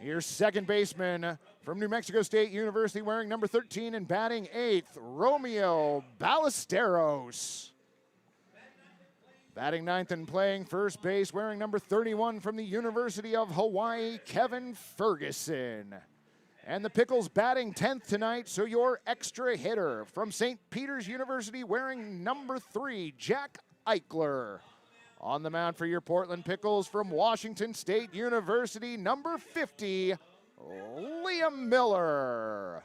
Your second baseman from New Mexico State University wearing number 13 and batting 8th, Romeo Ballesteros. Batting 9th and playing first base wearing number 31 from the University of Hawaii, Kevin Ferguson. And the Pickles batting 10th tonight, so your extra hitter from St. Peter's University wearing number 3, Jack Eichler. On the mound for your Portland Pickles from Washington State University, number 50, Liam Miller.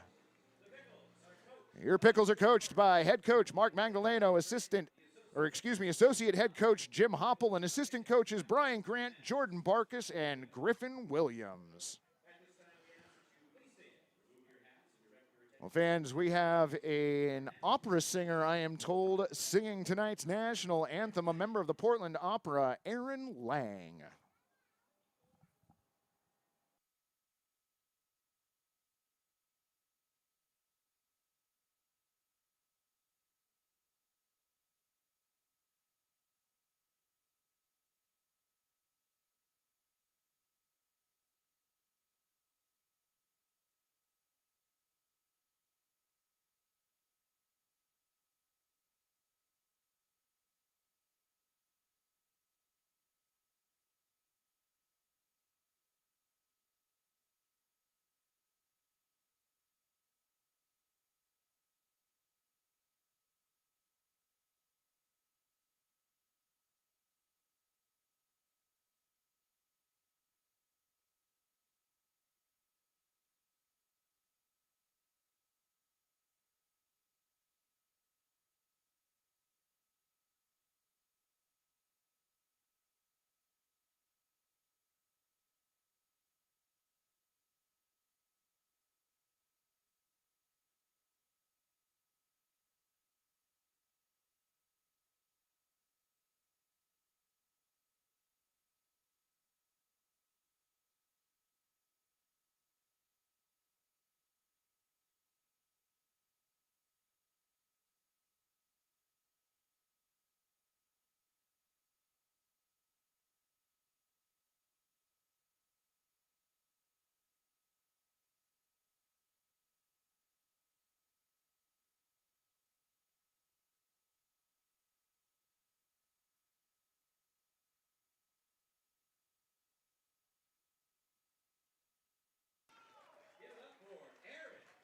Your Pickles are coached by head coach Mark Magdaleno, associate head coach Jim Hopple, and assistant coaches Brian Grant, Jordan Barkus, and Griffin Williams. Well, fans, we have an opera singer, I am told, singing tonight's national anthem, a member of the Portland Opera, Aaron Lang.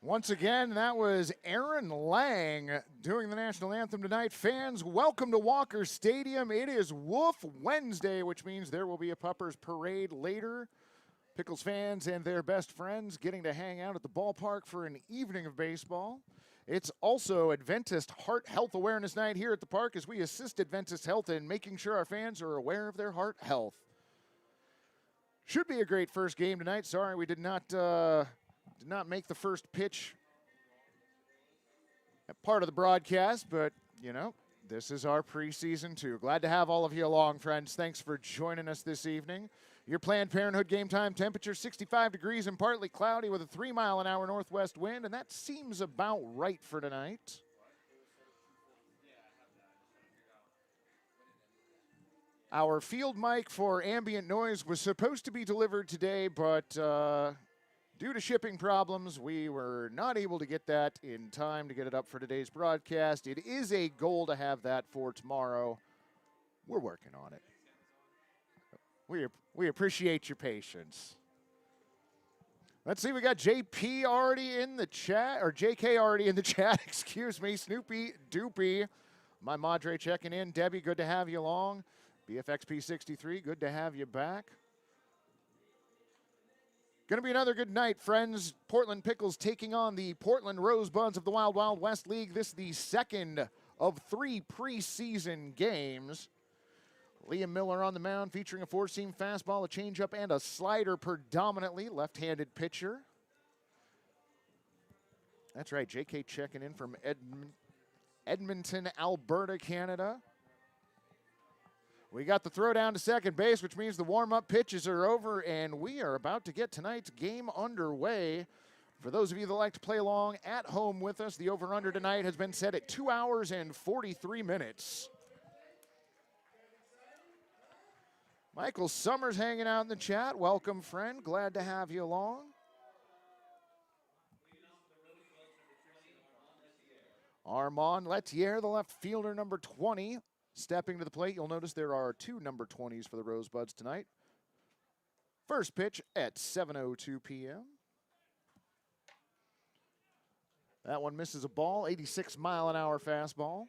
Once again, that was Aaron Lang doing the national anthem tonight. Fans, welcome to Walker Stadium. It is Wolf Wednesday, which means there will be a Puppers parade later. Pickles fans and their best friends getting to hang out at the ballpark for an evening of baseball. It's also Adventist Heart Health Awareness Night here at the park as we assist Adventist Health in making sure our fans are aware of their heart health. Should be a great first game tonight. Sorry we did not make the first pitch part of the broadcast, but, you know, this is our preseason too. Glad to have all of you along, friends. Thanks for joining us this evening. Your Planned Parenthood game time temperature, 65 degrees and partly cloudy with a 3-mile-an-hour northwest wind, and that seems about right for tonight. Our field mic for ambient noise was supposed to be delivered today, but due to shipping problems, we were not able to get that in time to get it up for today's broadcast. It is a goal to have that for tomorrow. We're working on it. We appreciate your patience. Let's see, we got JP already in the chat, or JK already in the chat, excuse me. Snoopy Doopy, my Madre checking in. Debbie, good to have you along. BFXP63, good to have you back. Going to be another good night, friends. Portland Pickles taking on the Portland Rosebuds of the Wild Wild West League. This is the second of 3 preseason games. Liam Miller on the mound featuring a 4-seam fastball, a changeup, and a slider predominantly. Left-handed pitcher. That's right, JK checking in from Edmonton, Alberta, Canada. We got the throw down to second base, which means the warm-up pitches are over, and we are about to get tonight's game underway. For those of you that like to play along at home with us, the over-under tonight has been set at 2 hours and 43 minutes. Michael Summers hanging out in the chat. Welcome, friend. Glad to have you along. Armand Lettier, the left fielder, number 20, stepping to the plate. You'll notice there are 2 number 20s for the Rosebuds tonight. First pitch at 7:02 p.m. That one misses a ball, 86-mile-an-hour fastball.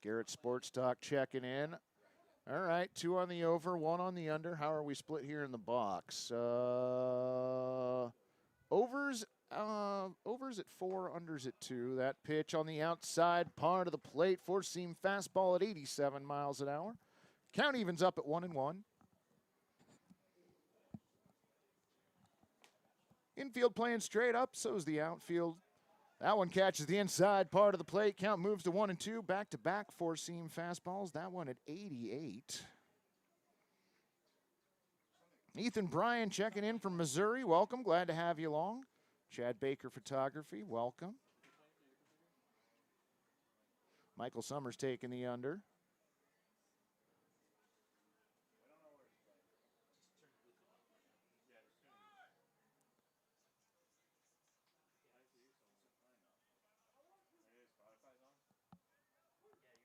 Garrett Sports Talk checking in. All right, 2 on the over, 1 on the under. How are we split here in the box? Overs at 4, unders at 2. That pitch on the outside part of the plate, four-seam fastball at 87 miles an hour. Count evens up at 1-1. Infield playing straight up, so's the outfield. That one catches the inside part of the plate. Count moves to 1-2. Back-to-back four-seam fastballs. That one at 88. Ethan Bryan checking in from Missouri. Welcome. Glad to have you along. Chad Baker Photography. Welcome. Michael Summers taking the under.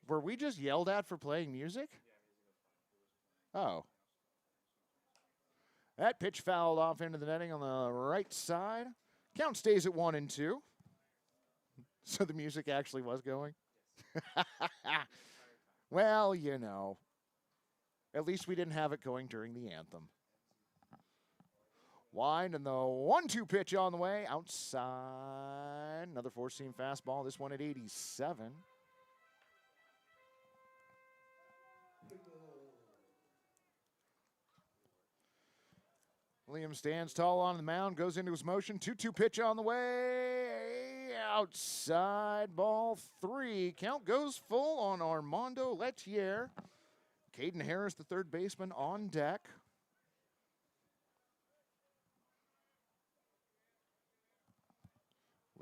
Were we just yelled at for playing music? Oh. That pitch fouled off into the netting on the right side. Count stays at 1-2. So the music actually was going. Well, you know. At least we didn't have it going during the anthem. Wind and the 1-2 pitch on the way. Outside. Another four-seam fastball. This one at 87. Liam stands tall on the mound, goes into his motion. 2-2 pitch on the way. Outside, ball 3. Count goes full on Armando Lettier. Caden Harris, the third baseman, on deck.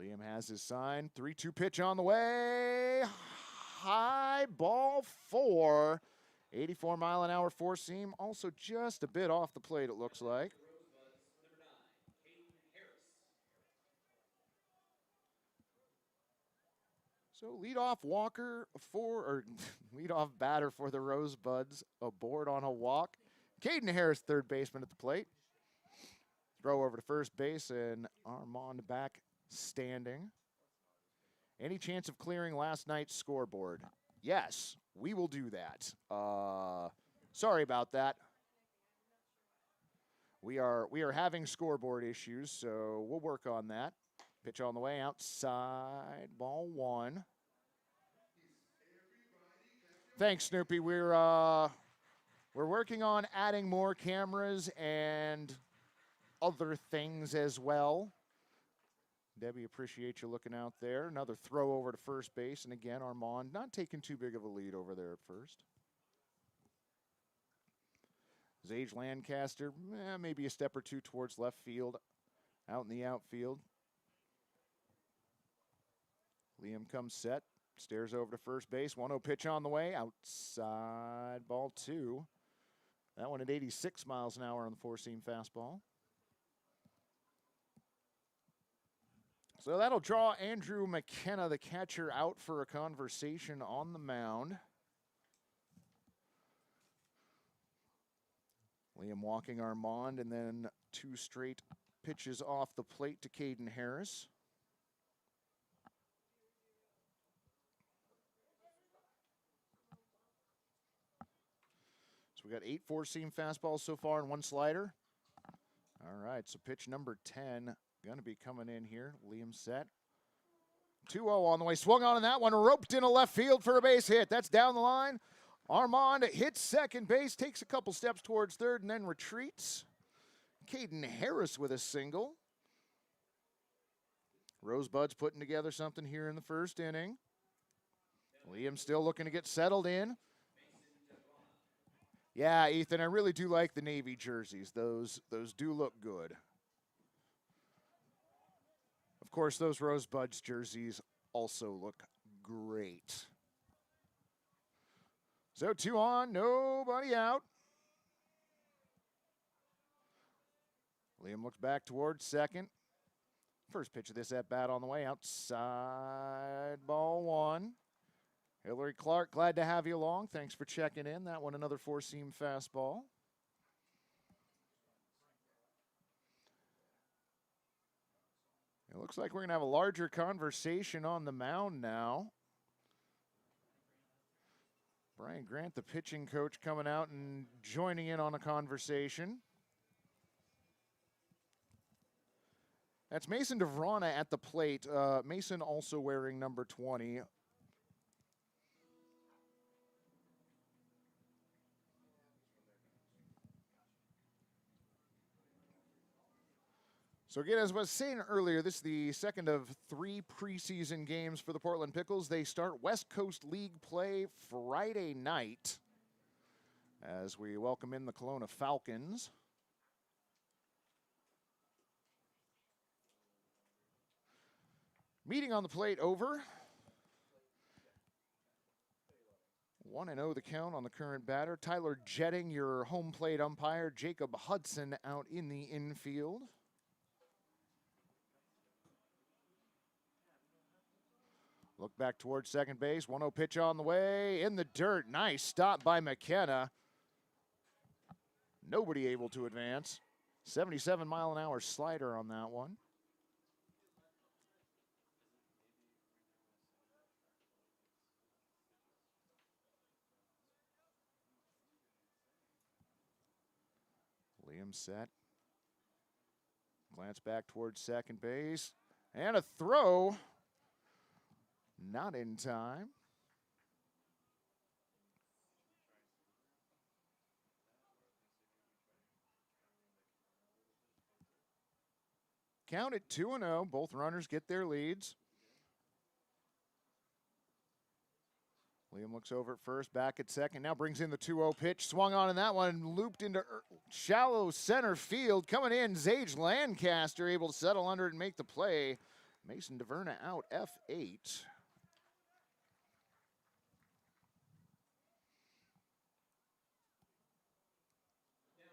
Liam has his sign. 3-2 pitch on the way. High, ball 4. 84-mile-an-hour four-seam. Also just a bit off the plate, it looks like. So leadoff walker leadoff batter for the Rosebuds, aboard on a walk. Caden Harris, third baseman at the plate. Throw over to first base and Armand back standing. Any chance of clearing last night's scoreboard? Yes, we will do that. Sorry about that. We are having scoreboard issues, so we'll work on that. Pitch on the way, outside, ball 1. Thanks, Snoopy. We're working on adding more cameras and other things as well. Debbie, appreciate you looking out there. Another throw over to first base, and again, Armand not taking too big of a lead over there at first. Zage Lancaster, maybe a step or two towards left field, out in the outfield. Liam comes set, stares over to first base. 1-0 pitch on the way, outside, ball 2. That one at 86 miles an hour on the four-seam fastball. So that'll draw Andrew McKenna, the catcher, out for a conversation on the mound. Liam walking Armand, and then 2 straight pitches off the plate to Caden Harris. So we got 8 four-seam fastballs so far and 1 slider. All right, so pitch number 10 going to be coming in here. Liam set. 2-0 on the way. Swung on that one. Roped into left field for a base hit. That's down the line. Armand hits second base, takes a couple steps towards third, and then retreats. Caden Harris with a single. Rosebuds putting together something here in the first inning. Liam still looking to get settled in. Yeah, Ethan, I really do like the Navy jerseys. Those do look good. Of course, those Rosebuds jerseys also look great. So 2 on, nobody out. Liam looks back towards second. First pitch of this at-bat on the way, outside, ball 1. Hillary Clark, glad to have you along. Thanks for checking in. That one, another 4-seam fastball. It looks like we're going to have a larger conversation on the mound now. Brian Grant, the pitching coach, coming out and joining in on a conversation. That's Mason DeVrana at the plate. Mason also wearing number 20. So again, as I was saying earlier, this is the second of 3 preseason games for the Portland Pickles. They start West Coast League play Friday night as we welcome in the Kelowna Falcons. Meeting on the plate over. 1-0 the count on the current batter. Tyler Jetting, your home plate umpire. Jacob Hudson out in the infield. Look back towards second base. 1-0 pitch on the way. In the dirt. Nice stop by McKenna. Nobody able to advance. 77-mile-an-hour slider on that one. Liam set. Glance back towards second base. And a throw. Not in time. Count at 2-0. Both runners get their leads. Liam looks over at first, back at second. Now brings in the 2-0 pitch. Swung on in that one, looped into shallow center field. Coming in, Zage Lancaster able to settle under it and make the play. Mason DeVrana out, F8.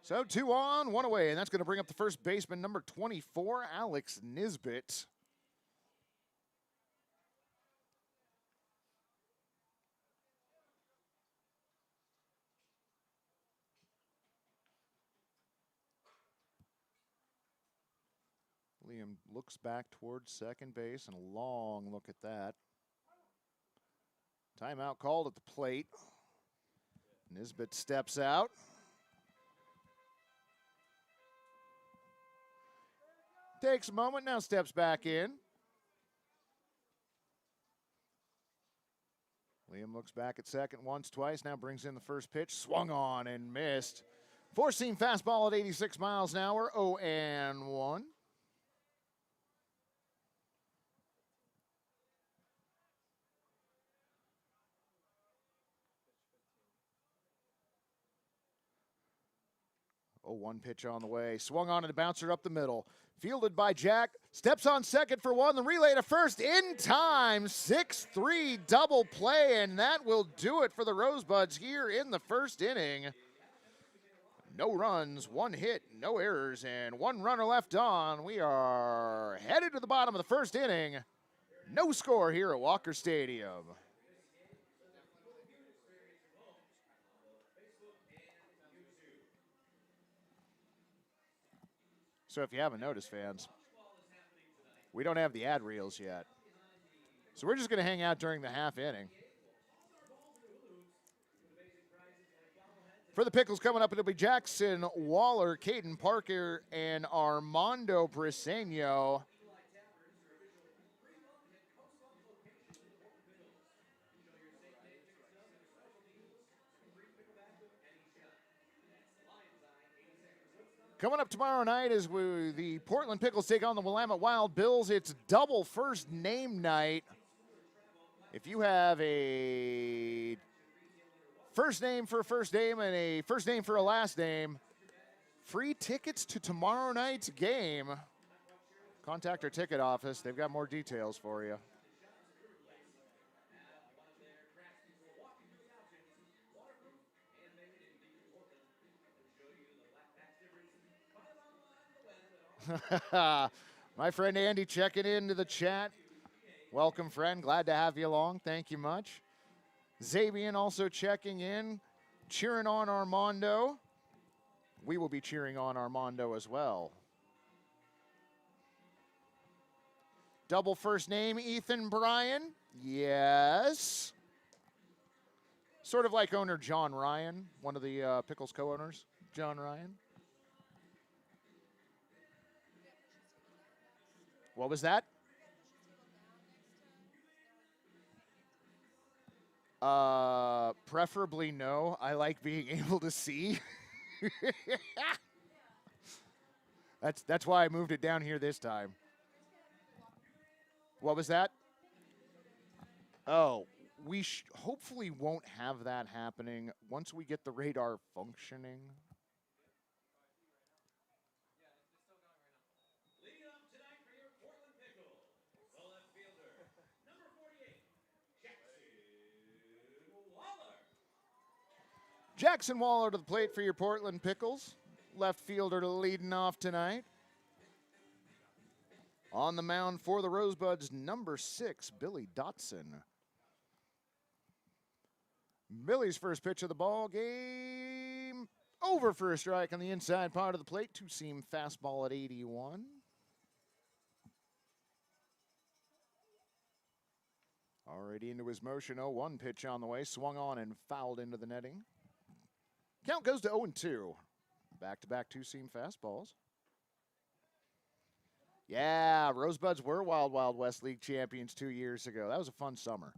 So 2 on, 1 away, and that's going to bring up the first baseman, number 24, Alex Nisbet. Liam looks back towards second base, and a long look at that. Timeout called at the plate. Nisbet steps out. Takes a moment, now steps back in. Liam looks back at second once, twice, now brings in the first pitch. Swung on and missed. 4-seam fastball at 86 miles an hour, 0-1. Oh, 1 pitch on the way. Swung on and a bouncer up the middle. Fielded by Jack. Steps on second for 1. The relay to first in time. 6-3 double play, and that will do it for the Rosebuds here in the first inning. No runs, 1 hit, no errors, and 1 runner left on. We are headed to the bottom of the first inning. No score here at Walker Stadium. So if you haven't noticed, fans, we don't have the ad reels yet. So we're just going to hang out during the half inning. For the Pickles coming up, it'll be Jackson Waller, Caden Parker, and Armando Briseño. Coming up tomorrow night is the Portland Pickles take on the Willamette Wild Bills. It's double first name night. If you have a first name for a first name and a first name for a last name, free tickets to tomorrow night's game. Contact our ticket office. They've got more details for you. My friend Andy checking into the chat. Welcome, friend. Glad to have you along. Thank you much. Xavier also checking in, cheering on Armando. We will be cheering on Armando as well. Double first name, Ethan Bryan. Yes. Sort of like owner John Ryan, one of the Pickles co-owners, John Ryan. What was that? Preferably no. I like being able to see. That's why I moved it down here this time. What was that? Oh, we hopefully won't have that happening once we get the radar functioning. Jackson Waller to the plate for your Portland Pickles. Left fielder leading off tonight. On the mound for the Rosebuds, number 6, Billy Dotson. Billy's first pitch of the ball game. Over for a strike on the inside part of the plate. Two-seam fastball at 81. Already into his motion. 0-1 pitch on the way. Swung on and fouled into the netting. Count goes to 0-2. Back-to-back two-seam fastballs. Yeah, Rosebuds were Wild Wild West League champions 2 years ago. That was a fun summer.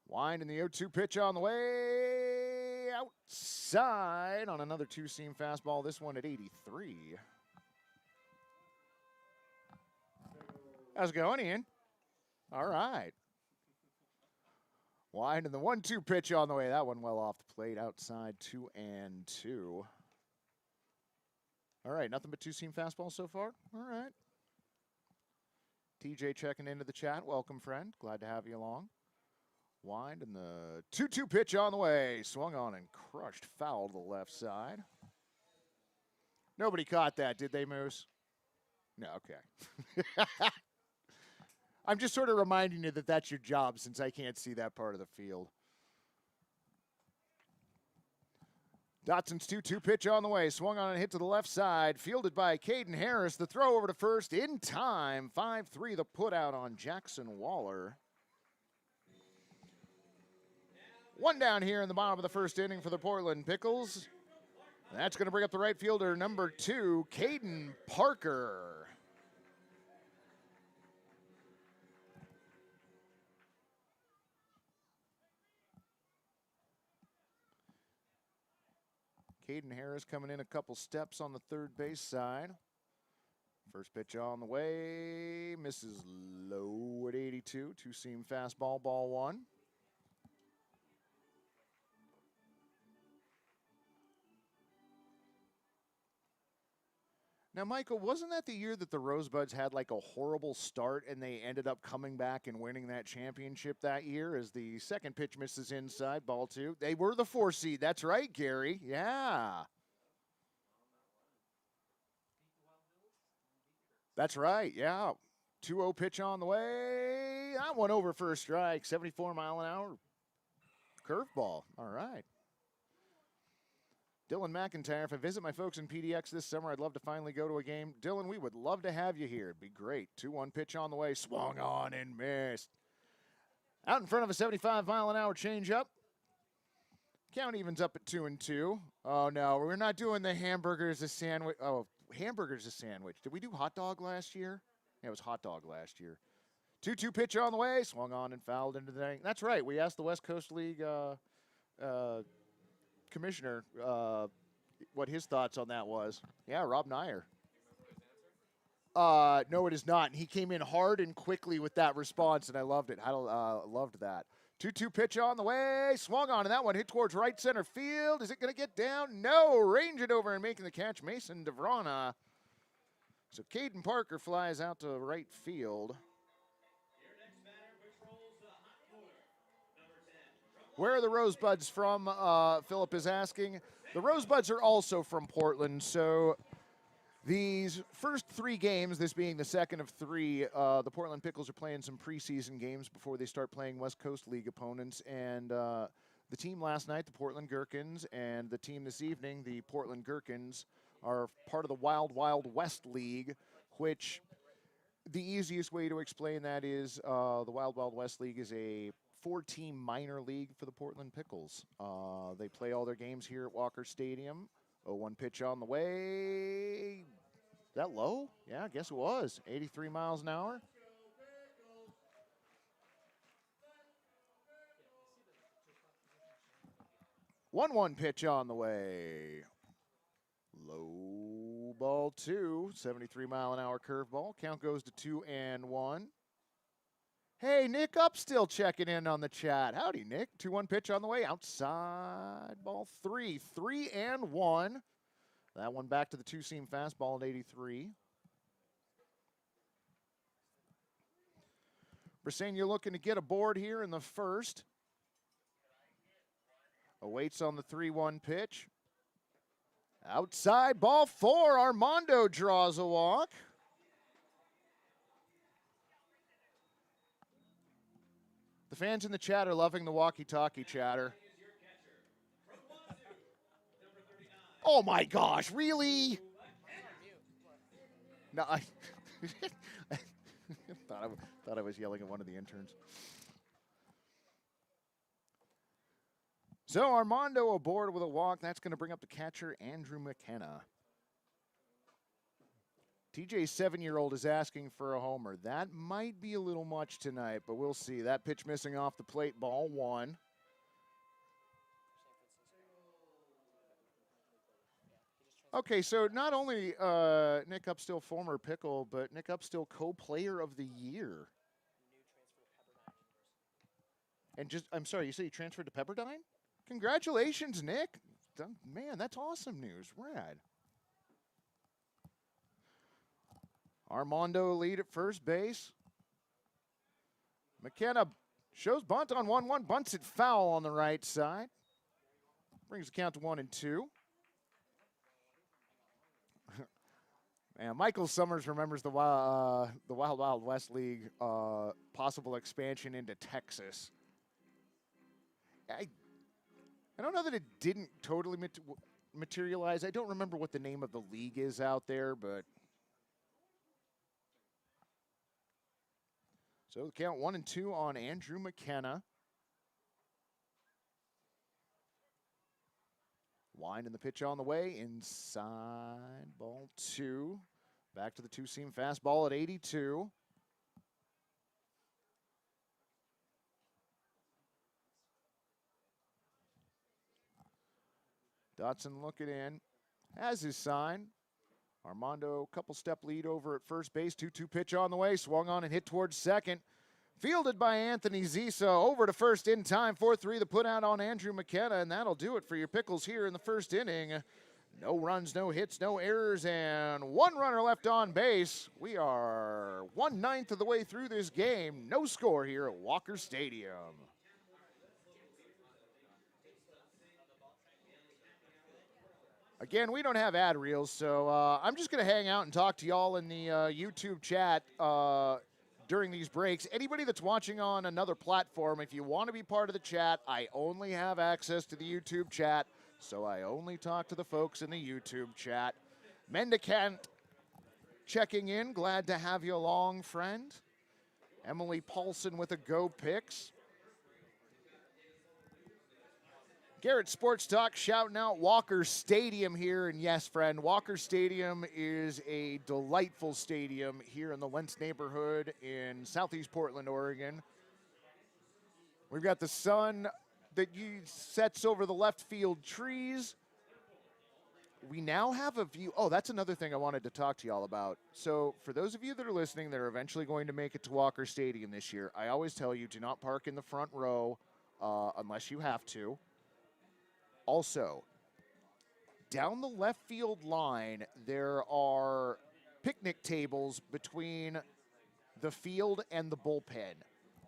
Wind in the 0-2 pitch on the way. Outside on another two-seam fastball. This one at 83. How's it going, Ian? All right. Wind in the 1-2 pitch on the way. That one well off the plate. Outside 2-2. All right, nothing but two-seam fastballs so far. All right. TJ checking into the chat. Welcome, friend. Glad to have you along. Wind in the 2-2 pitch on the way. Swung on and crushed foul to the left side. Nobody caught that, did they, Moose? No, okay. I'm just sort of reminding you that that's your job since I can't see that part of the field. Dotson's 2-2 pitch on the way. Swung on and hit to the left side. Fielded by Caden Harris. The throw over to first in time. 5-3 the put out on Jackson Waller. One down here in the bottom of the first inning for the Portland Pickles. That's going to bring up the right fielder, number 2, Caden Parker. Caden Harris coming in a couple steps on the third base side. First pitch on the way. Misses low at 82. Two-seam fastball, ball one. Now, Michael, wasn't that the year that the Rosebuds had like a horrible start and they ended up coming back and winning that championship that year as the second pitch misses inside, ball two? They were the 4 seed. That's right, Gary. Yeah. That's right, yeah. 2-0 pitch on the way. That one over for a strike. 74 mile an hour curveball. All right. Dylan McIntyre, if I visit my folks in PDX this summer, I'd love to finally go to a game. Dylan, we would love to have you here. It'd be great. 2-1 pitch on the way. Swung on and missed. Out in front of a 75 mile an hour changeup. Count evens up at 2-2. Oh, no, we're not doing the hamburgers as sandwich. Oh, hamburgers as sandwich. Did we do hot dog last year? Yeah, it was hot dog last year. 2-2 pitch on the way. Swung on and fouled into the net. That's right. We asked the West Coast League commissioner what his thoughts on that was. Yeah, Rob Nyer. No, it is not. And he came in hard and quickly with that response, and I loved it. I loved that. 2-2 pitch on the way. Swung on, and that one hit towards right center field. Is it going to get down? No. Range it over and making the catch. Mason DeVrana. So Caden Parker flies out to right field. Where are the Rosebuds from? Philip is asking. The Rosebuds are also from Portland, so these first 3 games, this being the second of 3, the Portland Pickles are playing some preseason games before they start playing West Coast League opponents. And the team last night, the Portland Gherkins, and the team this evening, the Portland Gherkins, are part of the Wild Wild West League, which the easiest way to explain that is the Wild Wild West League is a 4-team minor league for the Portland Pickles. They play all their games here at Walker Stadium. 0-1 pitch on the way. That low? Yeah, I guess it was. 83 miles an hour. One pitch on the way. Low ball 2. 73 mile an hour curveball. Count goes to 2-1. Hey, Nick Up still checking in on the chat. Howdy, Nick. 2-1 pitch on the way. Outside ball 3. 3-1. That one back to the 2-seam fastball at 83. Brisane, you're looking to get aboard here in the first. Awaits on the 3-1 pitch. Outside ball 4. Armando draws a walk. The fans in the chat are loving the walkie-talkie chatter. Oh my gosh, really? No, I thought I was yelling at one of the interns. So Armando aboard with a walk. That's going to bring up the catcher, Andrew McKenna. TJ's 7-year-old is asking for a homer. That might be a little much tonight, but we'll see. That pitch missing off the plate, ball 1. Okay, so not only Nick Upstill, former Pickle, but Nick Upstill, co-player of the year. And just, I'm sorry, you said he transferred to Pepperdine? Congratulations, Nick. Man, that's awesome news. Rad. Armando lead at first base. McKenna shows bunt on 1-1, bunts it foul on the right side. Brings the count to 1-2. And Michael Summers remembers the Wild Wild West League possible expansion into Texas. I don't know that it didn't totally materialize. I don't remember what the name of the league is out there, but so the count 1-2 on Andrew McKenna. Winding the pitch on the way, inside ball 2. Back to the 2-seam fastball at 82. Dotson looking in, has his sign. Armando, couple step lead over at first base. 2-2 pitch on the way, swung on and hit towards second. Fielded by Anthony Zisa, over to first in time. 4-3 the put out on Andrew McKenna, and that'll do it for your Pickles here in the first inning. No runs, no hits, no errors, and 1 runner left on base. We are 1/9 of the way through this game. No score here at Walker Stadium. Again, we don't have ad reels, so I'm just going to hang out and talk to y'all in the YouTube chat during these breaks. Anybody that's watching on another platform, if you want to be part of the chat, I only have access to the YouTube chat, so I only talk to the folks in the YouTube chat. Mendicant checking in. Glad to have you along, friend. Emily Paulson with a Go Picks. Garrett Sports Talk shouting out Walker Stadium here. And yes, friend, Walker Stadium is a delightful stadium here in the Lentz neighborhood in southeast Portland, Oregon. We've got the sun that sets over the left field trees. We now have a view. Oh, that's another thing I wanted to talk to y'all about. So for those of you that are listening that are eventually going to make it to Walker Stadium this year, I always tell you, do not park in the front row unless you have to. Also, down the left field line, there are picnic tables between the field and the bullpen.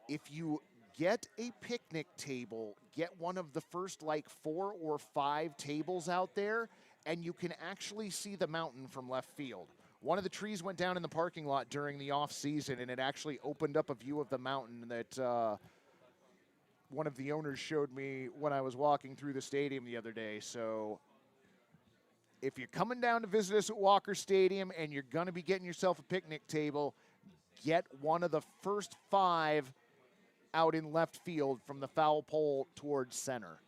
If you get a picnic table, get one of the first like 4 or 5 tables out there, and you can actually see the mountain from left field. One of the trees went down in the parking lot during the off season, and it actually opened up a view of the mountain that one of the owners showed me when I was walking through the stadium the other day. So if you're coming down to visit us at Walker Stadium and you're going to be getting yourself a picnic table, get one of the first 5 out in left field from the foul pole towards center.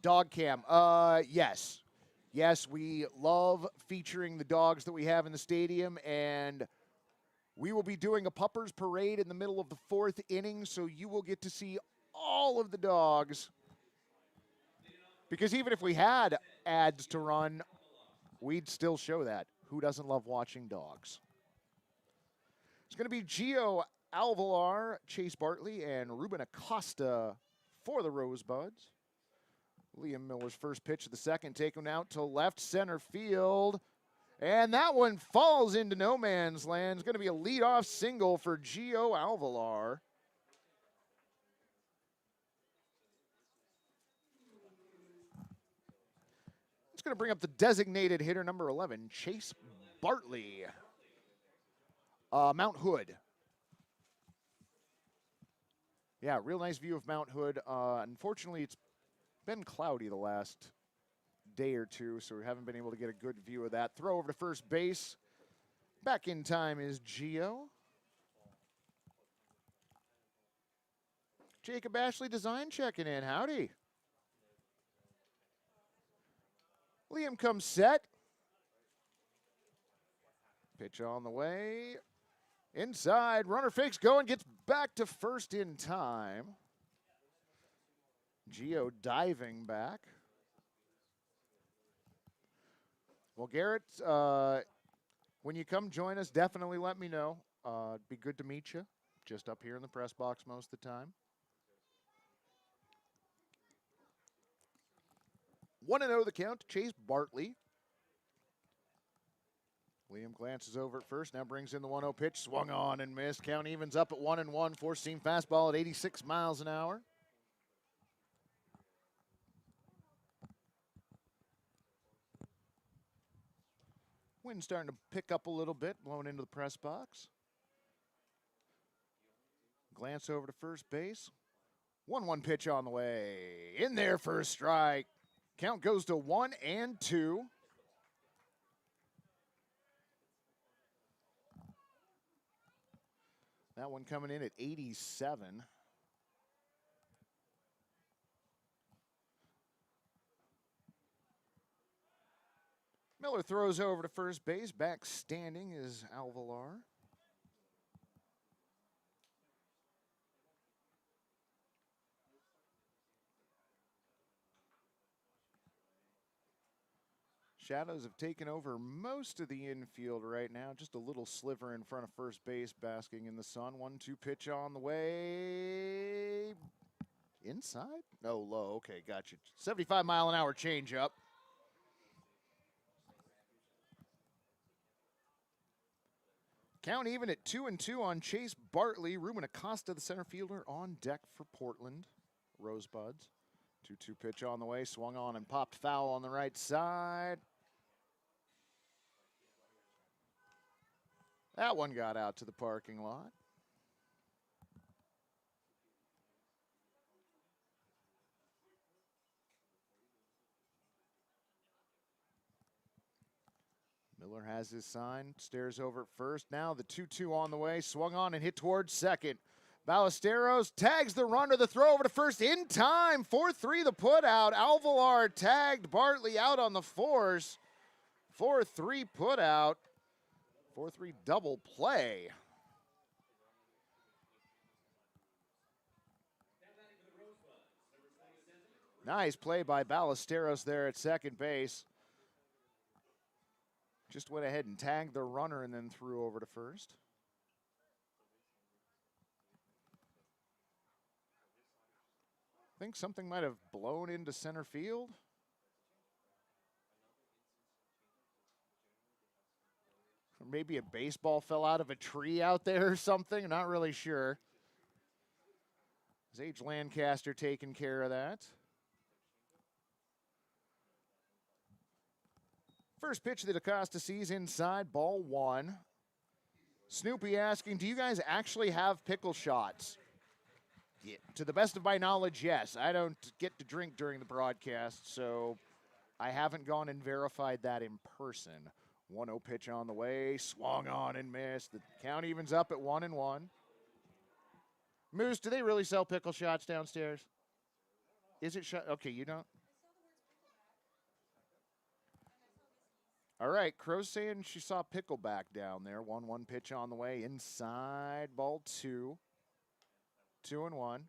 Dog cam, yes. Yes, we love featuring the dogs that we have in the stadium, and we will be doing a Puppers parade in the middle of the 4th inning, so you will get to see all of the dogs. Because even if we had ads to run, we'd still show that. Who doesn't love watching dogs? It's going to be Gio Alvalar, Chase Bartley, and Ruben Acosta for the Rosebuds. Liam Miller's first pitch of the second, taken out to left center field. And that one falls into no man's land. It's going to be a leadoff single for Gio Alvalar. It's going to bring up the designated hitter, number 11, Chase Bartley. Mount Hood. Yeah, real nice view of Mount Hood. Unfortunately, it's been cloudy the last day or two, so we haven't been able to get a good view of that. Throw over to first base. Back in time is Gio. Jacob Ashley Design checking in. Howdy. Liam comes set. Pitch on the way. Inside. Runner fakes going. Gets back to first in time. Gio diving back. Well, Garrett, when you come join us, definitely let me know. It'd be good to meet you. Just up here in the press box most of the time. 1-0 the count to Chase Bartley. Liam glances over at first, now brings in the 1-0 pitch, swung on and missed. Count evens up at 1-1, four-seam fastball at 86 miles an hour. Wind starting to pick up a little bit, blowing into the press box. Glance over to first base. 1-1 pitch on the way. In there for a strike. Count goes to 1-2. That one coming in at 87. Miller throws over to first base. Back standing is Alvalar. Shadows have taken over most of the infield right now. Just a little sliver in front of first base, basking in the sun. 1-2 pitch on the way. Inside? No, low. Okay, gotcha. 75-mile-an-hour changeup. Count even at 2-2 on Chase Bartley. Ruben Acosta, the center fielder, on deck for Portland. Rosebuds. 2-2 pitch on the way. Swung on and popped foul on the right side. That one got out to the parking lot. Miller has his sign, stares over at first. Now the 2-2 on the way, swung on and hit towards second. Ballesteros tags the runner, the throw over to first in time. 4-3 the put out. Alvalar tagged Bartley out on the force. 4-3 put out. 4-3 double play. Nice play by Ballesteros there at second base. Just went ahead and tagged the runner and then threw over to first. think something might have blown into center field. Or maybe a baseball fell out of a tree out there or something. I'm not really sure. Zage Lancaster taking care of that. First pitch that Acosta sees inside, ball one. Snoopy asking, do you guys actually have pickle shots? Yeah, to the best of my knowledge, yes. I don't get to drink during the broadcast, so I haven't gone and verified that in person. 1-0 pitch on the way, swung on and missed. The count evens up at 1-1. Moose, do they really sell pickle shots downstairs? Is it shot? Okay, you don't? All right, Crow's saying she saw Pickleback down there. 1-1 pitch on the way, inside, ball two. 2-1.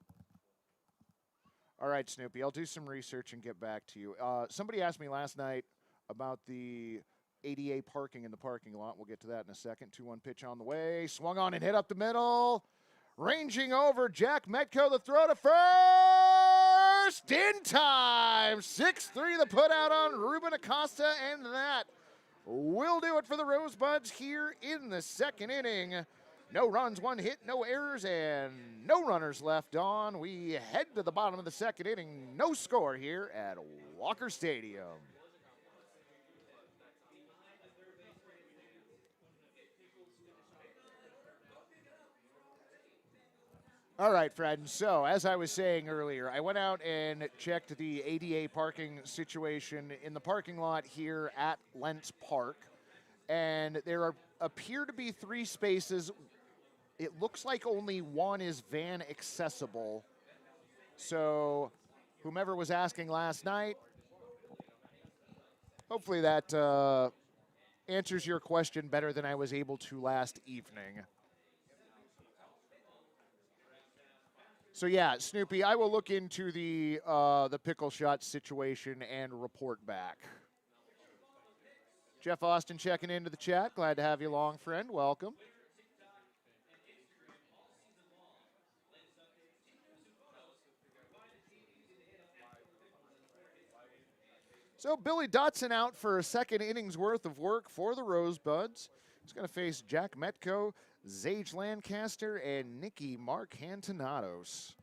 All right, Snoopy, I'll do some research and get back to you. Somebody asked me last night about the ADA parking in the parking lot. We'll get to that in a second. 2-1 pitch on the way. Swung on and hit up the middle. Ranging over, Jack Metco, the throw to first in time. 6-3 the put out on Ruben Acosta, and that will do it for the Rosebuds here in the second inning. No runs, 1 hit, no errors, and no runners left on. We head to the bottom of the second inning. No score here at Walker Stadium. All right, friends. So, as I was saying earlier, I went out and checked the ADA parking situation in the parking lot here at Lentz Park, and there appear to be 3 spaces. It looks like only 1 is van accessible. So, whomever was asking last night, hopefully that answers your question better than I was able to last evening. So yeah, Snoopy, I will look into the pickle shot situation and report back. Jeff Austin checking into the chat. Glad to have you along, friend. Welcome. So Billy Dotson out for a second inning's worth of work for the Rosebuds. He's going to face Jack Metco, Zage Lancaster, and Nicky Marcantonados.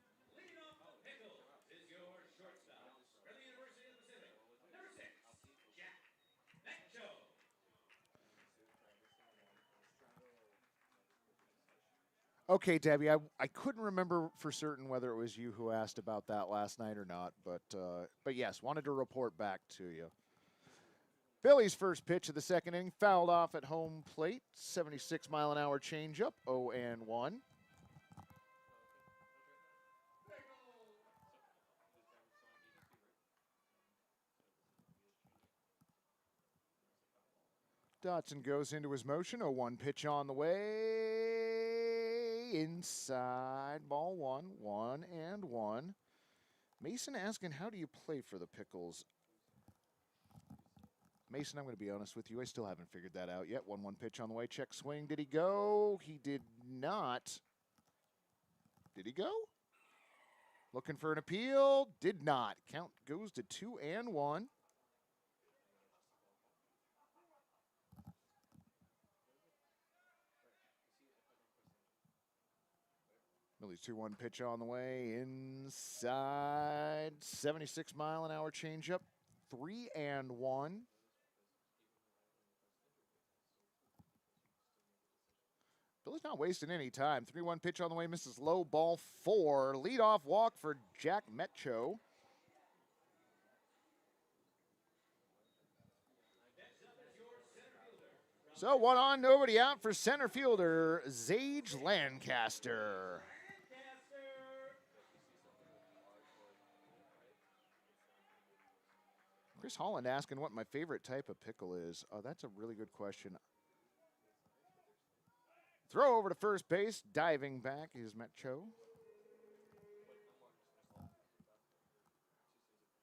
Okay, Debbie, I couldn't remember for certain whether it was you who asked about that last night or not, but yes, wanted to report back to you. Billy's first pitch of the second inning fouled off at home plate. 76-mile-an-hour changeup, 0-1. Dotson goes into his motion, 0-1 pitch on the way. Inside, ball 1, 1-1. Mason asking, how do you play for the Pickles? Mason, I'm going to be honest with you. I still haven't figured that out yet. 1-1 pitch on the way. Check swing. Did he go? He did not. Did he go? Looking for an appeal. Did not. Count goes to 2-1. Millie's 2-1 pitch on the way. Inside. 76-mile-an-hour changeup. 3-1. Billy's not wasting any time. 3-1 pitch on the way, misses low, ball 4. Leadoff walk for Jack Metco. So 1 on, nobody out for center fielder, Zage Lancaster. Chris Holland asking what my favorite type of pickle is. Oh, that's a really good question. Throw over to first base, diving back is Metco.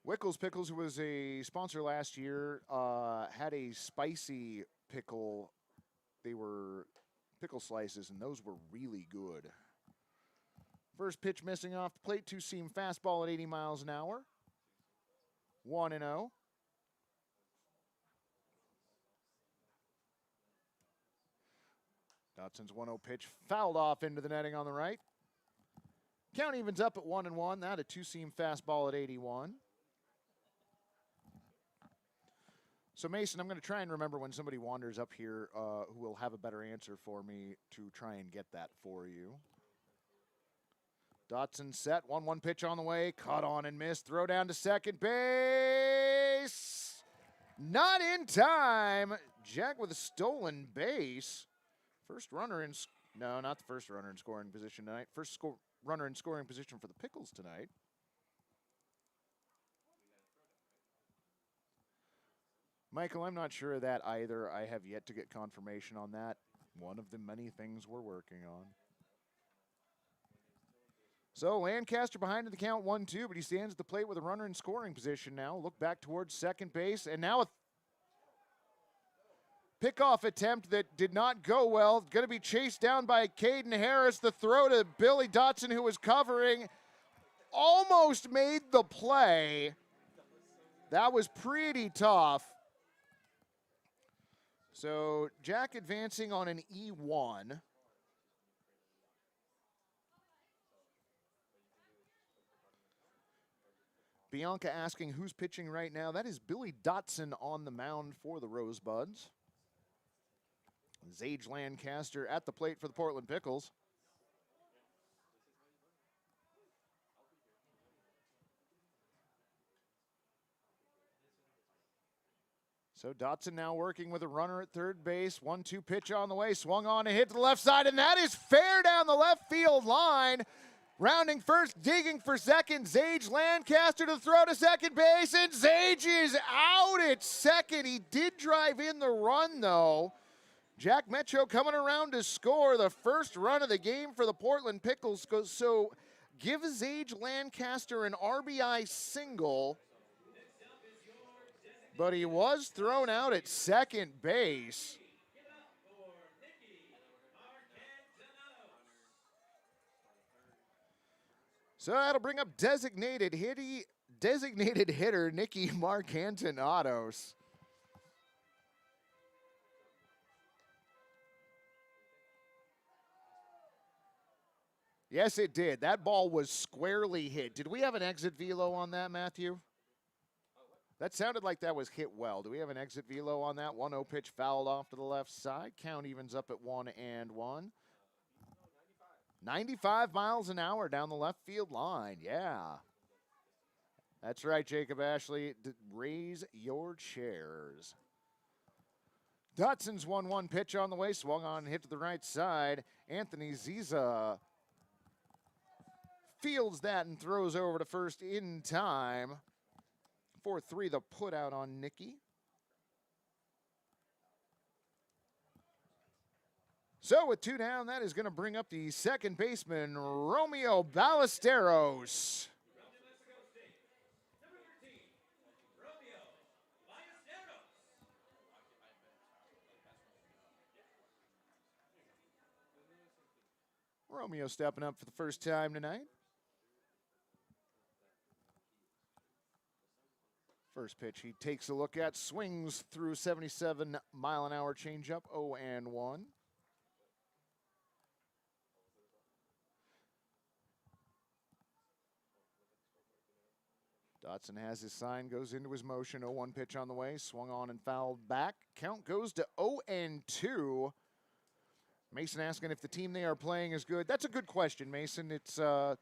Wickles Pickles, who was a sponsor last year, had a spicy pickle. They were pickle slices, and those were really good. First pitch missing off the plate, two-seam fastball at 80 miles an hour. 1-0. Dotson's 1-0 pitch fouled off into the netting on the right. Count evens up at 1-1. That a two-seam fastball at 81. So, Mason, I'm going to try and remember when somebody wanders up here who will have a better answer for me to try and get that for you. Dotson set, 1-1 pitch on the way, caught on and missed, throw down to second base. Not in time. Jack with a stolen base. First runner in, no, not the first runner in scoring position tonight. First runner in scoring position for the Pickles tonight. Michael, I'm not sure of that either. I have yet to get confirmation on that. One of the many things we're working on. So Lancaster behind in the count 1-2, but he stands at the plate with a runner in scoring position now. Look back towards second base, and now a pickoff attempt that did not go well. Going to be chased down by Caden Harris. The throw to Billy Dotson, who was covering, almost made the play. That was pretty tough. So Jack advancing on an E1. Bianca asking who's pitching right now. That is Billy Dotson on the mound for the Rosebuds. Zage Lancaster at the plate for the Portland Pickles. So Dotson now working with a runner at third base. 1-2 pitch on the way. Swung on and hit to the left side, and that is fair down the left field line. Rounding first, digging for second. Zage Lancaster to throw to second base, and Zage is out at second. He did drive in the run, though. Jack Metro coming around to score the first run of the game for the Portland Pickles. So give Zage Lancaster an RBI single. But he was thrown out at second base. So that'll bring up designated hitter Nicky Marcantinados. Yes, it did. That ball was squarely hit. Did we have an exit velo on that, Matthew? That sounded like that was hit well. Do we have an exit velo on that? 1-0 pitch fouled off to the left side. Count evens up at 1-1. 95 miles an hour down the left field line. Yeah. That's right, Jacob Ashley. Raise your chairs. Dotson's 1-1 pitch on the way. Swung on and hit to the right side. Anthony Ziza fields that and throws over to first in time. 4-3 the put out on Nicky. So with two down, that is going to bring up the second baseman, Romeo Ballesteros. Romeo stepping up for the first time tonight. First pitch he takes a look at, swings through 77-mile-an-hour changeup, 0-1. Dotson has his sign, goes into his motion, 0-1 pitch on the way, swung on and fouled back. Count goes to 0-2. Mason asking if the team they are playing is good. That's a good question, Mason. It's the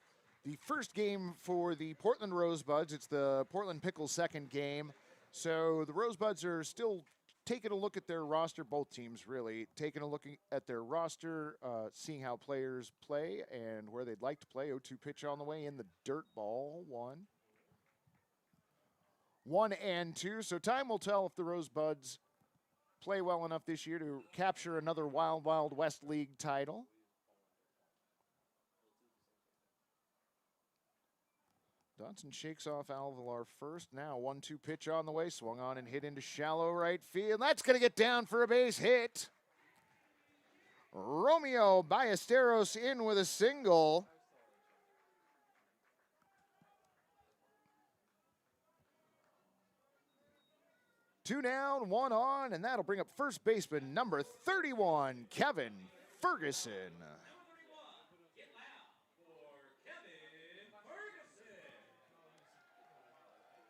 first game for the Portland Rosebuds. It's the Portland Pickles' second game. So the Rosebuds are still taking a look at their roster, both teams really, taking a look at their roster, seeing how players play and where they'd like to play. 0-2 pitch on the way in the dirt ball, 1-2. So time will tell if the Rosebuds play well enough this year to capture another Wild Wild West League title. Dotson shakes off Alvalar first. Now 1-2 pitch on the way. Swung on and hit into shallow right field. That's going to get down for a base hit. Romeo Ballesteros in with a single. 2 down, 1 on, and that'll bring up first baseman number 31, Kevin Ferguson.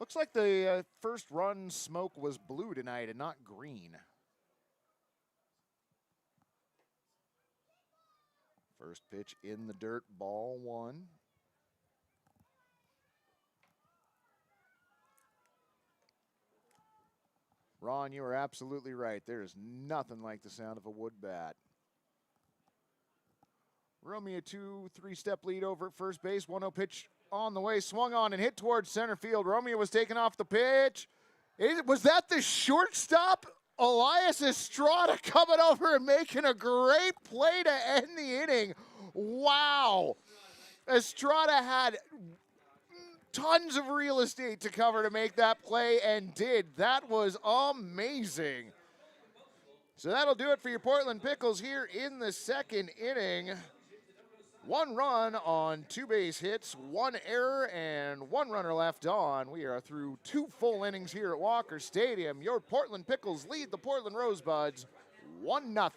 Looks like the first run smoke was blue tonight and not green. First pitch in the dirt, ball 1. Ron, you are absolutely right. There is nothing like the sound of a wood bat. Romeo 2-3-step lead over at first base. 1-0 pitch on the way, swung on and hit towards center field. Romeo was taken off the pitch. Was that the shortstop, Elias Estrada, coming over and making a great play to end the inning? Wow. Estrada had tons of real estate to cover to make that play and did. That was amazing. So that'll do it for your Portland Pickles here in the second inning. 1 run on 2 base hits, 1 error, and 1 runner left on. We are through 2 full innings here at Walker Stadium. Your Portland Pickles lead the Portland Rosebuds 1-0.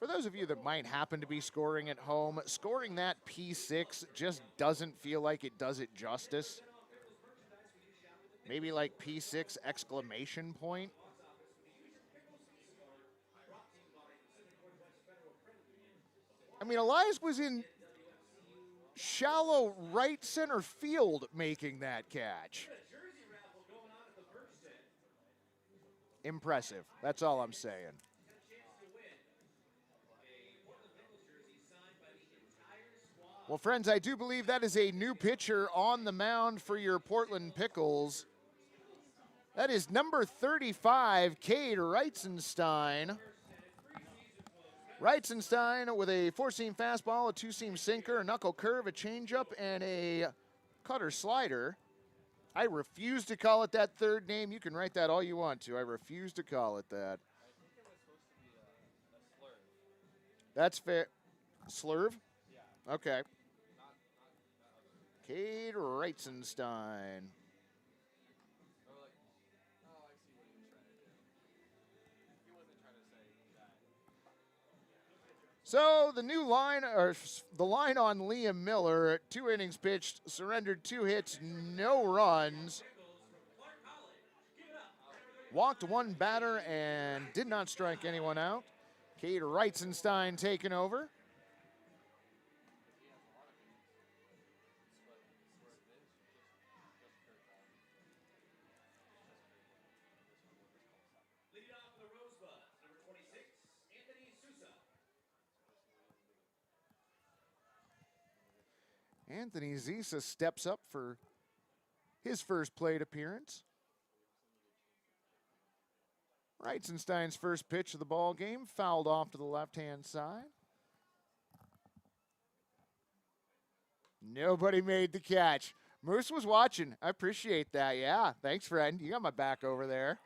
For those of you that might happen to be scoring at home, scoring that P6 just doesn't feel like it does it justice. Maybe like P6 exclamation point. I mean, Elias was in shallow right center field making that catch. Impressive. That's all I'm saying. Well, friends, I do believe that is a new pitcher on the mound for your Portland Pickles. That is number 35, Cade Reitzenstein. Reitzenstein with a 4-seam fastball, a 2-seam sinker, a knuckle curve, a changeup, and a cutter slider. I refuse to call it that third name. You can write that all you want to. I refuse to call it that. That's fair. Slurve? Okay. Cade Reitzenstein. So the new line, or the line on Liam Miller, 2 innings pitched, surrendered 2 hits, no runs. Walked 1 batter and did not strike anyone out. Cade Reitzenstein taking over. Anthony Zisa steps up for his first plate appearance. Reitzenstein's first pitch of the ball game fouled off to the left-hand side. Nobody made the catch. Moose was watching. I appreciate that. Yeah, thanks, friend. You got my back over there.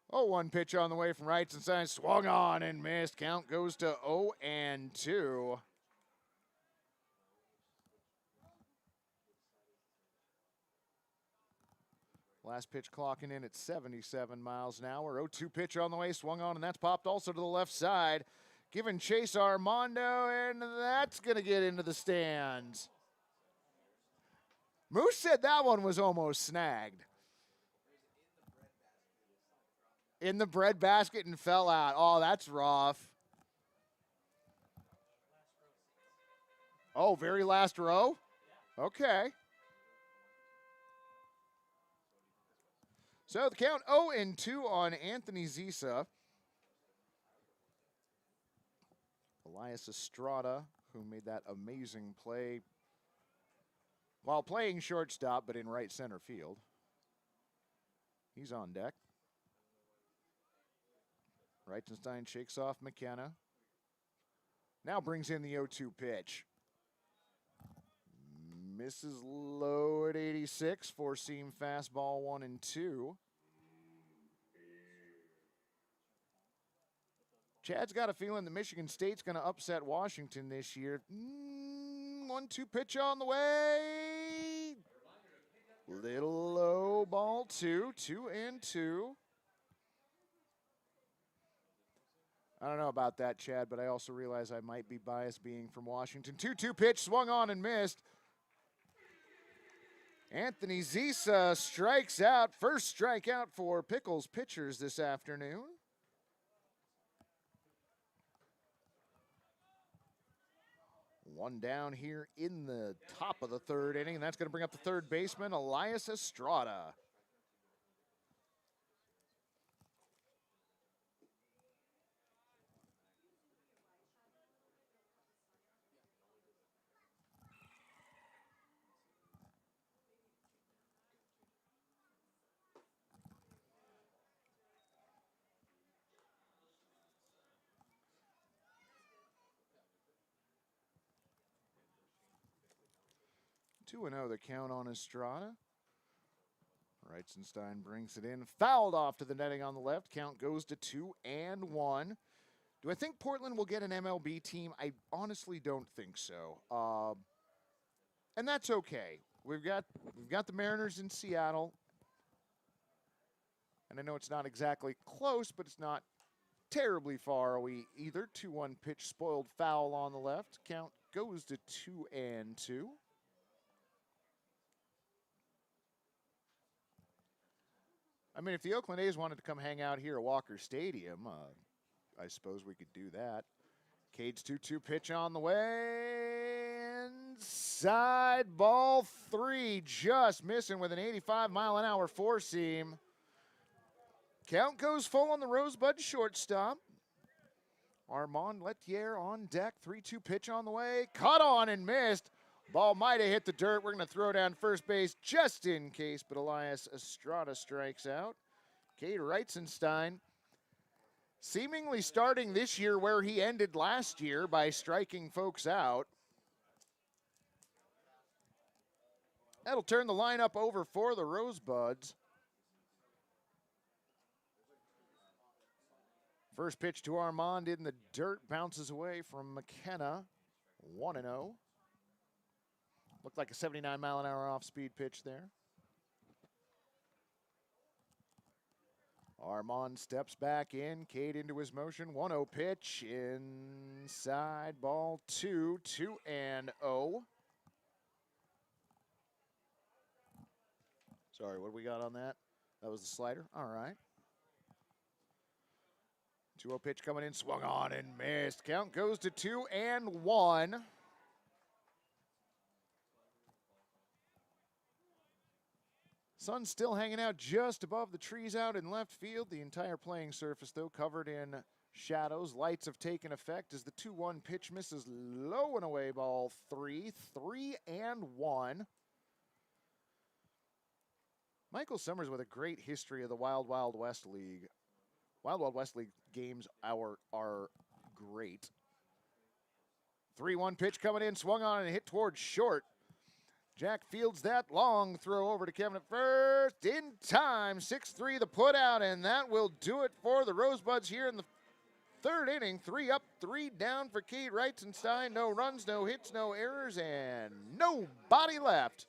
Oh, 1 pitch on the way from Reitzenstein. Swung on and missed. Count goes to 0-2. Last pitch clocking in at 77 miles an hour. 0-2 pitch on the way. Swung on, and that's popped also to the left side. Giving chase Armando, and that's going to get into the stands. Moose said that one was almost snagged. In the bread basket and fell out. Oh, that's rough. Oh, very last row? Okay. So the count 0-2 on Anthony Zisa. Elias Estrada, who made that amazing play while playing shortstop, but in right center field. He's on deck. Reitzenstein shakes off McKenna. Now brings in the 0-2 pitch. Misses low at 86, four-seam fastball 1-2. Chad's got a feeling that Michigan State's going to upset Washington this year. 1-2 pitch on the way. Little low, ball 2, 2-2. I don't know about that, Chad, but I also realize I might be biased being from Washington. 2-2 pitch, swung on and missed. Anthony Zisa strikes out. First strikeout for Pickles pitchers this afternoon. One down here in the top of the third inning, and that's going to bring up the third baseman, Elias Estrada. Two 2-0 the count on Estrada. Reitzenstein brings it in. Fouled off to the netting on the left. Count goes to 2-1. Do I think Portland will get an MLB team? I honestly don't think so. And that's okay. We've got the Mariners in Seattle. And I know it's not exactly close, but it's not terribly far away either. 2-1 pitch, spoiled foul on the left. Count goes to 2-2. I mean, if the Oakland A's wanted to come hang out here at Walker Stadium, I suppose we could do that. Cage 2-2 pitch on the way. Inside, ball 3, just missing with an 85-mile-an-hour four-seam. Count goes full on the Rosebuds shortstop. Armand Lettier on deck. 3-2 pitch on the way. Caught on and missed. Ball might have hit the dirt. We're going to throw down first base just in case, but Elias Estrada strikes out. Cade Reitzenstein seemingly starting this year where he ended last year by striking folks out. That'll turn the lineup over for the Rosebuds. First pitch to Armand in the dirt, bounces away from McKenna. 1-0. Looked like a 79-mile-an-hour off-speed pitch there. Armand steps back in. Cade into his motion. 1-0 pitch. Inside, ball 2. 2-0. Sorry, what do we got on that? That was the slider? All right. 2-0 pitch coming in. Swung on and missed. Count goes to 2-1. Sun's still hanging out just above the trees out in left field. The entire playing surface, though, covered in shadows. Lights have taken effect as the 2-1 pitch misses low and away, ball 3. 3-1. Michael Summers with a great history of the Wild Wild West League. Wild Wild West League games are great. 3-1 pitch coming in, swung on and hit towards short. Jack fields that long throw over to Kevin at first. In time, 6-3 the put out, and that will do it for the Rosebuds here in the third inning. 3 up, 3 down for Cade Reitzenstein. No runs, no hits, no errors, and nobody left.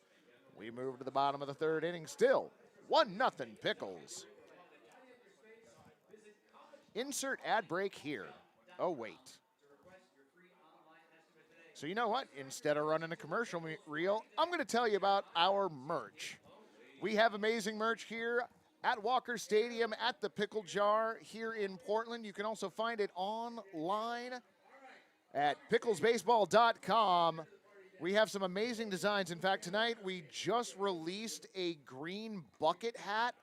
We move to the bottom of the third inning still. 1-0 Pickles. Insert ad break here. Oh, wait. So you know what? Instead of running a commercial reel, I'm going to tell you about our merch. We have amazing merch here at Walker Stadium at the Pickle Jar here in Portland. You can also find it online at picklesbaseball.com. We have some amazing designs. In fact, tonight we just released a green bucket hat.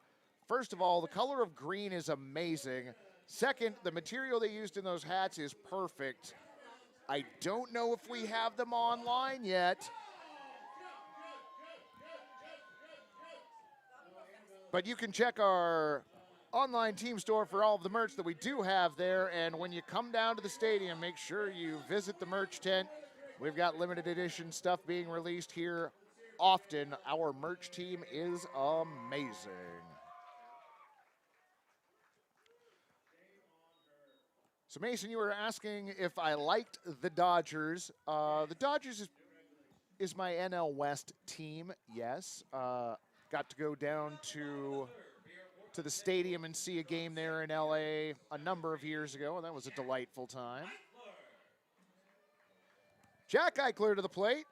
First of all, the color of green is amazing. Second, the material they used in those hats is perfect. I don't know if we have them online yet. But you can check our online team store for all of the merch that we do have there. And when you come down to the stadium, make sure you visit the merch tent. We've got limited edition stuff being released here often. Our merch team is amazing. So Mason, you were asking if I liked the Dodgers. The Dodgers is my NL West team, yes. Got to go down to the stadium and see a game there in LA a number of years ago, and that was a delightful time. Jack Eichler to the plate.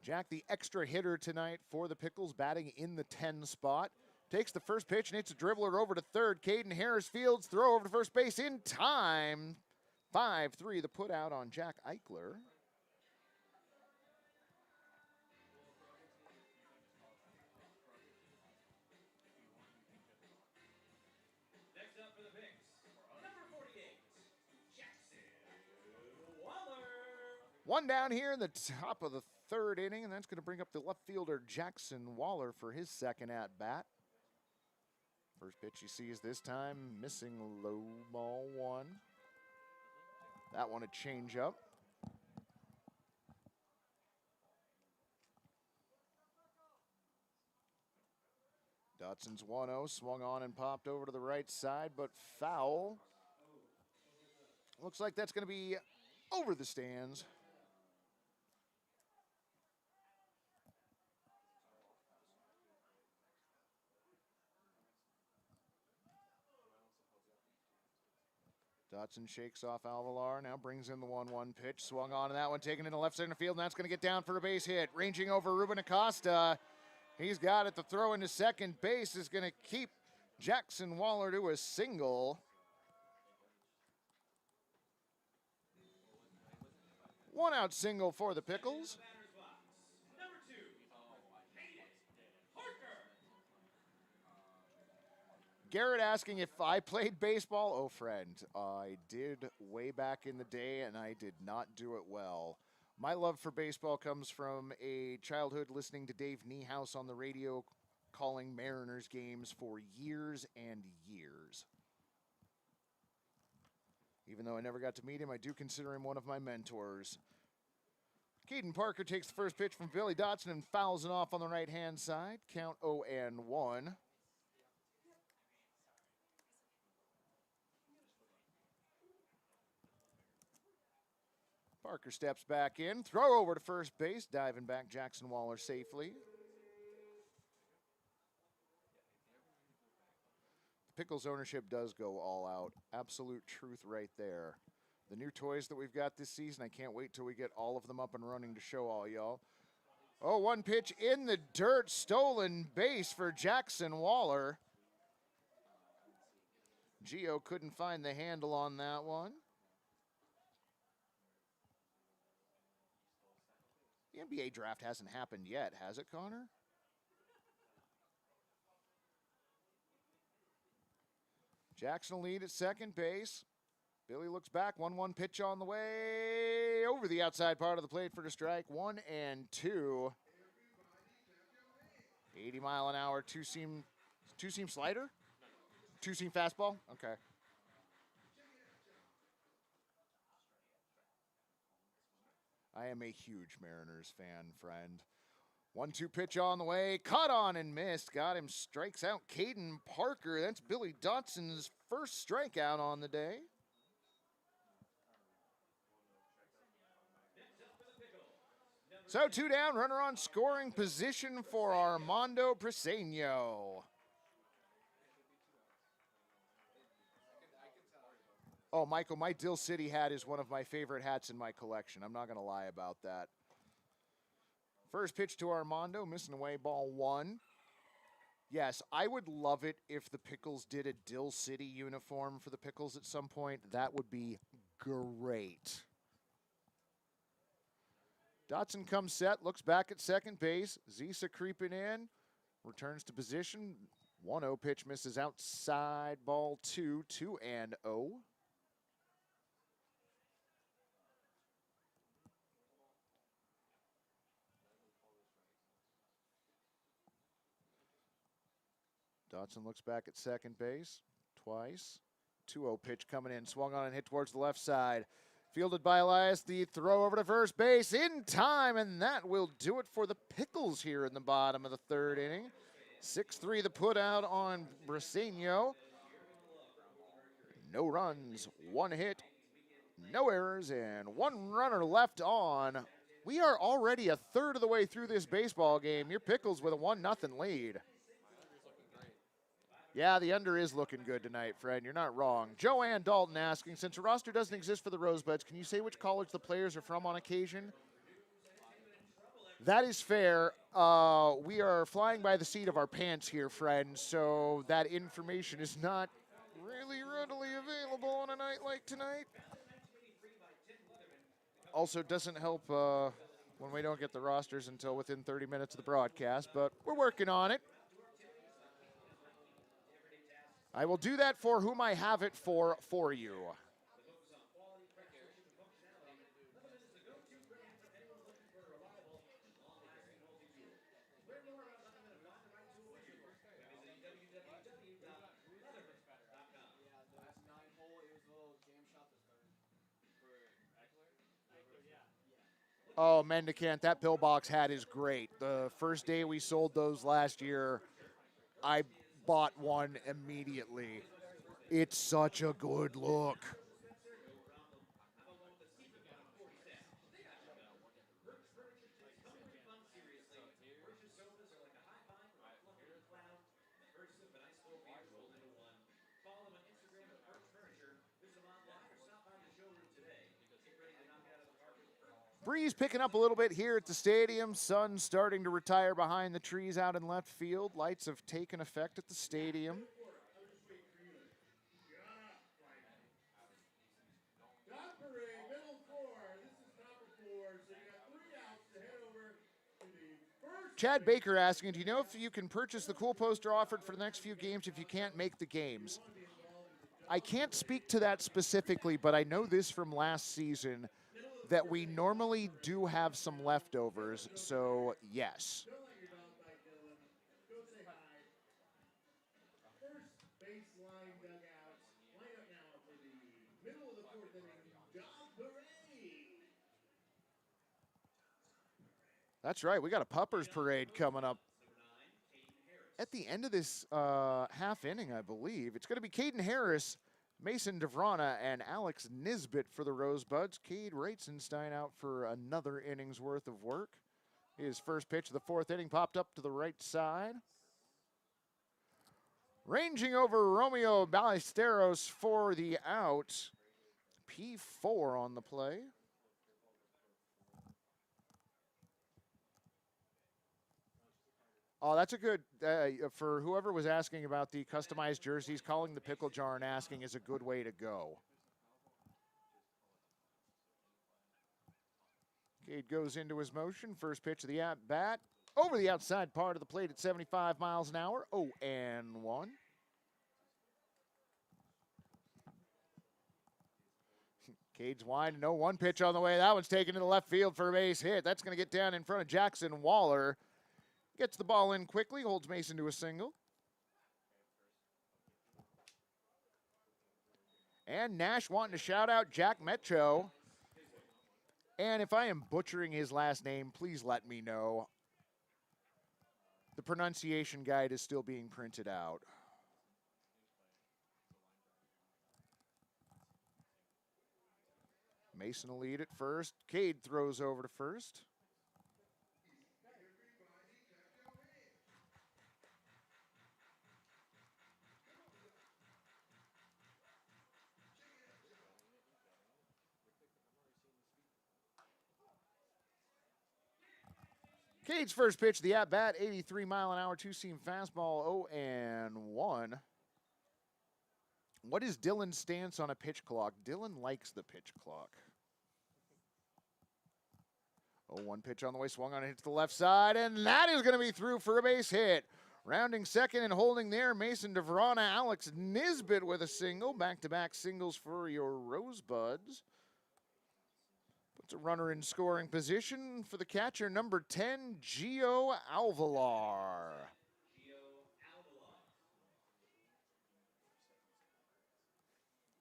Jack, the extra hitter tonight for the Pickles, batting in the 10 spot. Takes the first pitch and hits a dribbler over to third. Caden Harris fields throw over to first base in time. 5-3 the put out on Jack Eichler. Next up for the Picks, number 48, Jackson Waller. One down here in the top of the third inning, and that's going to bring up the left fielder Jackson Waller for his second at bat. First pitch he sees this time, missing low ball one. That one a changeup. Dotson's 1-0, swung on and popped over to the right side, but foul. Looks like that's going to be over the stands. Dotson shakes off Alvalar, now brings in the 1-1 pitch. Swung on, and that one taken into left center field, and that's going to get down for a base hit. Ranging over Ruben Acosta. He's got it. The throw into second base is going to keep Jackson Waller to a single. One out single for the Pickles. Number 2, Parker. Garrett asking if I played baseball. Oh, friend, I did way back in the day, and I did not do it well. My love for baseball comes from a childhood listening to Dave Niehaus on the radio calling Mariners games for years and years. Even though I never got to meet him, I do consider him one of my mentors. Caden Parker takes the first pitch from Billy Dotson and fouls it off on the right-hand side. Count 0-1. Parker steps back in, throw over to first base, diving back Jackson Waller safely. The Pickles ownership does go all out. Absolute truth right there. The new toys that we've got this season, I can't wait till we get all of them up and running to show all y'all. Oh, one pitch in the dirt, stolen base for Jackson Waller. Gio couldn't find the handle on that one. The NBA draft hasn't happened yet, has it, Connor? Jackson lead at second base. Billy looks back, 1-1 pitch on the way, over the outside part of the plate for the strike, 1-2. 80 mile an hour, two-seam slider? Two-seam fastball? Okay. I am a huge Mariners fan, friend. 1-2 pitch on the way, caught on and missed. Got him, strikes out Caden Parker. That's Billy Dotson's first strikeout on the day. So 2 down, runner on scoring position for Armando Preseno. Oh, Michael, my Dill City hat is one of my favorite hats in my collection. I'm not going to lie about that. First pitch to Armando, missing away, ball 1. Yes, I would love it if the Pickles did a Dill City uniform for the Pickles at some point. That would be great. Dotson comes set, looks back at second base. Zisa creeping in, returns to position. 1-0 pitch misses outside, ball 2, 2-0. Dotson looks back at second base twice. 2-0 pitch coming in, swung on and hit towards the left side. Fielded by Elias, the throw over to first base in time, and that will do it for the Pickles here in the bottom of the third inning. 6-3 the put out on Briseño. No runs, 1 hit, no errors, and 1 runner left on. We are already a third of the way through this baseball game. Your Pickles with a 1-0 lead. Yeah, the under is looking good tonight, Fred. You're not wrong. Joanne Dalton asking, since a roster doesn't exist for the Rosebuds, can you say which college the players are from on occasion? That is fair. We are flying by the seat of our pants here, friends, so that information is not really readily available on a night like tonight. Also, doesn't help when we don't get the rosters until within 30 minutes of the broadcast, but we're working on it. I will do that for whom I have it for you. Oh, Mendicant, that pillbox hat is great. The first day we sold those last year, I bought one immediately. It's such a good look. Breeze picking up a little bit here at the stadium. Sun starting to retire behind the trees out in left field. Lights have taken effect at the stadium. Chad Baker asking, do you know if you can purchase the cool poster offered for the next few games if you can't make the games? I can't speak to that specifically, but I know this from last season, that we normally do have some leftovers, so yes. That's right, we got a Puppers parade coming up at the end of this half inning, I believe. It's going to be Caden Harris, Mason DeVrana, and Alex Nisbet for the Rosebuds. Cade Reitzenstein out for another inning's worth of work. His first pitch of the fourth inning popped up to the right side. Ranging over Romeo Ballesteros for the out. P4 on the play. Oh, that's a good, for whoever was asking about the customized jerseys, calling the pickle jar and asking is a good way to go. Cade goes into his motion. First pitch of the at-bat. Over the outside part of the plate at 75 miles an hour. 0-1. Cade's winding. No one pitch on the way. That one's taken to the left field for a base hit. That's going to get down in front of Jackson Waller. Gets the ball in quickly, holds Mason to a single. And Nash wanting to shout out Jack Metro. And if I am butchering his last name, please let me know. The pronunciation guide is still being printed out. Mason will lead at first. Cade throws over to first. Cade's first pitch, the at-bat, 83-mile-an-hour, two-seam fastball, 0-1. What is Dylan's stance on a pitch clock? Dylan likes the pitch clock. 0-1 pitch on the way, swung on a hit to the left side, and that is going to be through for a base hit. Rounding second and holding there, Mason DeVrana, Alex Nisbet with a single. Back-to-back singles for your Rosebuds. Puts a runner in scoring position for the catcher, number 10, Gio Alvalar.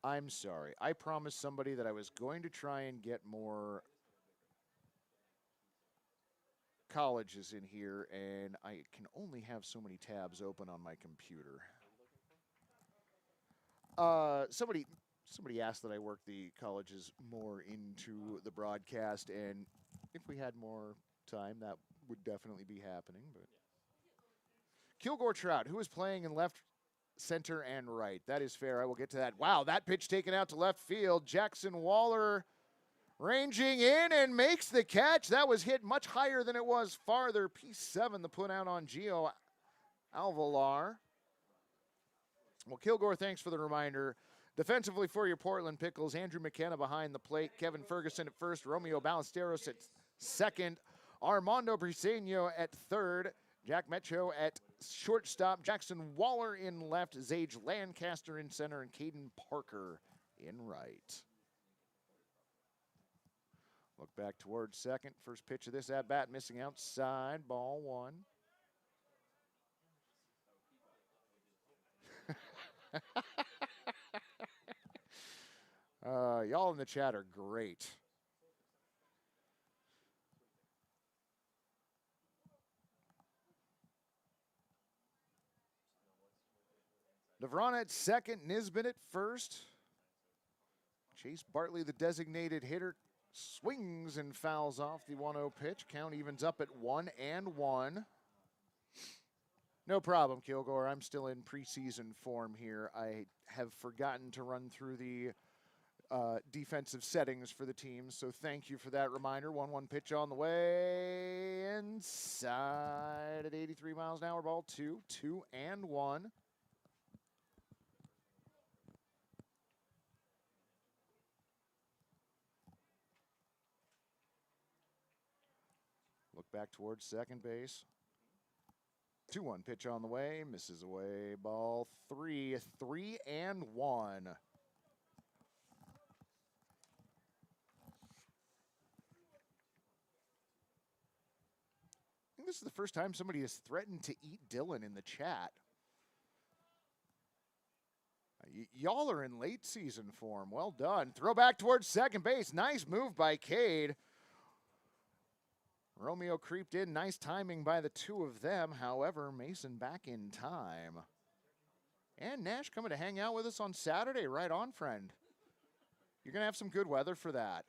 I'm sorry. I promised somebody that I was going to try and get more colleges in here, and I can only have so many tabs open on my computer. Somebody asked that I work the colleges more into the broadcast, and if we had more time, that would definitely be happening. But Kilgore Trout, who is playing in left, center, and right. That is fair. I will get to that. Wow, that pitch taken out to left field. Jackson Waller ranging in and makes the catch. That was hit much higher than it was farther. P7, the put out on Gio Alvalar. Well, Kilgore, thanks for the reminder. Defensively for your Portland Pickles, Andrew McKenna behind the plate, Kevin Ferguson at first, Romeo Ballesteros at second, Armando Briseño at third, Jack Metcho at shortstop, Jackson Waller in left, Zage Lancaster in center, and Caden Parker in right. Look back towards second. First pitch of this at-bat, missing outside, ball one. Y'all in the chat are great. Devron at second, Nisbet at first. Chase Bartley, the designated hitter, swings and fouls off the 1-0 pitch. Count evens up at 1-1. No problem, Kilgore. I'm still in preseason form here. I have forgotten to run through the defensive settings for the team, so thank you for that reminder. 1-1 pitch on the way. Inside at 83 miles an hour, ball 2, 2-1. Look back towards second base. 2-1 pitch on the way, misses away, ball 3, 3-1. I think this is the first time somebody has threatened to eat Dylan in the chat. Y'all are in late season form. Well done. Throw back towards second base. Nice move by Cade. Romeo creeped in. Nice timing by the two of them. However, Mason back in time. And Nash coming to hang out with us on Saturday. Right on, friend. You're going to have some good weather for that.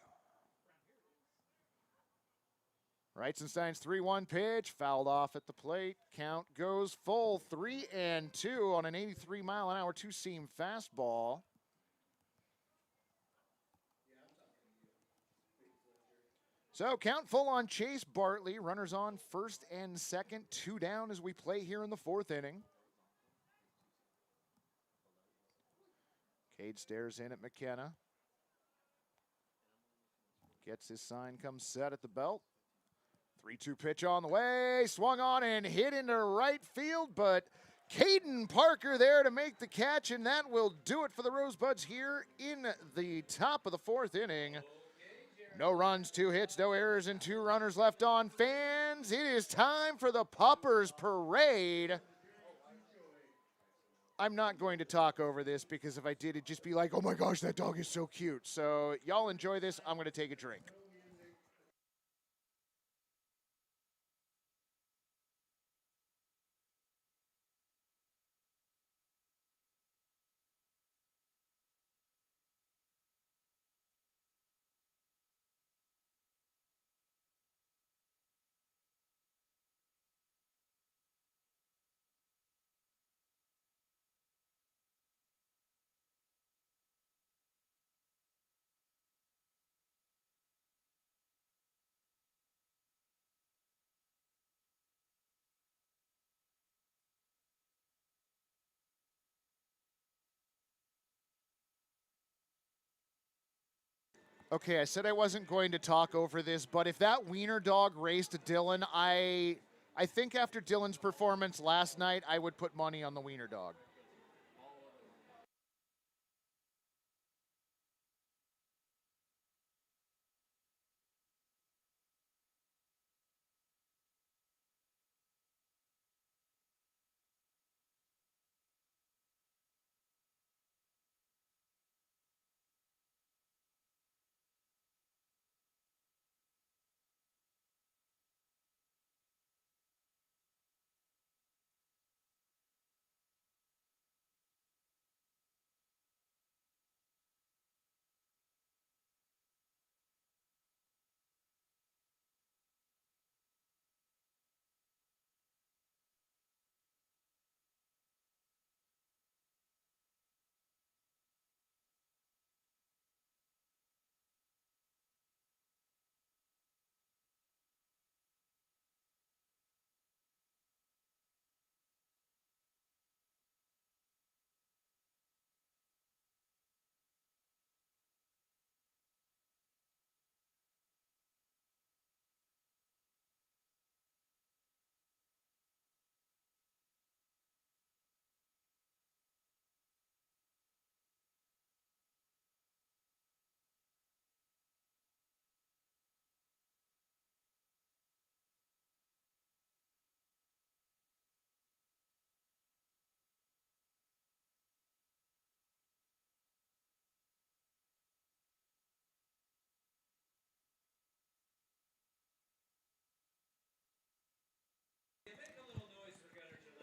Reitzenstein's 3-1 pitch. Fouled off at the plate. Count goes full. 3-2 on an 83-mile-an-hour two-seam fastball. So count full on Chase Bartley. Runners on first and second. 2 down as we play here in the 4th inning. Cade stares in at McKenna. Gets his sign, comes set at the belt. 3-2 pitch on the way. Swung on and hit into right field, but Caden Parker there to make the catch, and that will do it for the Rosebuds here in the top of the 4th inning. No runs, 2 hits, no errors, and 2 runners left on. Fans, it is time for the Puppers parade. I'm not going to talk over this because if I did, it'd just be like, oh my gosh, that dog is so cute. So y'all enjoy this. I'm going to take a drink. Okay, I said I wasn't going to talk over this, but if that wiener dog raced Dylan, I think after Dylan's performance last night, I would put money on the wiener dog.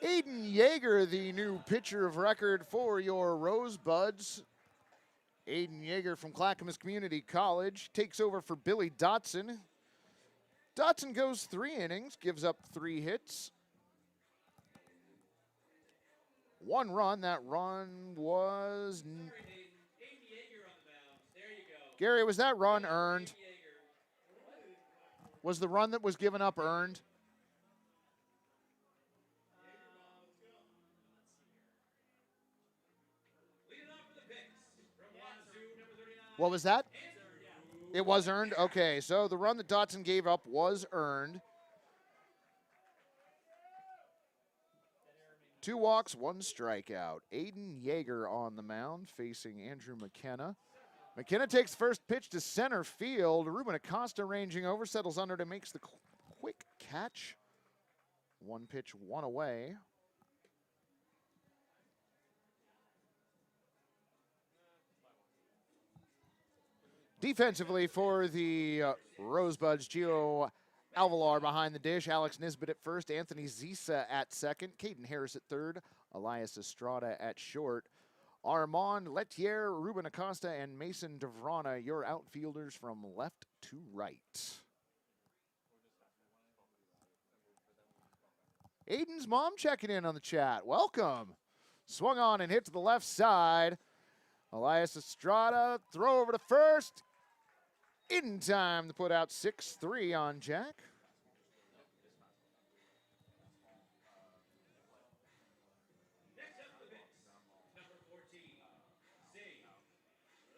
Aiden Yeager, the new pitcher of record for your Rosebuds. Aiden Yeager from Clackamas Community College takes over for Billy Dotson. Dotson goes 3 innings, gives up 3 hits. 1 run. That run was... Aiden Yeager on the mound. There you go. Gary, was that run earned? Aiden Yeager. Was the run that was given up earned? Leading off for the Pickles. From Wazoo, number 39. What was that? It was earned? Okay, so the run that Dotson gave up was earned. 2 walks, 1 strikeout. Aiden Yeager on the mound facing Andrew McKenna. McKenna takes first pitch to center field. Ruben Acosta ranging over, settles under to makes the quick catch. 1 pitch, 1 away. Defensively for the Rosebuds, Gio Alvalar behind the dish, Alex Nisbet at first, Anthony Zisa at second, Caden Harris at third, Elias Estrada at short. Armand Letier, Ruben Acosta, and Mason Devrana, your outfielders from left to right. Aiden's mom checking in on the chat. Welcome. Swung on and hit to the left side. Elias Estrada, throw over to first. In time to put out 6-3 on Jack. Next up the Pickles. Number 14. Zay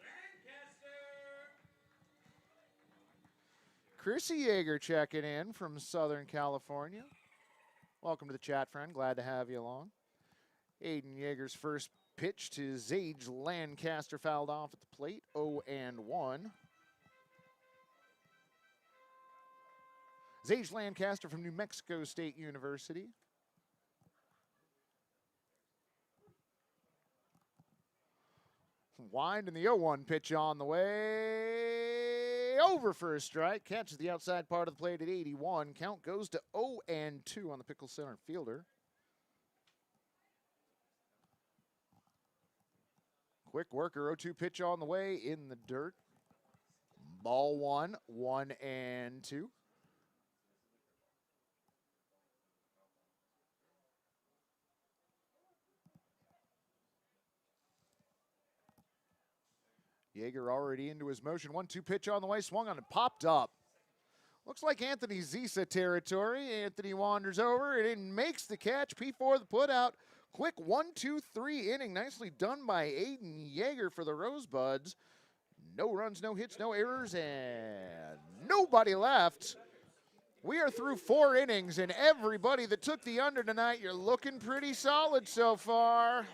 Lancaster. Chrissy Yeager checking in from Southern California. Welcome to the chat, friend. Glad to have you along. Aiden Yeager's first pitch to Zage Lancaster fouled off at the plate, 0-1. Zage Lancaster from New Mexico State University. Wind and the 0-1 pitch on the way. Over for a strike. Catches the outside part of the plate at 81. Count goes to 0-2 on the Pickles center fielder. Quick worker, 0-2 pitch on the way in the dirt. Ball 1, 1-2. Yeager already into his motion. 1-2 pitch on the way, swung on and popped up. Looks like Anthony Zisa territory. Anthony wanders over and makes the catch. P4 the putout. Quick 1-2-3 inning. Nicely done by Aiden Yeager for the Rosebuds. No runs, no hits, no errors, and nobody left. We are through 4 innings, and everybody that took the under tonight, you're looking pretty solid so far.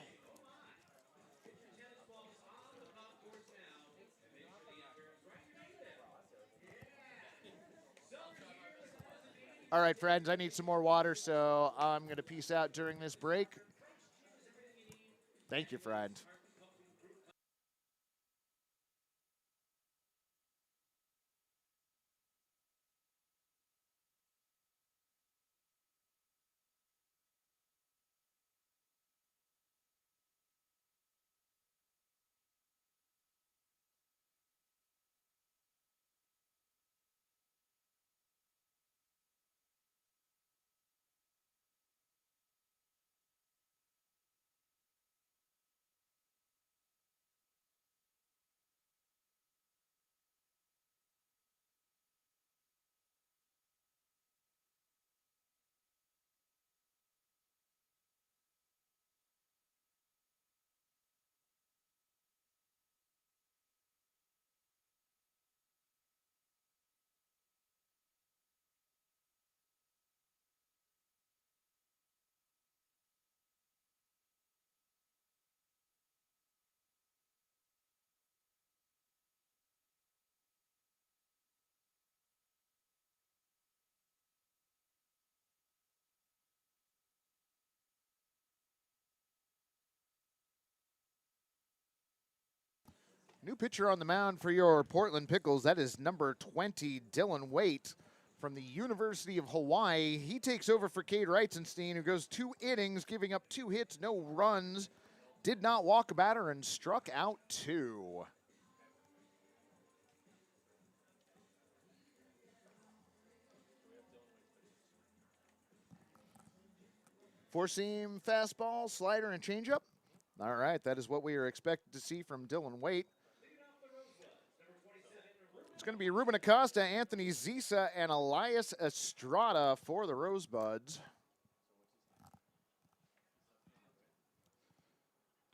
All right, friends, I need some more water, so I'm going to peace out during this break. Thank you, friend. New pitcher on the mound for your Portland Pickles. That is number 20, Dylan Waite from the University of Hawaii. He takes over for Cade Reitzenstein, who goes 2 innings, giving up 2 hits, no runs. Did not walk a batter and struck out 2. Four-seam fastball, slider, and changeup. All right, that is what we are expected to see from Dylan Waite. It's going to be Ruben Acosta, Anthony Zisa, and Elias Estrada for the Rosebuds.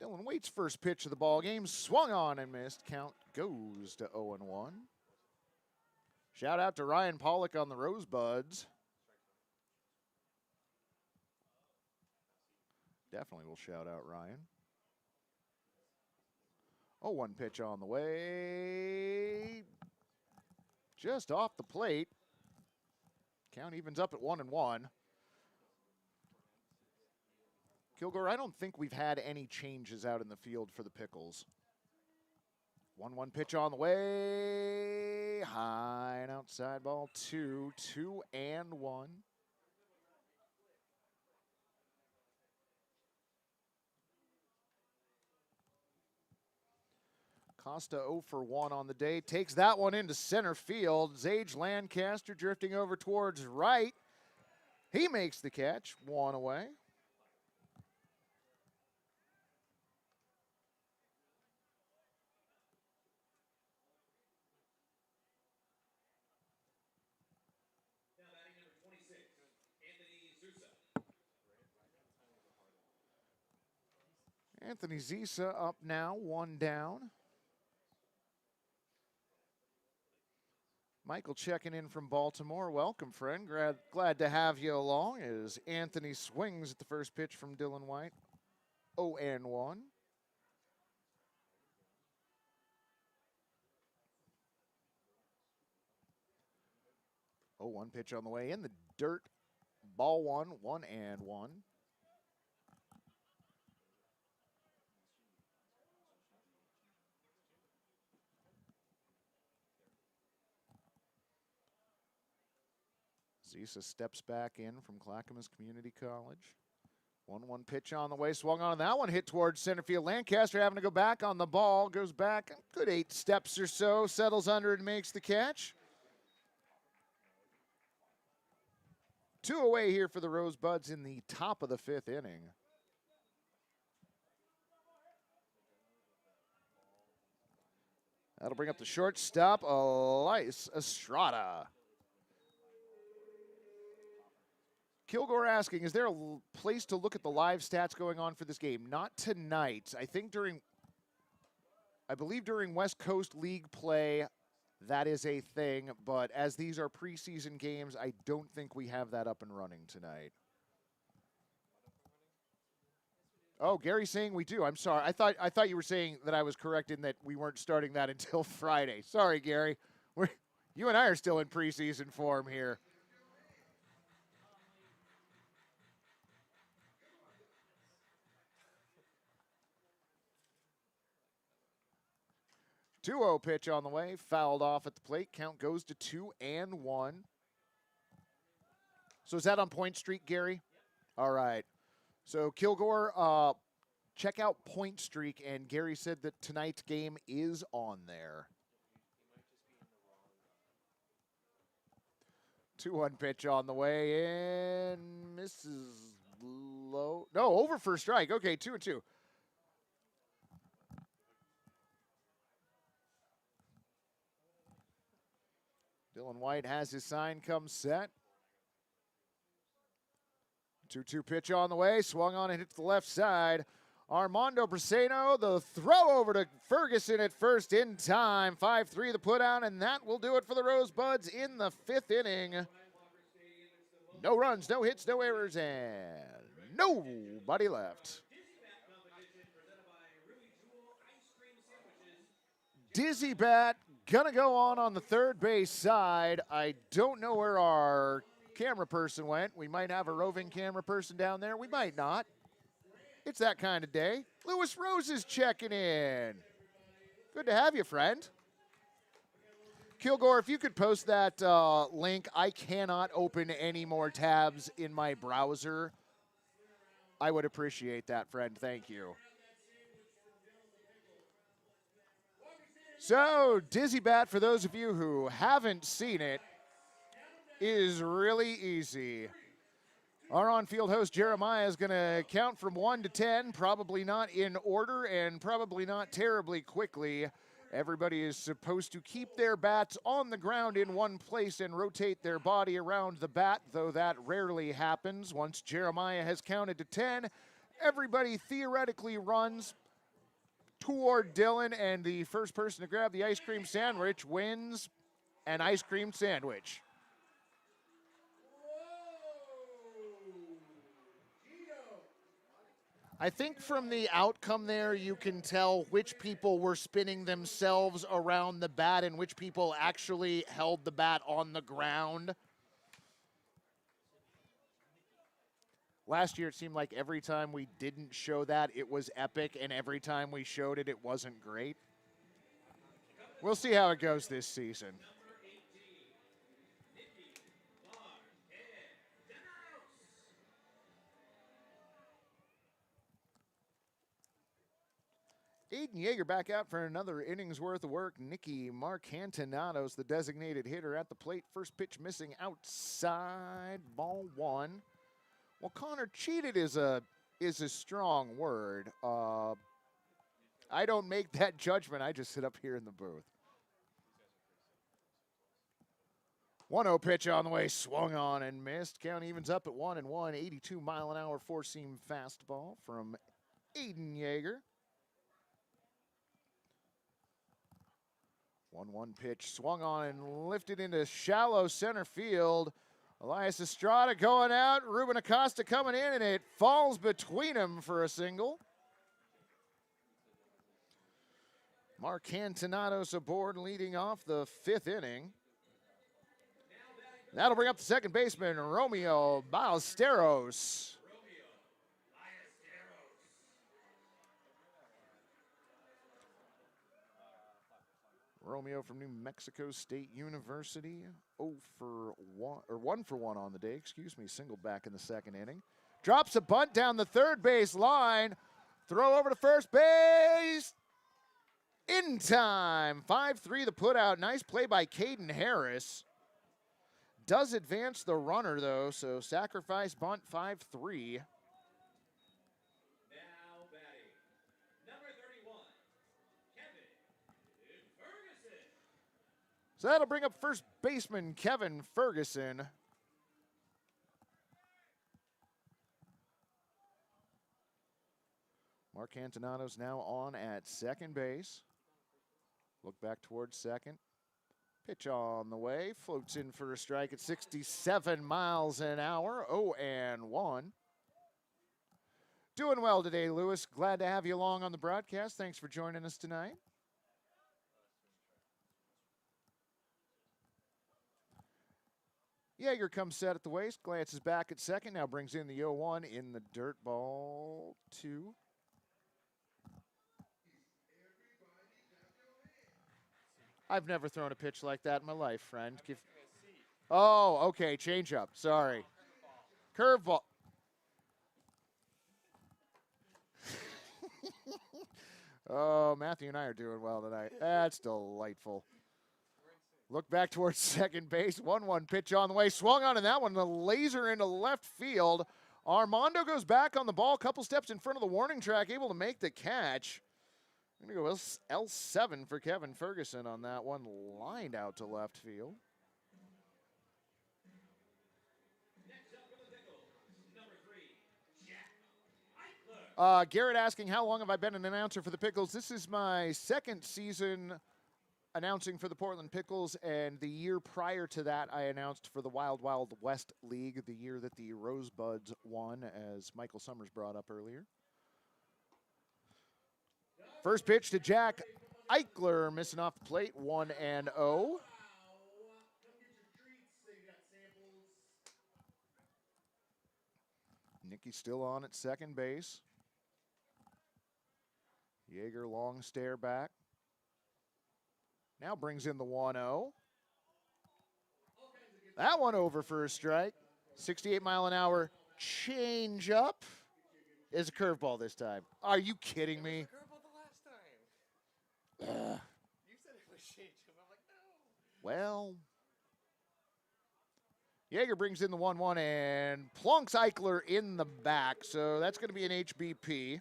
Dylan Waite's first pitch of the ball game swung on and missed. Count goes to 0-1. Shout out to Ryan Pollock on the Rosebuds. Definitely will shout out Ryan. 0-1 pitch on the way. Just off the plate. Count evens up at 1-1. Kilgore, I don't think we've had any changes out in the field for the Pickles. 1-1 pitch on the way. High and outside ball 2, 2-1. Costa 0 for 1 on the day. Takes that one into center field. Zage Lancaster drifting over towards right. He makes the catch. 1 away. Now batting number 26, Anthony Sousa. Anthony Zisa up now, 1 down. Michael checking in from Baltimore. Welcome, friend. Glad to have you along as Anthony swings at the first pitch from Dylan White. 0-1. Oh, 1 pitch on the way in the dirt. Ball 1, 1-1. Zisa steps back in from Clackamas Community College. 1-1 pitch on the way, swung on that one, hit towards center field. Lancaster having to go back on the ball, goes back a good 8 steps or so, settles under and makes the catch. 2 away here for the Rosebuds in the top of the 5th inning. That'll bring up the shortstop, Elias Estrada. Kilgore asking, is there a place to look at the live stats going on for this game? Not tonight. I believe during West Coast League play, that is a thing. But as these are preseason games, I don't think we have that up and running tonight. Oh, Gary's saying we do. I'm sorry. I thought you were saying that I was correct in that we weren't starting that until Friday. Sorry, Gary. You and I are still in preseason form here. Two-0 pitch on the way, fouled off at the plate. Count goes to 2-1. So is that on Point Street, Gary? All right. So Kilgore, check out Point Streak, and Gary said that tonight's game is on there. 2-1 pitch on the way in. Misses low. No, over for a strike. Okay, 2-2. Dylan White has his sign come set. 2-2 pitch on the way. Swung on and hit to the left side. Armando Briseno, the throw over to Ferguson at first in time. 5-3 the put out, and that will do it for the Rosebuds in the 5th inning. No runs, no hits, no errors, and nobody left. Dizzy Bat gonna go on the third base side. I don't know where our camera person went. We might have a roving camera person down there. We might not. It's that kind of day. Lewis Rose is checking in. Good to have you, friend. Kilgore, if you could post that link, I cannot open any more tabs in my browser. I would appreciate that, friend. Thank you. So, Dizzy Bat, for those of you who haven't seen it, is really easy. Our on-field host, Jeremiah, is going to count from 1 to 10, probably not in order and probably not terribly quickly. Everybody is supposed to keep their bats on the ground in one place and rotate their body around the bat, though that rarely happens. Once Jeremiah has counted to 10, everybody theoretically runs toward Dylan, and the first person to grab the ice cream sandwich wins an ice cream sandwich. I think from the outcome there, you can tell which people were spinning themselves around the bat and which people actually held the bat on the ground. Last year, it seemed like every time we didn't show that, it was epic, and every time we showed it, it wasn't great. We'll see how it goes this season. Aiden Yeager back out for another innings worth of work. Nicky Marcantinados, the designated hitter at the plate. First pitch missing outside, ball 1. Well, Connor, cheated is a strong word. I don't make that judgment. I just sit up here in the booth. 1-0 pitch on the way, swung on and missed. Count evens up at 1-1. 82-mile-an-hour four-seam fastball from Aiden Yeager. 1-1 pitch, swung on and lifted into shallow center field. Elias Estrada going out, Ruben Acosta coming in, and it falls between them for a single. Marcantinados aboard, leading off the 5th inning. That'll bring up the second baseman, Romeo Ballesteros. Romeo from New Mexico State University, 1 for 1 on the day, excuse me, single back in the second inning. Drops a bunt down the third base line. Throw over to first base. In time. 5-3 the putout. Nice play by Caden Harris. Does advance the runner, though, so sacrifice bunt 5-3. So that'll bring up first baseman Kevin Ferguson. Marcantinados now on at second base. Look back towards second. Pitch on the way. Floats in for a strike at 67 miles an hour. 0-1. Doing well today, Lewis. Glad to have you along on the broadcast. Thanks for joining us tonight. Yeager comes set at the waist, glances back at second, now brings in the 0-1 in the dirt, ball 2. I've never thrown a pitch like that in my life, friend. Oh, okay, change up, sorry. Curveball. Oh, Matthew and I are doing well tonight. That's delightful. Look back towards second base. 1-1 pitch on the way. Swung on in that one. The laser into left field. Armando goes back on the ball. Couple steps in front of the warning track. Able to make the catch. I'm going to go L7 for Kevin Ferguson on that one. Lined out to left field. Next up for the Pickles, number 3, Jack Eichler. Garrett asking, how long have I been an announcer for the Pickles? This is my second season announcing for the Portland Pickles, and the year prior to that, I announced for the Wild Wild West League, the year that the Rosebuds won, as Michael Summers brought up earlier. First pitch to Jack Eichler, missing off the plate, 1-0. Nicky still on at second base. Yeager long stare back. Now brings in the 1-0. That one over for a strike. 68-mile-an-hour change up is a curveball this time. Are you kidding me? Curveball the last time. You said it was change up. I'm like, no. Well, Yeager brings in the 1-1 and plunks Eichler in the back, so that's going to be an HBP.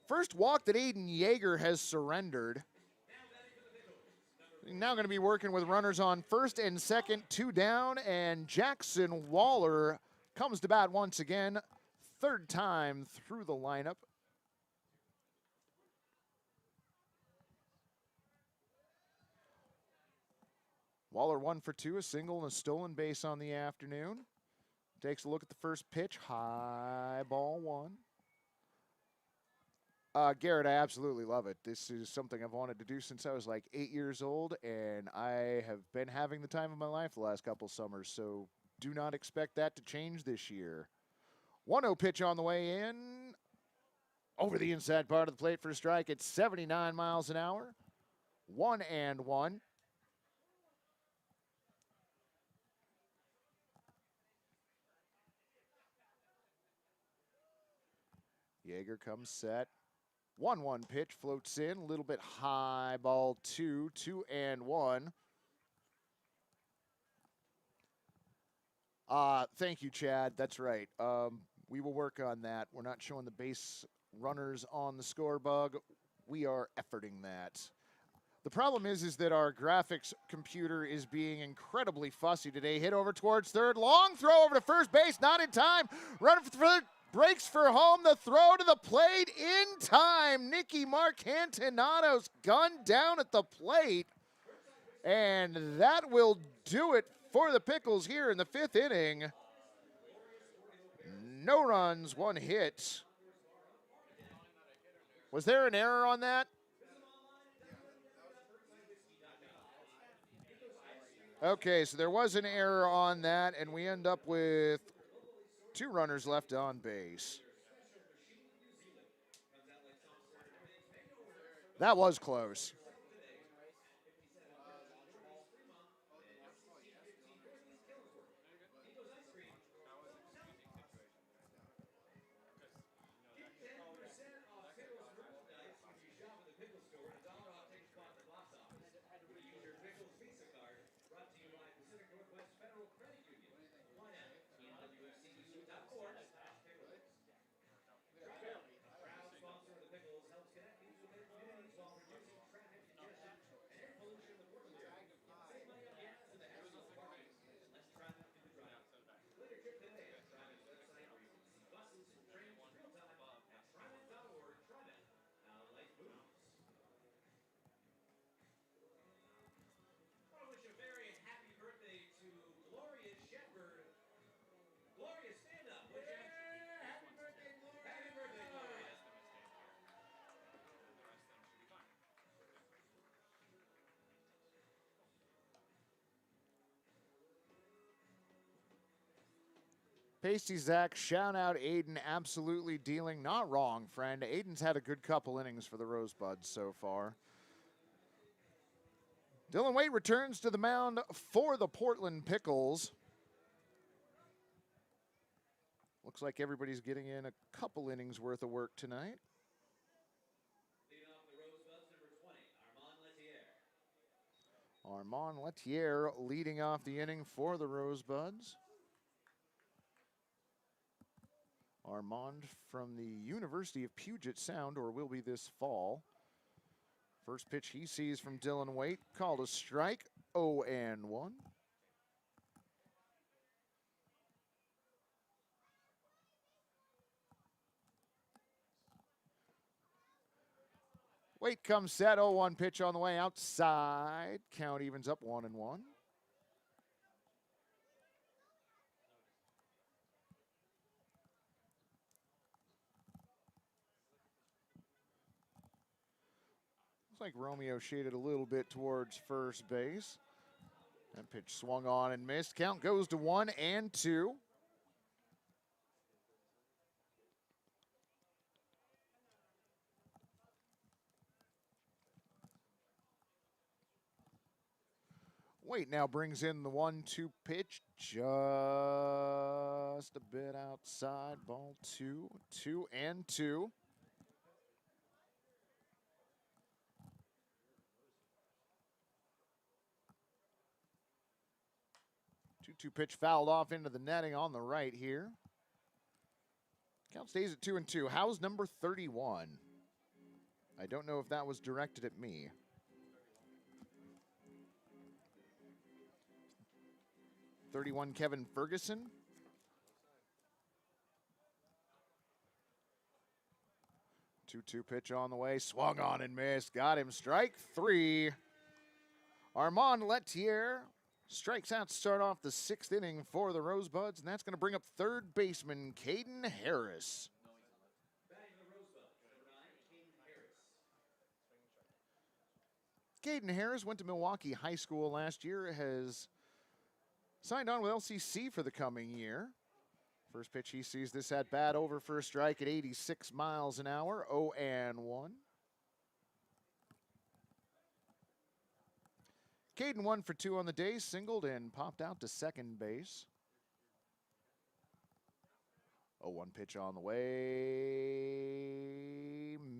First walk that Aiden Yeager has surrendered. Now going to be working with runners on first and second, 2 down, and Jackson Waller comes to bat once again, 3rd time through the lineup. Waller 1 for 2, a single and a stolen base on the afternoon. Takes a look at the first pitch, high ball 1. Garrett, I absolutely love it. This is something I've wanted to do since I was like 8 years old, and I have been having the time of my life the last couple summers, so do not expect that to change this year. 1-0 pitch on the way in. Over the inside part of the plate for a strike at 79 miles an hour. 1-1. Yeager comes set. 1-1 pitch floats in, a little bit high, ball 2, 2-1. Thank you, Chad. That's right. We will work on that. We're not showing the base runners on the score bug. We are efforting that. The problem is that our graphics computer is being incredibly fussy today. Hit over towards third, long throw over to first base, not in time. Running for third. Breaks for home, the throw to the plate in time. Nicky Marcantinado's gunned down at the plate. And that will do it for the Pickles here in the 5th inning. No runs, 1 hit. Was there an error on that? Okay, so there was an error on that, and we end up with 2 runners left on base. That was close. Pasty Zach, shout out Aiden, absolutely dealing not wrong, friend. Aiden's had a good couple innings for the Rosebuds so far. Dylan Waite returns to the mound for the Portland Pickles. Looks like everybody's getting in a couple innings worth of work tonight. Leading off the Rosebuds, number 20, Armand Lettier leading off the inning for the Rosebuds. Armand from the University of Puget Sound, or will be this fall. First pitch he sees from Dylan Waite, called a strike, 0-1. Waite comes set, 0-1 pitch on the way outside. Count evens up 1-1. Looks like Romeo shaded a little bit towards first base. That pitch swung on and missed. Count goes to 1-2. Wait now brings in the 1-2 pitch, just a bit outside. Ball 2, 2-2. 2-2 pitch fouled off into the netting on the right here. Count stays at 2-2. How's number 31? I don't know if that was directed at me. '31 Kevin Ferguson. Two pitch on the way, swung on and missed. Got him, strike 3. Armand Lettier strikes out to start off the 6th inning for the Rosebuds, and that's going to bring up third baseman Caden Harris. Caden Harris went to Milwaukee High School last year, has signed on with LCC for the coming year. First pitch he sees this at bat over for a strike at 86 miles an hour, 0-1. Caden 1 for 2 on the day, singled and popped out to second base. 0-1 pitch on the way,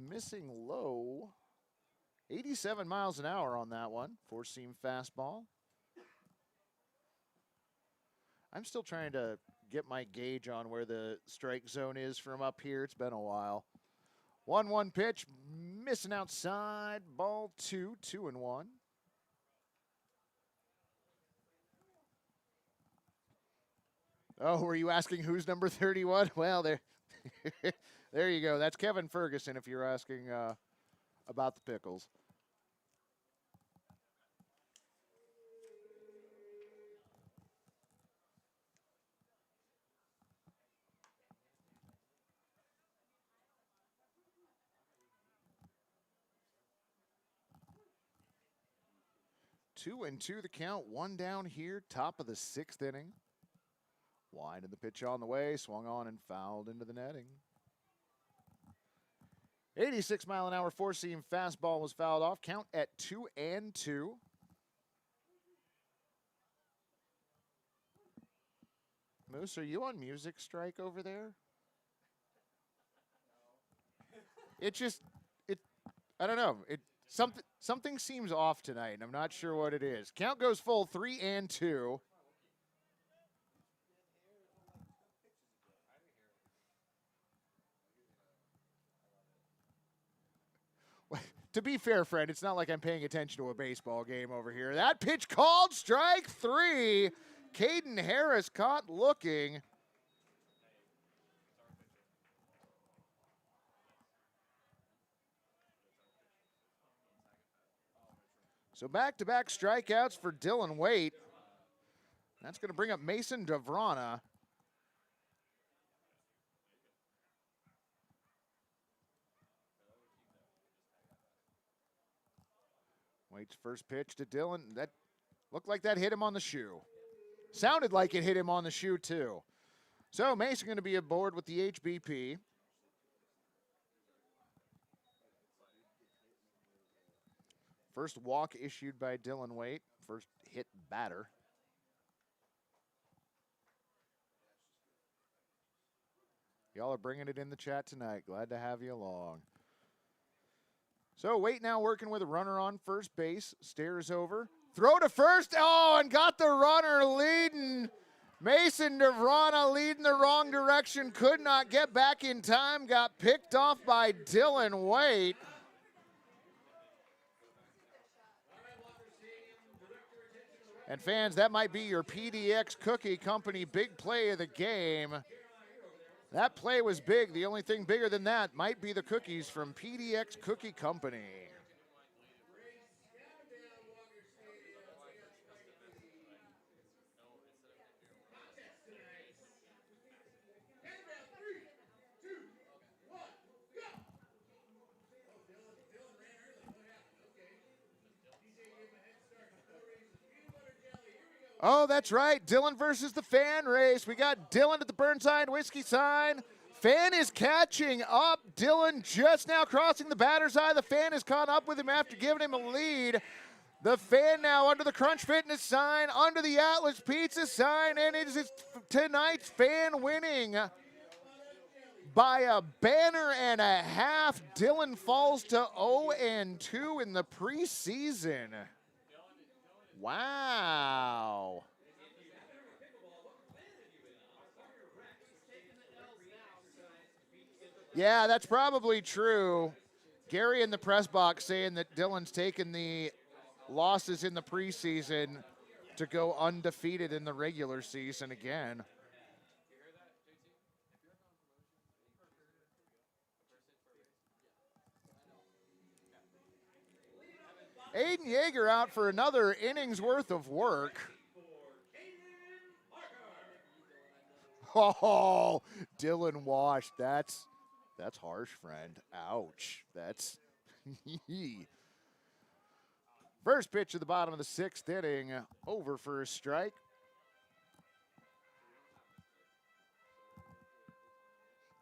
missing low. 87 miles an hour on that one, four-seam fastball. I'm still trying to get my gauge on where the strike zone is from up here. It's been a while. 1-1 pitch, missing outside, ball 2, 2-1. Oh, were you asking who's number 31? Well, there, there you go. That's Kevin Ferguson if you're asking about the Pickles. Two and two the count, one down here, top of the 6th inning. Wide in the pitch on the way, swung on and fouled into the netting. 86 mile an hour four-seam fastball was fouled off. Count at 2-2. Moose, are you on music strike over there? It just, I don't know. Something seems off tonight, and I'm not sure what it is. Count goes full, 3-2. To be fair, friend, it's not like I'm paying attention to a baseball game over here. That pitch called, strike 3. Caden Harris caught looking. So back-to-back strikeouts for Dylan Waite. That's going to bring up Mason Devrana. Waite's first pitch to Dylan. That looked like that hit him on the shoe. Sounded like it hit him on the shoe, too. So Mason going to be aboard with the HBP. First walk issued by Dylan Waite. First hit batter. Y'all are bringing it in the chat tonight. Glad to have you along. So Waite now working with a runner on first base. Stares over. Throw to first. Oh, and got the runner leading. Mason Devrana leading the wrong direction. Could not get back in time. Got picked off by Dylan Waite. And fans, that might be your PDX Cookie Company big play of the game. That play was big. The only thing bigger than that might be the cookies from PDX Cookie Company. Oh, that's right. Dylan versus the fan race. We got Dylan at the Burnside Whiskey sign. Fan is catching up. Dylan just now crossing the batter's eye. The fan has caught up with him after giving him a lead. The fan now under the Crunch Fitness sign, under the Atlas Pizza sign, and it is tonight's fan winning by a banner and a half. Dylan falls to 0-2 in the preseason. Wow. Yeah, that's probably true. Gary in the press box saying that Dylan's taken the losses in the preseason to go undefeated in the regular season again. Aiden Yeager out for another innings worth of work. Oh, Dylan washed. That's harsh, friend. Ouch. That's first pitch of the bottom of the 6th inning, over for a strike.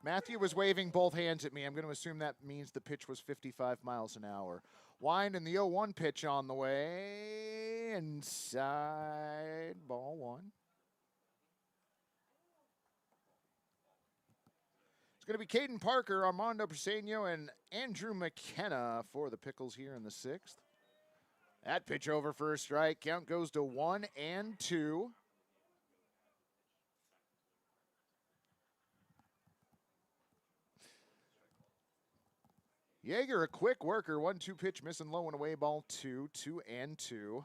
Matthew was waving both hands at me. I'm going to assume that means the pitch was 55 miles an hour. Wind and the 0-1 pitch on the way. Inside, ball 1. It's going to be Caden Parker, Armando Briseño, and Andrew McKenna for the Pickles here in the 6th. That pitch over for a strike. Count goes to 1-2. Yeager, a quick worker. 1-2 pitch, missing low and away, ball 2, 2-2.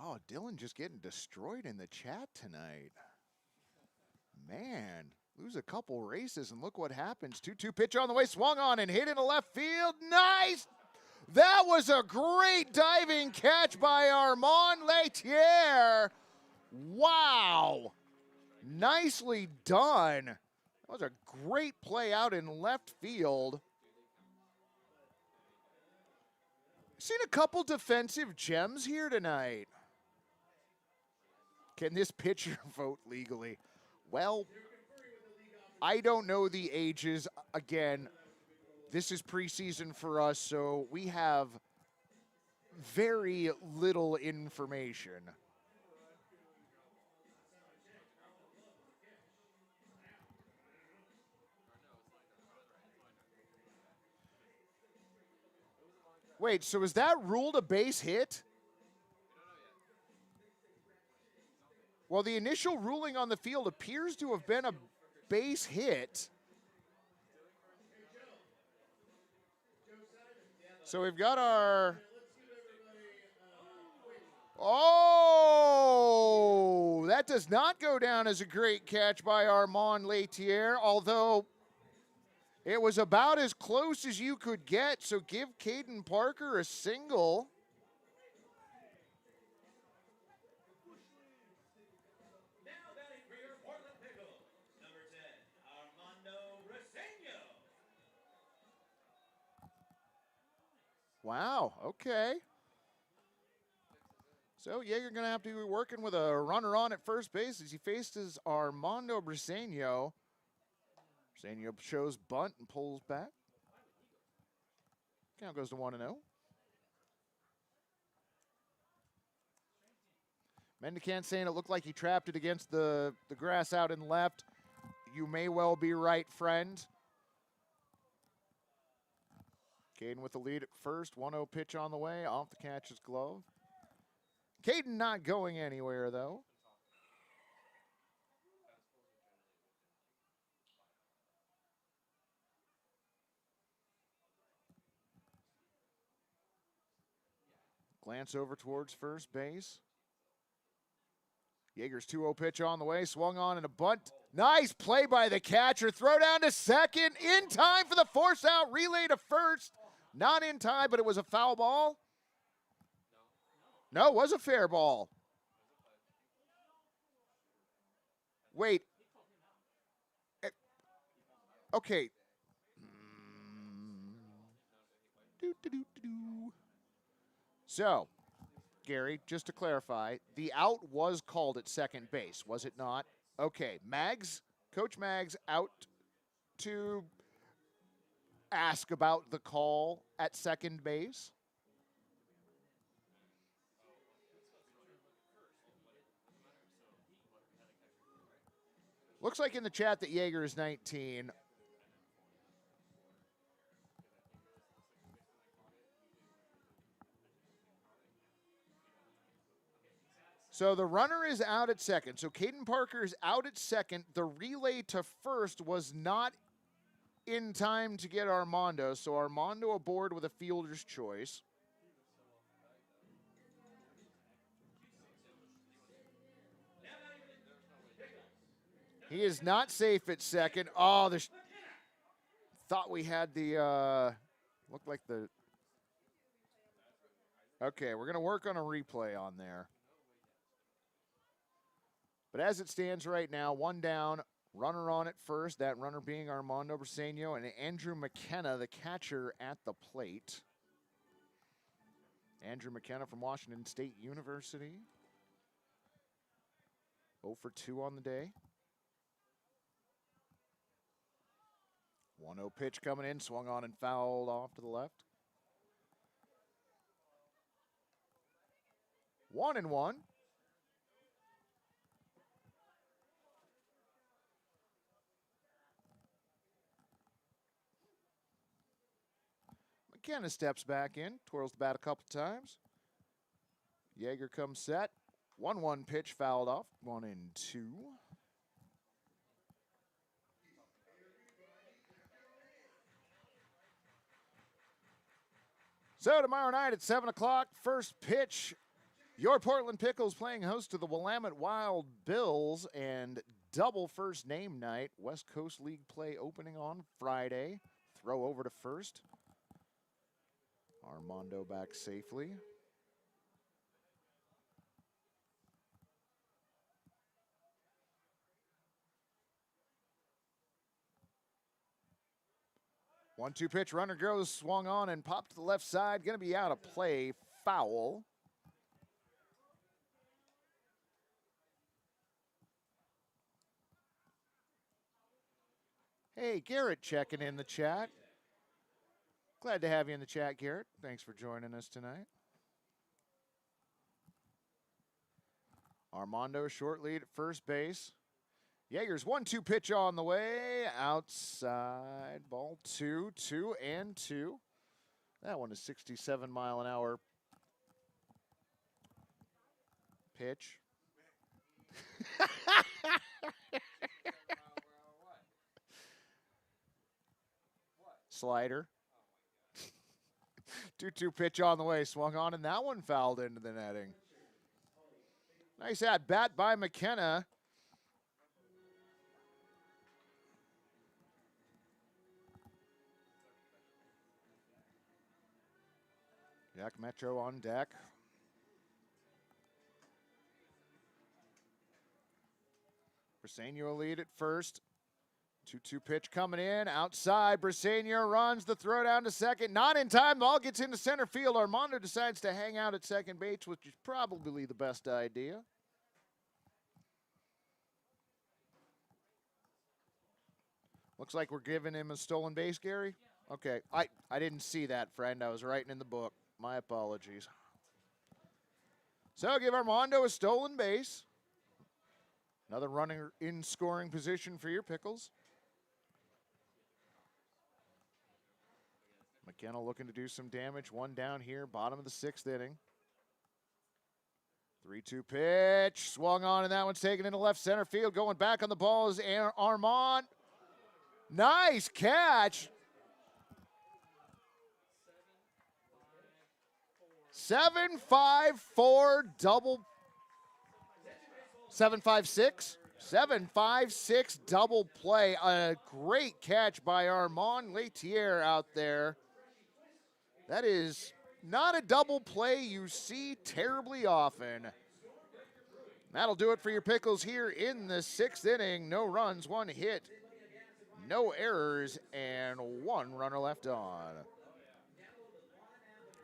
Oh, Dylan just getting destroyed in the chat tonight. Man, lose a couple races and look what happens. 2-2 pitch on the way, swung on and hit into left field. Nice! That was a great diving catch by Armand Laitier. Wow! Nicely done. That was a great play out in left field. Seen a couple defensive gems here tonight. Can this pitcher vote legally? Well, I don't know the ages. Again, this is preseason for us, so we have very little information. Wait, so is that ruled a base hit? Well, the initial ruling on the field appears to have been a base hit. So we've got our... Oh, that does not go down as a great catch by Armand Laitier, although it was about as close as you could get, so give Caden Parker a single. Now batting for your Portland Pickles, number 10, Armando Briseño. Wow, okay. So Yeager going to have to be working with a runner on at first base as he faces Armando Briseño. Briseño shows bunt and pulls back. Count goes to 1-0. Mendicant saying it looked like he trapped it against the grass out in left. You may well be right, friend. Caden with the lead at first. 1-0 pitch on the way. Off the catcher's glove. Caden not going anywhere, though. Glance over towards first base. Yeager's 2-0 pitch on the way. Swung on and a bunt. Nice play by the catcher. Throw down to second. In time for the force out. Relay to first. Not in time, but it was a foul ball. No, it was a fair ball. Wait. Okay. So, Gary, just to clarify, the out was called at second base, was it not? Okay, Mags, Coach Mags out to ask about the call at second base. Looks like in the chat that Yeager is 19. So the runner is out at second. So Caden Parker is out at second. The relay to first was not in time to get Armando. So Armando aboard with a fielder's choice. He is not safe at second. Oh, there's thought we had the looked like the okay, we're gonna work on a replay on there. But as it stands right now, one down, runner on at first, that runner being Armando Briseño, and Andrew McKenna, the catcher at the plate. Andrew McKenna from Washington State University. 0 for 2 on the day. 1-0 pitch coming in, swung on and fouled off to the left. 1-1. McKenna steps back in, twirls the bat a couple times. Yeager comes set. 1-1 pitch fouled off. 1-2. So tomorrow night at 7 o'clock, first pitch. Your Portland Pickles playing host to the Willamette Wild Bills, and double first name night. West Coast League play opening on Friday. Throw over to first. Armando back safely. One-two pitch, runner goes, swung on and popped to the left side. Going to be out of play, foul. Hey, Garrett checking in the chat. Glad to have you in the chat, Garrett. Thanks for joining us tonight. Armando short lead at first base. Yeager's 1-2 pitch on the way. Outside, ball 2, 2-2. That one is 67-mile-an-hour pitch. Slider. 2-2 pitch on the way, swung on, and that one fouled into the netting. Nice at bat by McKenna. Jack Metro on deck. Briseño lead at first. 2-2 pitch coming in, outside, Briseño runs the throw down to second, not in time, the ball gets into center field. Armando decides to hang out at second base, which is probably the best idea. Looks like we're giving him a stolen base, Gary? Okay, I didn't see that, friend. I was writing in the book. My apologies. So give Armando a stolen base. Another runner in scoring position for your Pickles. McKenna looking to do some damage. One down here, bottom of the 6th inning. 3-2 pitch. Swung on, and that one's taken into left center field. Going back on the ball is Armand. Nice catch. 7-5-4 double. 7-5-6. 7-5-6 double play. A great catch by Armand Laitier out there. That is not a double play you see terribly often. That'll do it for your Pickles here in the 6th inning. No runs, 1 hit, no errors, and 1 runner left on.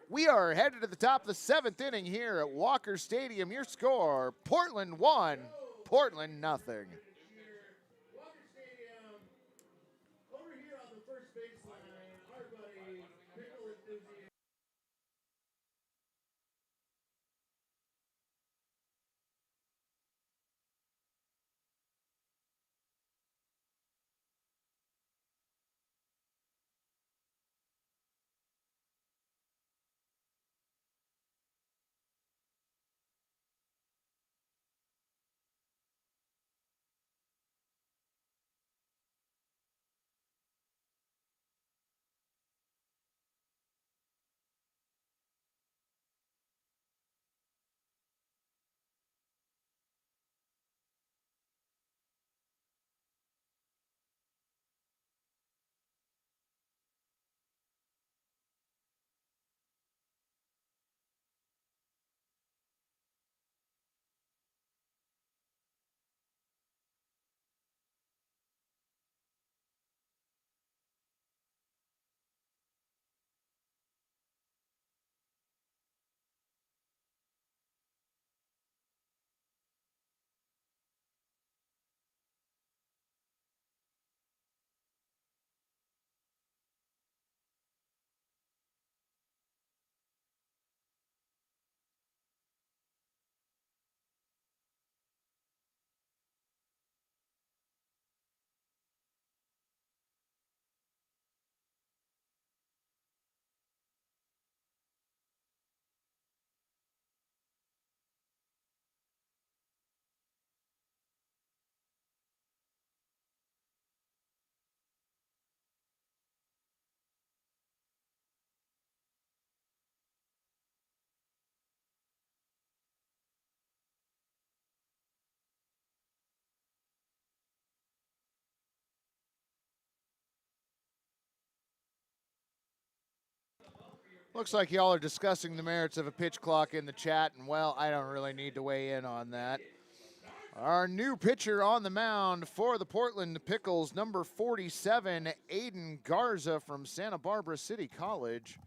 We are headed to the top of the 7th inning here at Walker Stadium. Your score, Portland 1, Portland nothing. Walker Stadium, over here on the first baseline, our Looks like y'all are discussing the merits of a pitch clock in the chat, and well, I don't really need to weigh in on that. Our new pitcher on the mound for the Portland Pickles, number 47, Aiden Garza from Santa Barbara City College.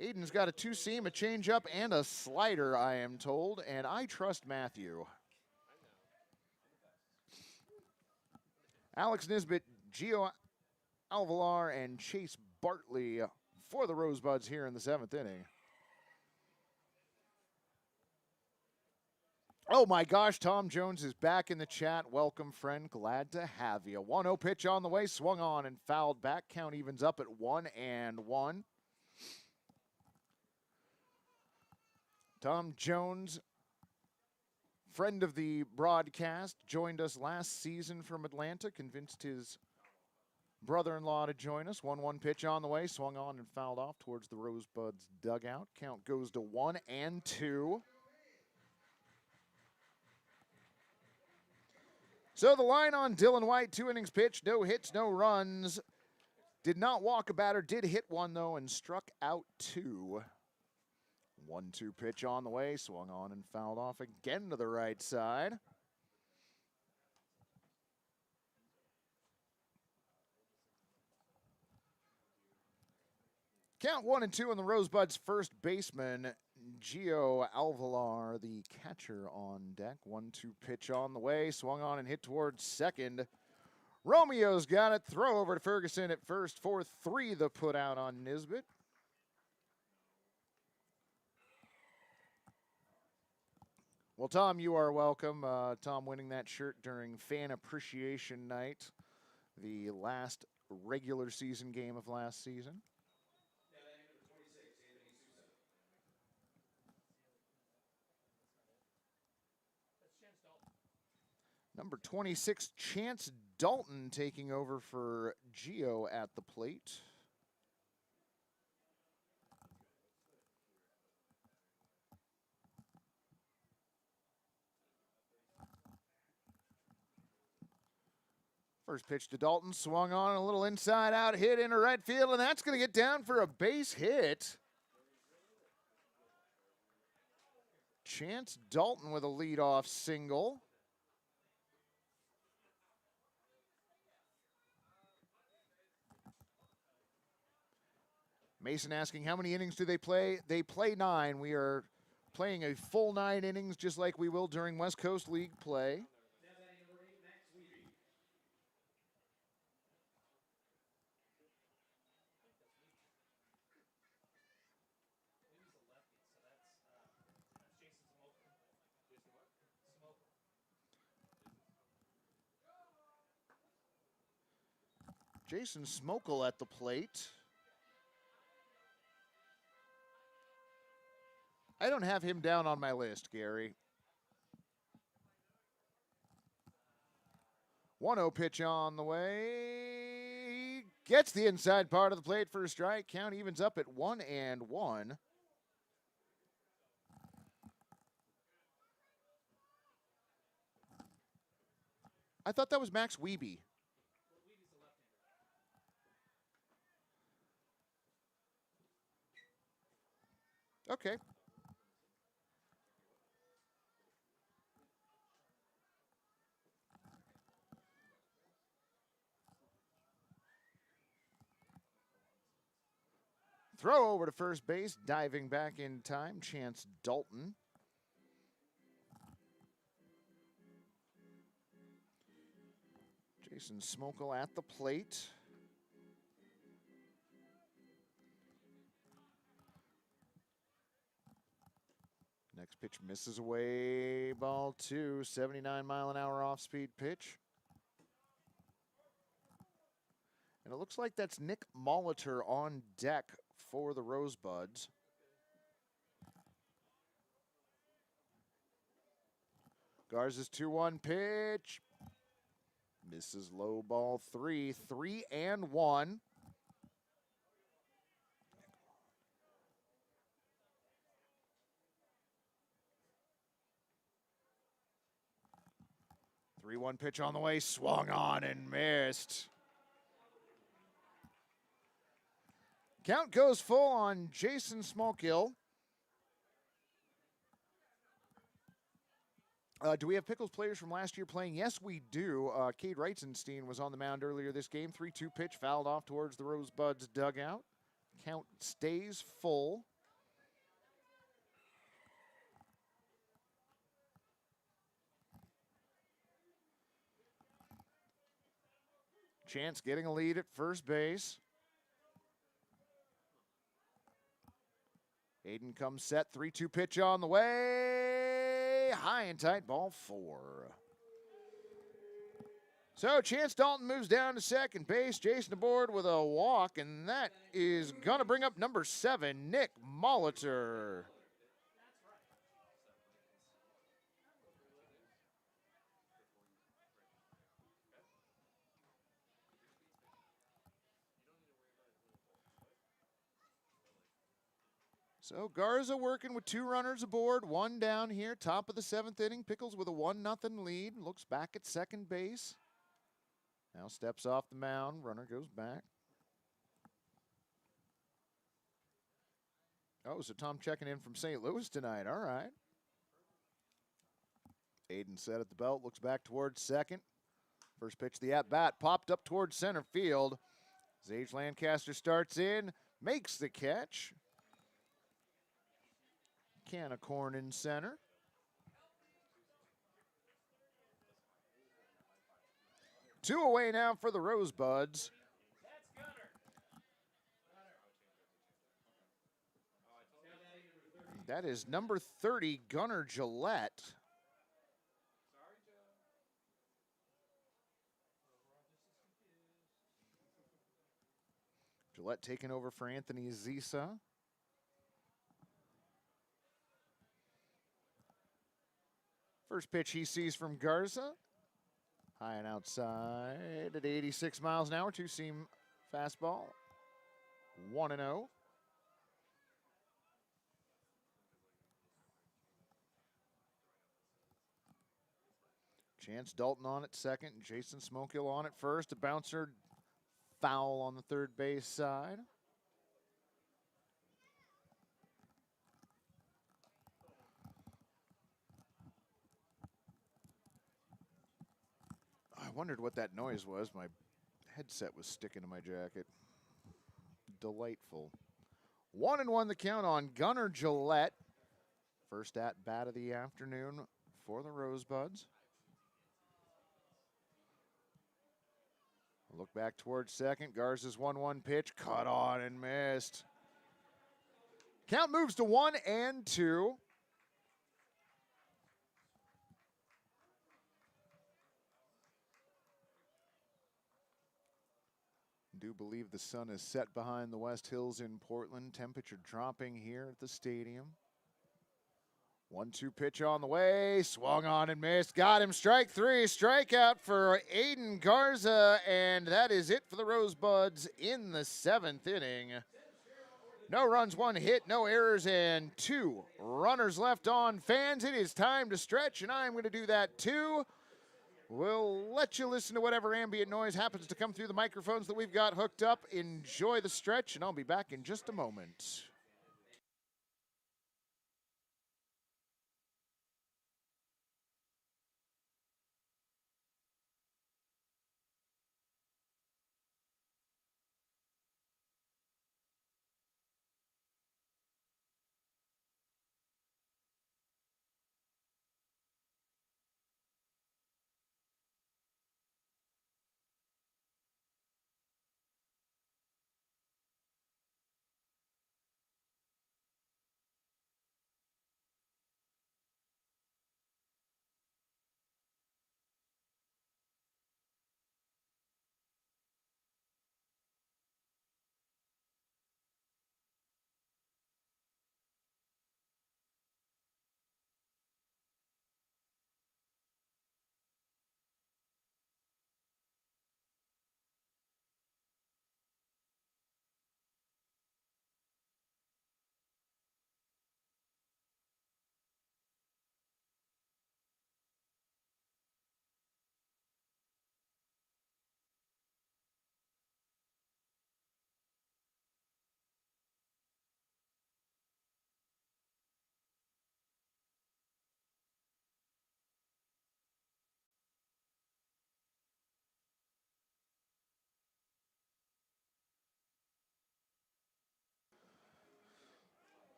Aiden's got a two-seam, a changeup, and a slider, I am told, and I trust Matthew. Alex Nisbet, Gio Alvalar, and Chase Bartley for the Rosebuds here in the 7th inning. Oh my gosh, Tom Jones is back in the chat. Welcome, friend. Glad to have you. 1-0 pitch on the way, swung on and fouled back. Count evens up at 1-1. Tom Jones, friend of the broadcast, joined us last season from Atlanta, convinced his brother-in-law to join us. 1-1 pitch on the way, swung on and fouled off towards the Rosebuds dugout. Count goes to 1-2. So the line on Dylan White, 2 innings pitched, no hits, no runs. Did not walk a batter, did hit one though, and struck out 2. 1-2 pitch on the way, swung on and fouled off again to the right side. Count 1-2 on the Rosebuds' first baseman, Gio Alvalar, the catcher on deck. 1-2 pitch on the way, swung on and hit towards second. Romeo's got it, throw over to Ferguson at first for 3, the put out on Nisbet. Well, Tom, you are welcome. Tom winning that shirt during Fan Appreciation Night, the last regular season game of last season. Number 26, Chance Dalton taking over for Gio at the plate. First pitch to Dalton, swung on, a little inside out hit into right field, and that's going to get down for a base hit. Chance Dalton with a leadoff single. Mason asking how many innings do they play? They play 9. We are playing a full 9 innings just like we will during West Coast League play. Jason Smokel at the plate. I don't have him down on my list, Gary. 1-0 pitch on the way. Gets the inside part of the plate for a strike. Count evens up at 1-1. I thought that was Max Wiebe. Okay. Throw over to first base, diving back in time, Chance Dalton. Jason Smokel at the plate. Next pitch misses away, ball 2, 79-mile-an-hour off-speed pitch. And it looks like that's Nick Molitor on deck for the Rosebuds. Garza's 2-1 pitch. Misses low, ball 3, 3-1. 3-1 pitch on the way, swung on and missed. Count goes full on Jason Smallkill. Do we have Pickles players from last year playing? Yes, we do. Cade Reitzenstein was on the mound earlier this game. 3-2 pitch fouled off towards the Rosebuds dugout. Count stays full. Chance getting a lead at first base. Aiden comes set, 3-2 pitch on the way. High and tight, ball 4. So Chance Dalton moves down to second base. Jason aboard with a walk, and that is going to bring up number 7, Nick Molitor. So Garza working with 2 runners aboard, 1 down here, top of the 7th inning. Pickles with a 1-0 lead, looks back at second base. Now steps off the mound, runner goes back. Oh, so Tom checking in from St. Louis tonight, all right. Aiden set at the belt, looks back towards second. First pitch of the at-bat, popped up towards center field. Zage Lancaster starts in, makes the catch. Can of corn in center. Two away now for the Rosebuds. That is number 30, Gunnar Gillette. Gillette taking over for Anthony Zisa. First pitch he sees from Garza. High and outside at 86 miles an hour. 2-seam fastball. 1-0. Chance Dalton on at second. Jason Smokill on at first. A bouncer foul on the third base side. I wondered what that noise was. My headset was sticking to my jacket. Delightful. 1-1 the count on Gunnar Gillette. First at bat of the afternoon for the Rosebuds. Look back towards second. Garza's 1-1 pitch. Cut on and missed. Count moves to 1-2. Do believe the sun is set behind the West Hills in Portland. Temperature dropping here at the stadium. 1-2 pitch on the way. Swung on and missed. Got him. Strike 3. Strikeout for Aiden Garza. And that is it for the Rosebuds in the 7th inning. No runs, 1 hit, no errors, and 2 runners left on. Fans, it is time to stretch, and I'm going to do that too. We'll let you listen to whatever ambient noise happens to come through the microphones that we've got hooked up. Enjoy the stretch, and I'll be back in just a moment.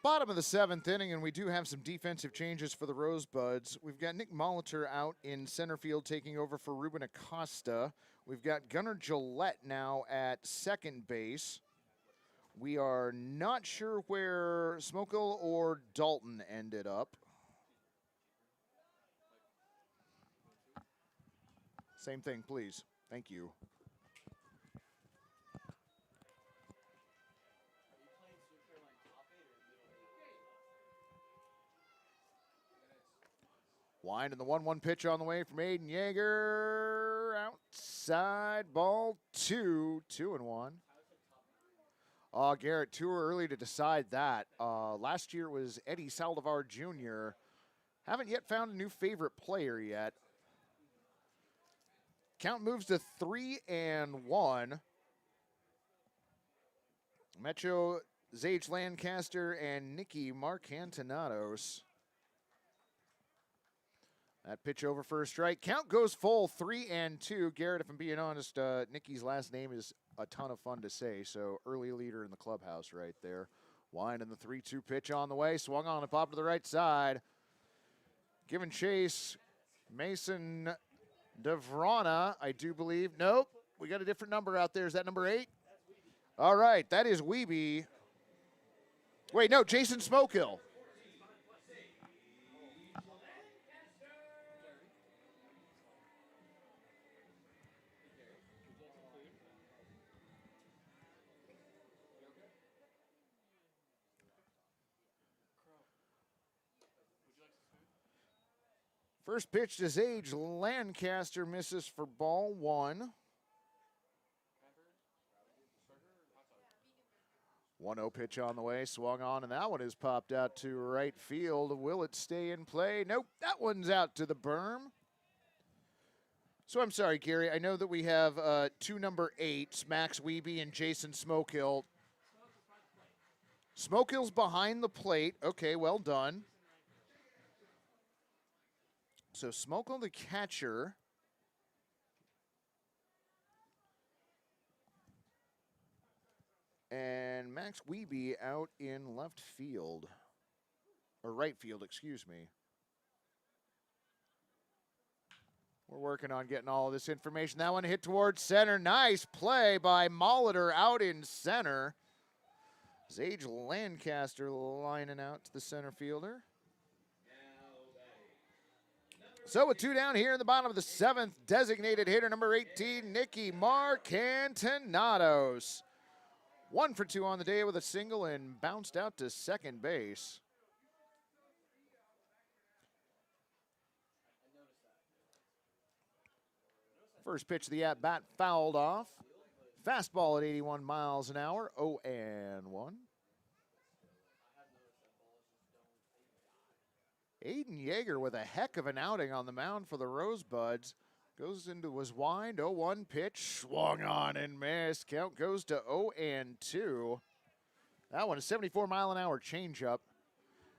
Bottom of the 7th inning, and we do have some defensive changes for the Rosebuds. We've got Nick Molitor out in center field taking over for Ruben Acosta. We've got Gunnar Gillette now at second base. We are not sure where Smokel or Dalton ended up. Same thing, please. Thank you. Wind and the 1-1 pitch on the way from Aiden Yeager. Outside ball 2, 2-1. Garrett, too early to decide that. Last year was Eddie Saldivar Jr. Haven't yet found a new favorite player yet. Count moves to 3-1. Metro Zage Lancaster and Nicky Marcantonados. That pitch over for a strike. Count goes full, 3-2. Garrett, if I'm being honest, Nicky's last name is a ton of fun to say, so early leader in the clubhouse right there. Wind and the 3-2 pitch on the way. Swung on and popped to the right side. Giving chase, Mason DeVrana, I do believe. Nope, we got a different number out there. Is that number 8? All right, that is Weeby. Wait, no, Jason Smokill. First pitch to Zage Lancaster, misses for ball 1. 1-0 pitch on the way, swung on, and that one is popped out to right field. Will it stay in play? Nope, that one's out to the berm. So I'm sorry, Gary. I know that we have 2 number 8s, Max Weeby and Jason Smokill. Smokill's behind the plate. Okay, well done. So Smokill the catcher. And Max Weeby out in left field. Or right field, excuse me. We're working on getting all of this information. That one hit towards center. Nice play by Molitor out in center. Zage Lancaster lining out to the center fielder. So with 2 down here in the bottom of the 7th, designated hitter number 18, Nicky Marcantonados. 1 for 2 on the day with a single and bounced out to second base. First pitch of the at-bat fouled off. Fastball at 81 miles an hour, 0-1. Aiden Yeager with a heck of an outing on the mound for the Rosebuds. Goes into his wind, 0-1 pitch, swung on and missed. Count goes to 0-2. That one, a 74-mile-an-hour changeup.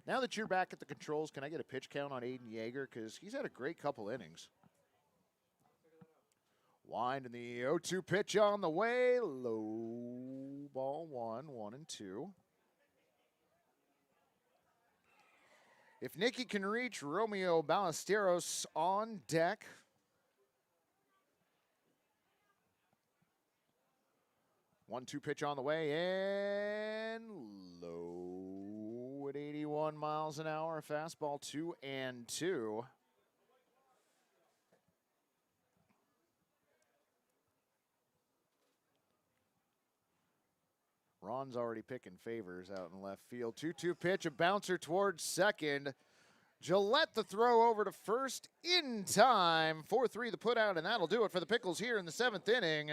Now that you're back at the controls, can I get a pitch count on Aiden Yeager? Because he's had a great couple innings. Wind and the 0-2 pitch on the way. Low ball 1, 1-2. If Nicky can reach, Romeo Ballesteros on deck. One-two pitch on the way and low at 81 miles an hour. Fastball 2-2. Ron's already picking favors out in left field. 2-2 pitch, a bouncer towards second. Gillette the throw over to first in time. 4-3 the putout, and that'll do it for the Pickles here in the 7th inning.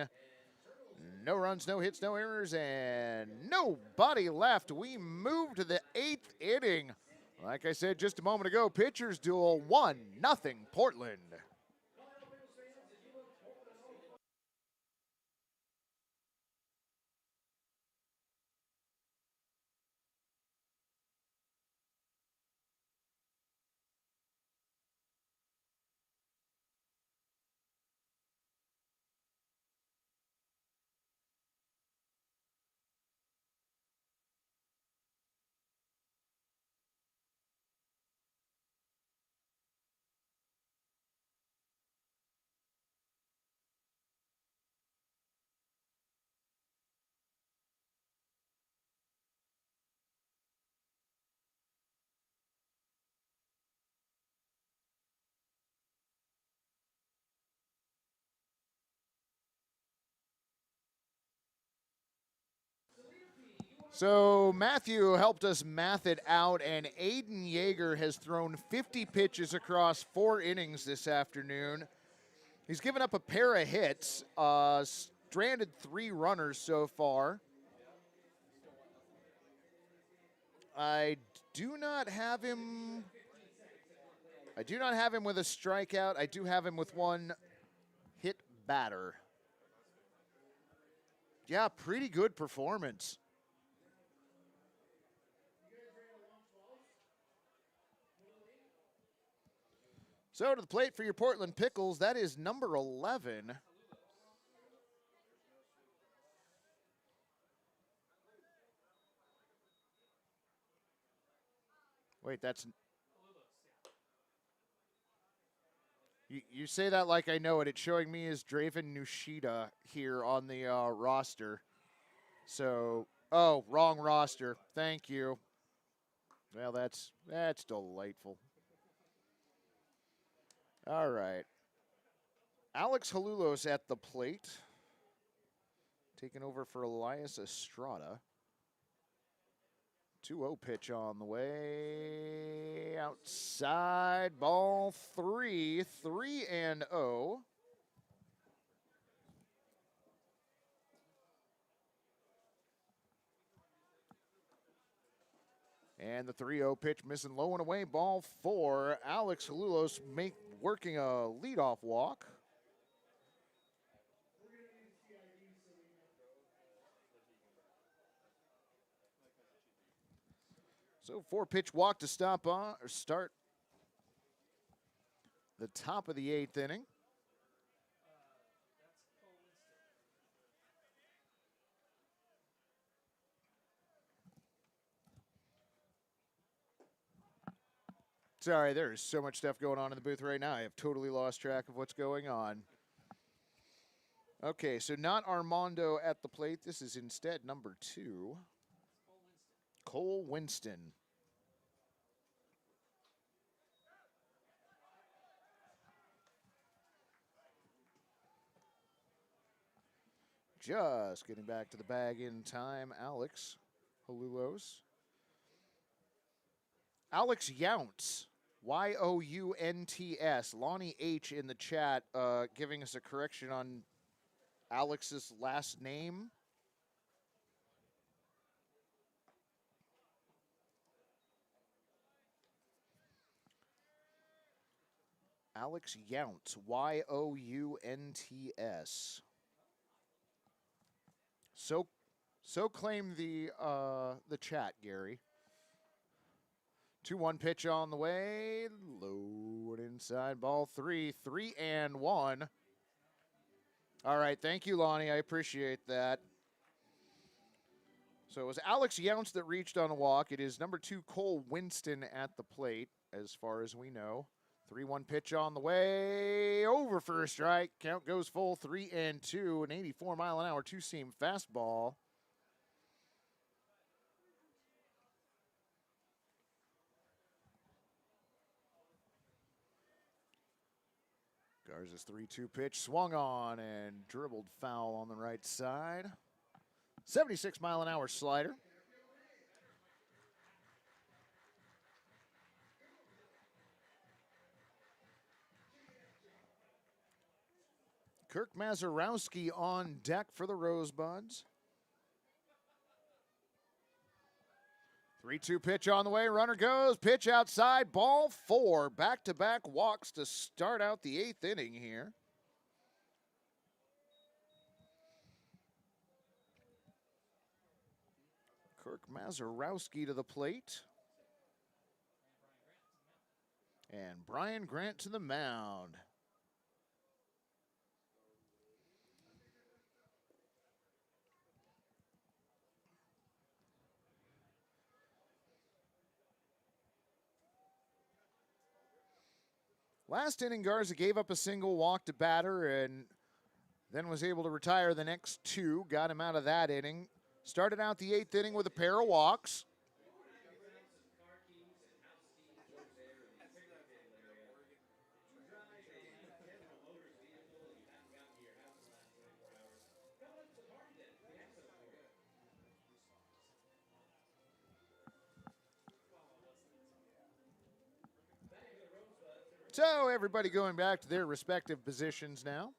No runs, no hits, no errors, and nobody left. We move to the 8th inning. Like I said just a moment ago, pitchers duel 1-0 Portland. So Matthew helped us math it out, and Aiden Yeager has thrown 50 pitches across 4 innings this afternoon. He's given up a pair of hits, stranded 3 runners so far. I do not have him with a strikeout. I do have him with 1 hit batter. Yeah, pretty good performance. So to the plate for your Portland Pickles, that is number 11. Wait, that's... You say that like I know it. It's showing me as Draven Nushida here on the roster. So, oh, wrong roster. Thank you. Well, that's delightful. All right. Alex Halulos at the plate. Taking over for Elias Estrada. 2-0 pitch on the way. Outside, ball 3. 3-0. And the 3-0 pitch missing low and away, ball 4. Alex Halulos working a leadoff walk. So 4-pitch walk to start the top of the 8th inning. Sorry, there is so much stuff going on in the booth right now. I have totally lost track of what's going on. Okay, so not Armando at the plate. This is instead number 2. Cole Winston. Just getting back to the bag in time, Alex Halulos. Alex Younts, Younts. Lonnie H in the chat giving us a correction on Alex's last name. Alex Younts, Younts. So claim the chat, Gary. 2-1 pitch on the way. Low and inside, ball 3. 3-1. All right, thank you, Lonnie. I appreciate that. So it was Alex Younts that reached on a walk. It is number 2, Cole Winston at the plate, as far as we know. 3-1 pitch on the way. Over for a strike. Count goes full. 3-2. An 84-mile-an-hour two-seam fastball. Garza's 3-2 pitch swung on and dribbled foul on the right side. 76-mile-an-hour slider. Kirk Mazurowski on deck for the Rosebuds. 3-2 pitch on the way. Runner goes. Pitch outside. Ball 4. Back-to-back walks to start out the 8th inning here. Kirk Mazurowski to the plate. And Brian Grant to the mound. Last inning, Garza gave up a single, walked a batter, and then was able to retire the next 2. Got him out of that inning. Started out the 8th inning with a pair of walks. So everybody going back to their respective positions now.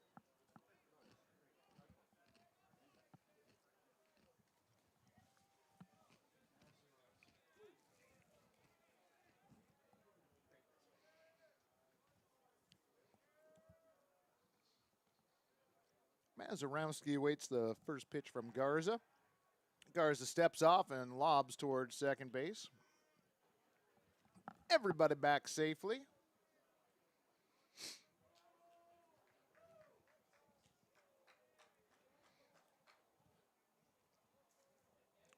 Mazurowski awaits the first pitch from Garza. Garza steps off and lobs towards second base. Everybody back safely.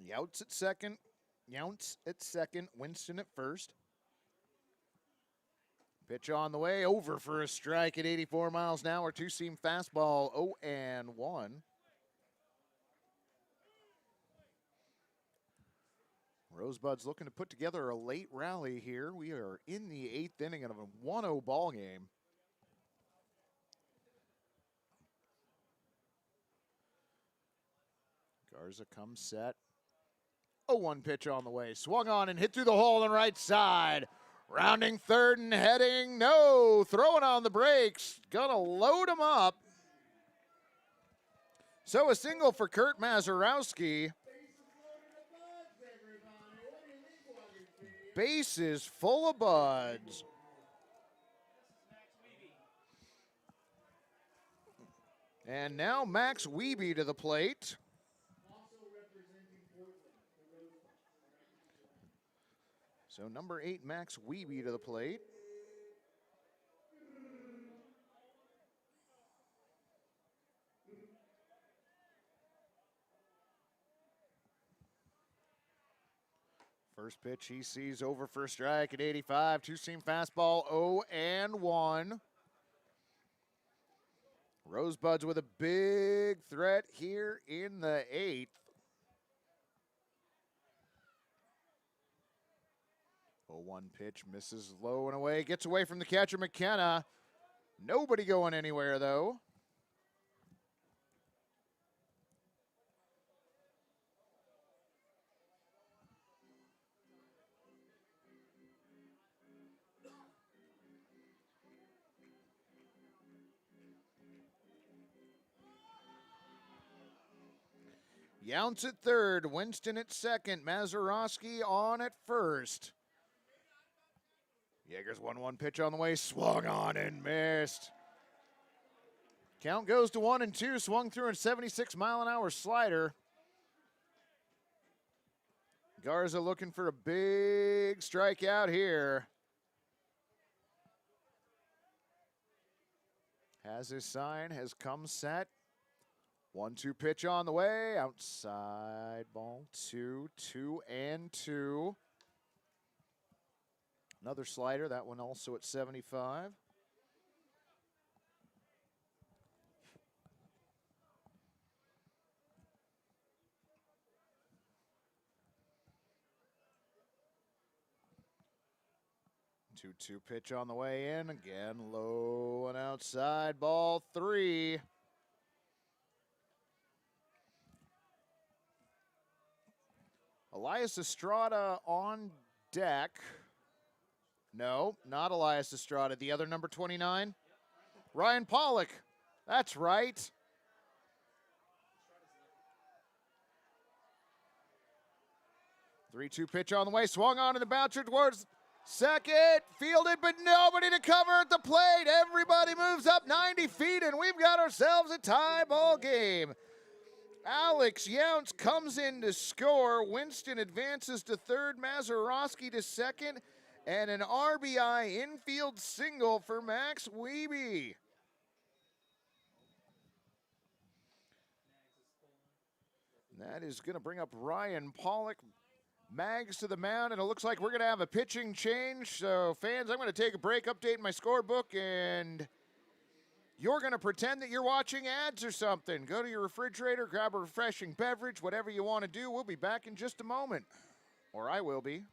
Younts at second. Winston at first. Pitch on the way, over for a strike at 84 miles an hour. Two-seam fastball, 0-1. Rosebuds looking to put together a late rally here. We are in the 8th inning of a 1-0 ball game. Garza comes set. 0-1 pitch on the way. Swung on and hit through the hole on the right side. Rounding third and heading, no. Throwing on the brakes. Gonna load him up. So a single for Kurt Mazurowski. Bases full of buds. And now Max Wiebe to the plate. So number 8, Max Wiebe to the plate. First pitch he sees over for a strike at 85. Two-seam fastball, 0-1. Rosebuds with a big threat here in the 8th. 0-1 pitch, misses low and away, gets away from the catcher McKenna. Nobody going anywhere though. Younts at third, Winston at second, Mazurowski on at first. Yeager's 1-1 pitch on the way, swung on and missed. Count goes to 1-2, swung through a 76-mile-an-hour slider. Garza looking for a big strikeout here. Has his sign, has come set. 1-2 pitch on the way, outside ball, 2-2. Another slider, that one also at 75. Two pitch on the way in, again low and outside, ball 3. Elias Estrada on deck. No, not Elias Estrada. The other number 29, Ryan Pollock. That's right. Three-two pitch on the way. Swung on to the bouncer towards second. Fielded, but nobody to cover at the plate. Everybody moves up 90 feet, and we've got ourselves a tie ball game. Alex Younts comes in to score. Winston advances to third. Mazurowski to second. And an RBI infield single for Max Wiebe. That is going to bring up Ryan Pollock. Mags to the mound, and it looks like we're going to have a pitching change. So, fans, I'm going to take a break, update my scorebook, and you're going to pretend that you're watching ads or something. Go to your refrigerator, grab a refreshing beverage, whatever you want to do. We'll be back in just a moment, or I will be.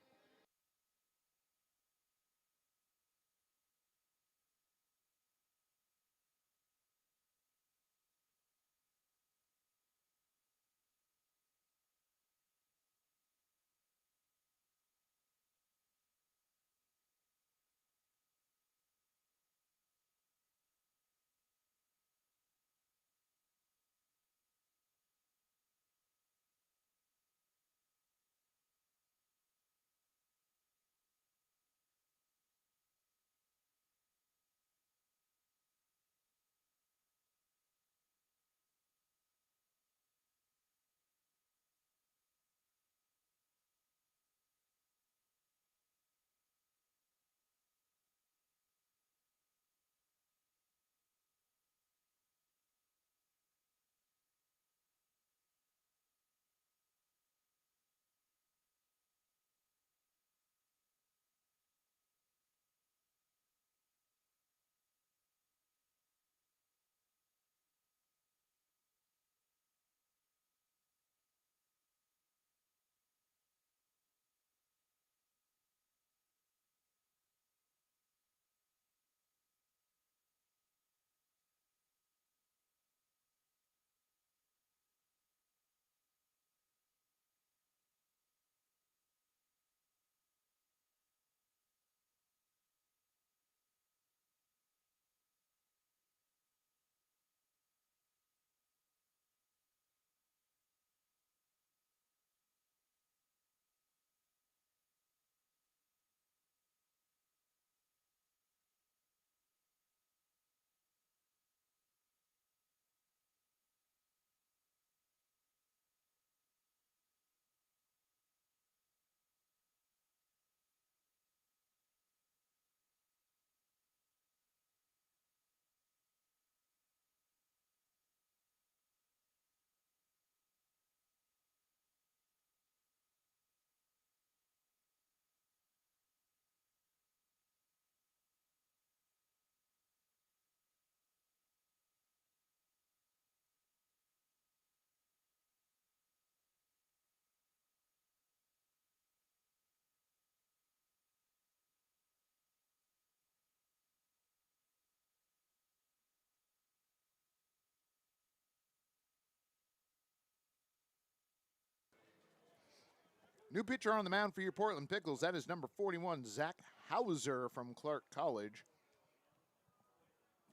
New pitcher on the mound for your Portland Pickles. That is number 41, Zach Hauser from Clark College.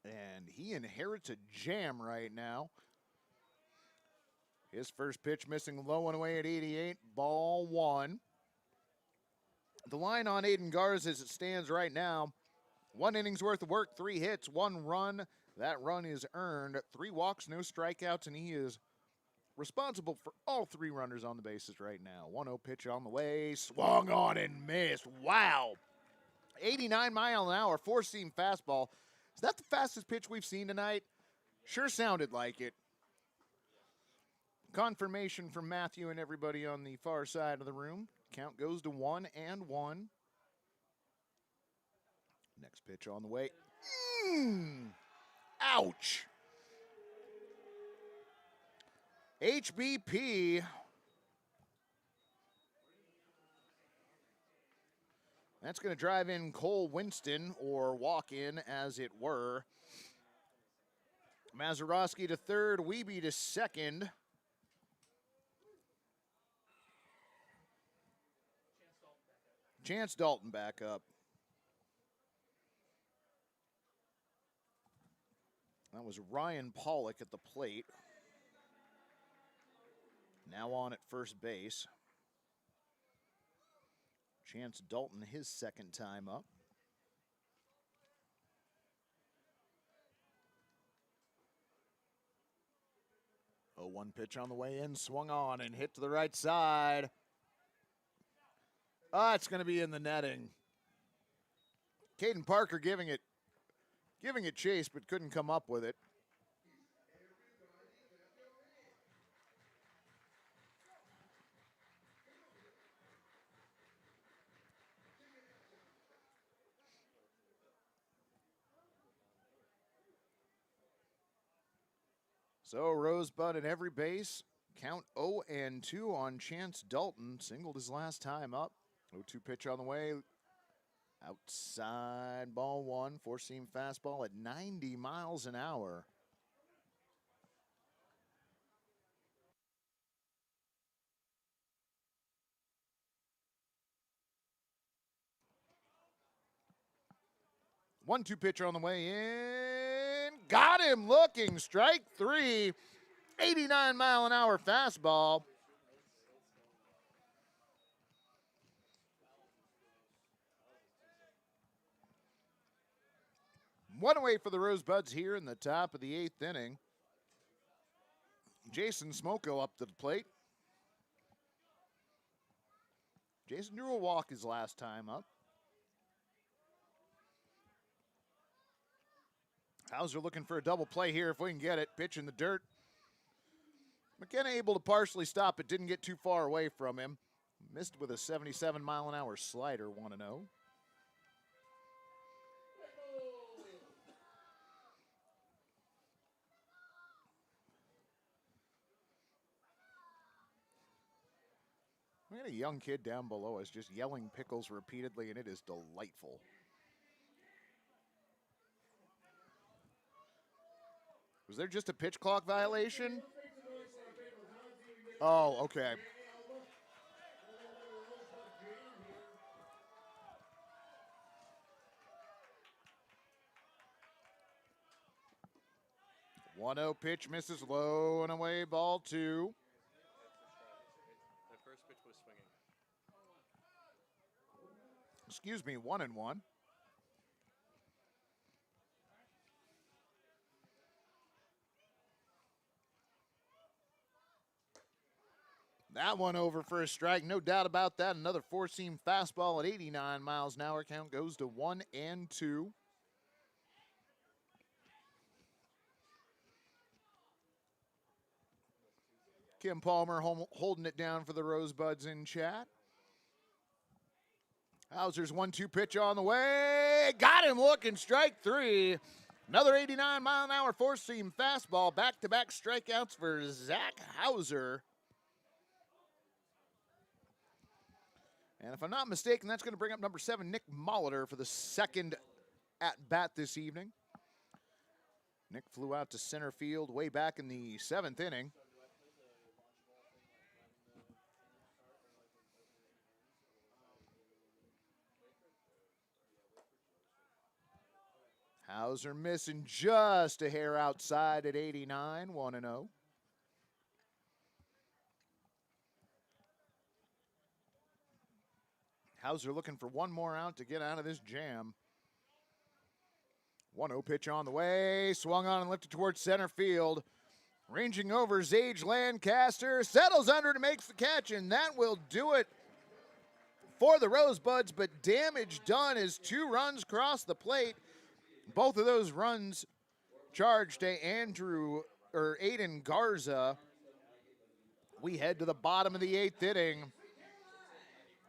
And he inherits a jam right now. His first pitch missing low and away at 88, ball one. The line on Aiden Garza as it stands right now, 1 innings worth of work, 3 hits, 1 run. That run is earned, 3 walks, no strikeouts, and he is responsible for all 3 runners on the bases right now. 1-0 pitch on the way, swung on and missed. Wow. 89-mile-an-hour, 4-seam fastball. Is that the fastest pitch we've seen tonight? Sure sounded like it. Confirmation from Matthew and everybody on the far side of the room. Count goes to 1-1. Next pitch on the way. Ouch. HBP. That's going to drive in Cole Winston, or walk in as it were. Mazeroski to third, Wiebe to second. Chance Dalton back up. That was Ryan Pollock at the plate. Now on at first base. Chance Dalton, his second time up. Oh, 1 pitch on the way in, swung on and hit to the right side. It's going to be in the netting. Caden Parker giving it chase, but couldn't come up with it. So Rosebud at every base. Count 0-2 on Chance Dalton. Singled his last time up. 0-2 pitch on the way. Outside, ball one. 4-seam fastball at 90 miles an hour. One-two pitch on the way in. Got him looking. Strike 3. 89-mile-an-hour fastball. One away for the Rosebuds here in the top of the 8th inning. Jason Smoko up to the plate. Jason drew a walk his last time up. Hauser looking for a double play here if we can get it. Pitch in the dirt. McKenna able to partially stop it. Didn't get too far away from him. Missed with a 77-mile-an-hour slider, 1-0. We got a young kid down below us just yelling Pickles repeatedly, and it is delightful. Was there just a pitch clock violation? Oh, okay. One-0 pitch misses low and away, ball 2. The first pitch was swinging. Excuse me, 1-1. That one over for a strike, no doubt about that. Another 4-seam fastball at 89 miles an hour. Count goes to 1-2. Kim Palmer holding it down for the Rosebuds in chat. Hauser's 1-2 pitch on the way. Got him looking, strike 3. Another 89-mile-an-hour 4-seam fastball. Back-to-back strikeouts for Zach Hauser. And if I'm not mistaken, that's going to bring up number 7, Nick Molitor, for the second at-bat this evening. Nick flew out to center field way back in the 7th inning. Hauser missing just a hair outside at 89, 1-0. Hauser looking for one more out to get out of this jam. 1-0 pitch on the way, swung on and lifted towards center field. Ranging over, Zage Lancaster settles under and makes the catch, and that will do it for the Rosebuds, but damage done as 2 runs cross the plate. Both of those runs charged to Aiden Garza. We head to the bottom of the 8th inning.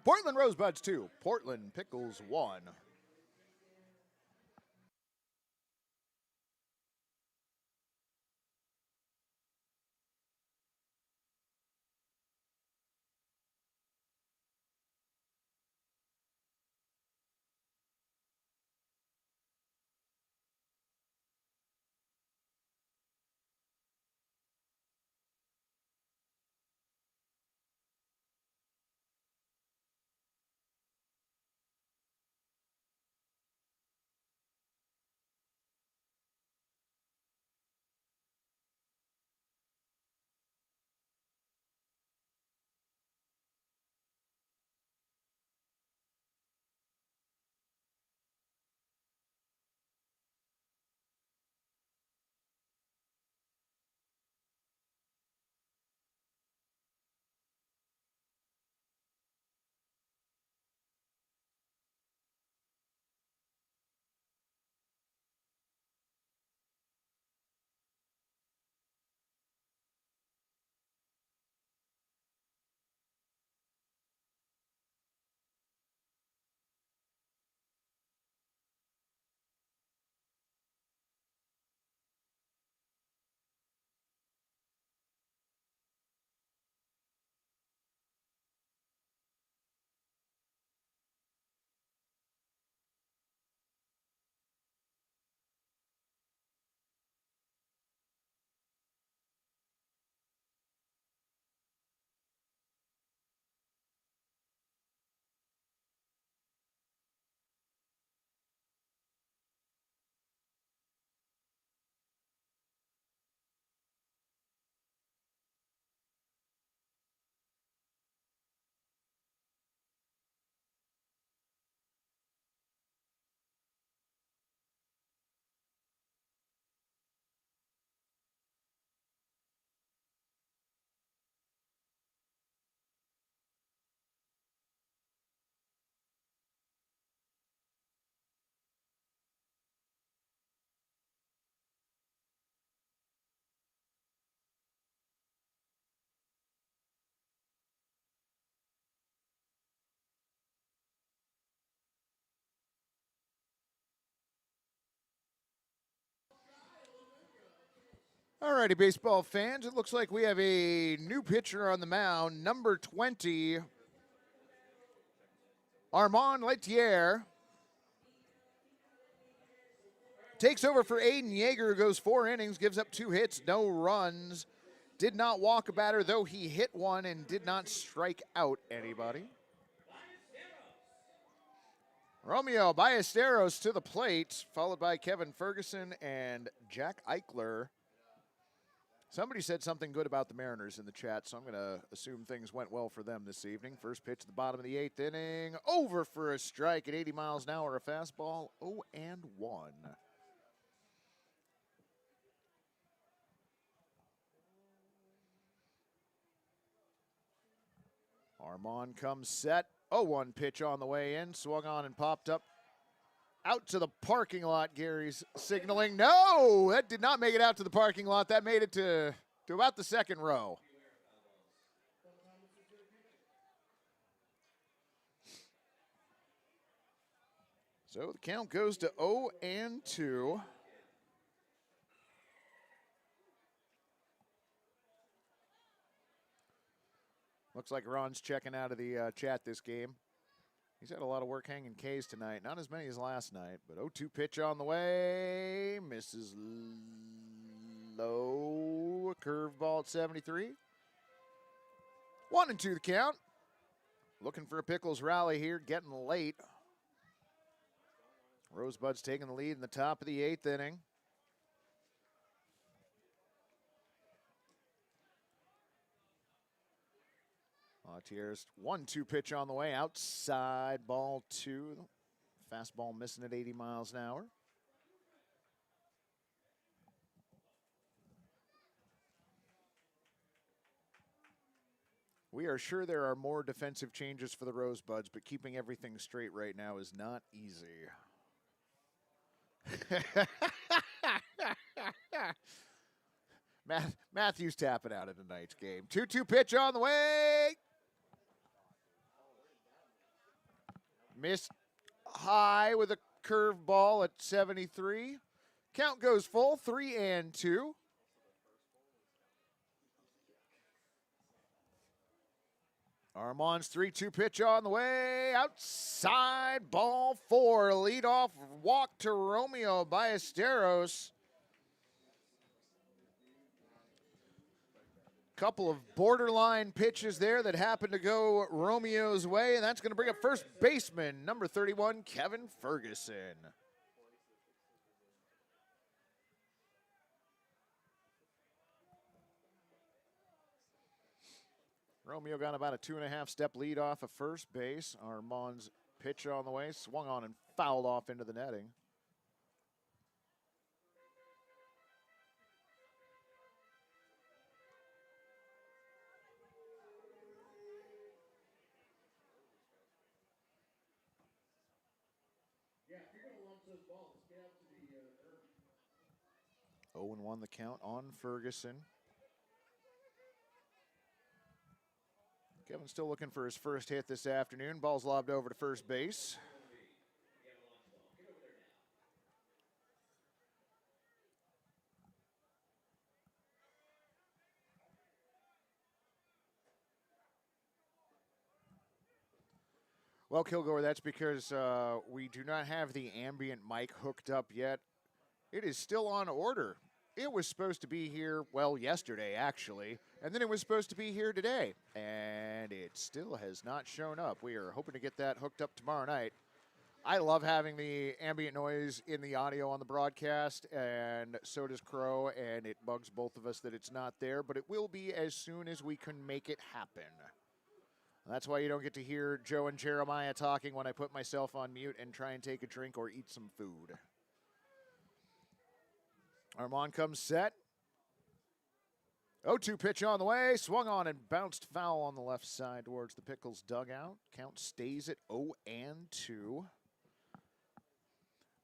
Portland Rosebuds 2, Portland Pickles 1. Alrighty, baseball fans, it looks like we have a new pitcher on the mound, number 20, Armand Lettier. Takes over for Aiden Yeager, who goes 4 innings, gives up 2 hits, no runs. Did not walk a batter, though he hit one and did not strike out anybody. Romeo Ballesteros to the plate, followed by Kevin Ferguson and Jack Eichler. Somebody said something good about the Mariners in the chat, so I'm going to assume things went well for them this evening. First pitch at the bottom of the 8th inning. Over for a strike at 80 miles an hour, a fastball, 0-1. Armand comes set. 0-1 pitch on the way in. Swung on and popped up out to the parking lot. Gary's signaling. No, that did not make it out to the parking lot. That made it to about the second row. So the count goes to 0-2. Looks like Ron's checking out of the chat this game. He's had a lot of work hanging K's tonight. Not as many as last night, but 0-2 pitch on the way. Misses low. Curveball at 73. 1-2 the count. Looking for a Pickles rally here, getting late. Rosebuds taking the lead in the top of the 8th inning. Autier's 1-2 pitch on the way. Outside, ball 2. Fastball missing at 80 miles an hour. We are sure there are more defensive changes for the Rosebuds, but keeping everything straight right now is not easy. Matthews tapping out of tonight's game. 2-2 pitch on the way. Missed high with a curveball at 73. Count goes full, 3-2. Armand's 3-2 pitch on the way. Outside, ball 4. Leadoff walk to Romeo Ballesteros. Couple of borderline pitches there that happened to go Romeo's way, and that's going to bring up first baseman, number 31, Kevin Ferguson. Romeo got about a 2.5-step lead off of first base. Armand's pitch on the way, swung on and fouled off into the netting. Yeah, if you're going to launch those balls, get out to the 0-1 the count on Ferguson. Kevin's still looking for his first hit this afternoon. Ball's lobbed over to first base. Well, Kilgore, that's because we do not have the ambient mic hooked up yet. It is still on order. It was supposed to be here, well, yesterday, actually, and then it was supposed to be here today, and it still has not shown up. We are hoping to get that hooked up tomorrow night. I love having the ambient noise in the audio on the broadcast, and so does Crow, and it bugs both of us that it's not there, but it will be as soon as we can make it happen. That's why you don't get to hear Joe and Jeremiah talking when I put myself on mute and try and take a drink or eat some food. Armand comes set. 0-2 pitch on the way. Swung on and bounced foul on the left side towards the Pickles dugout. Count stays at 0-2.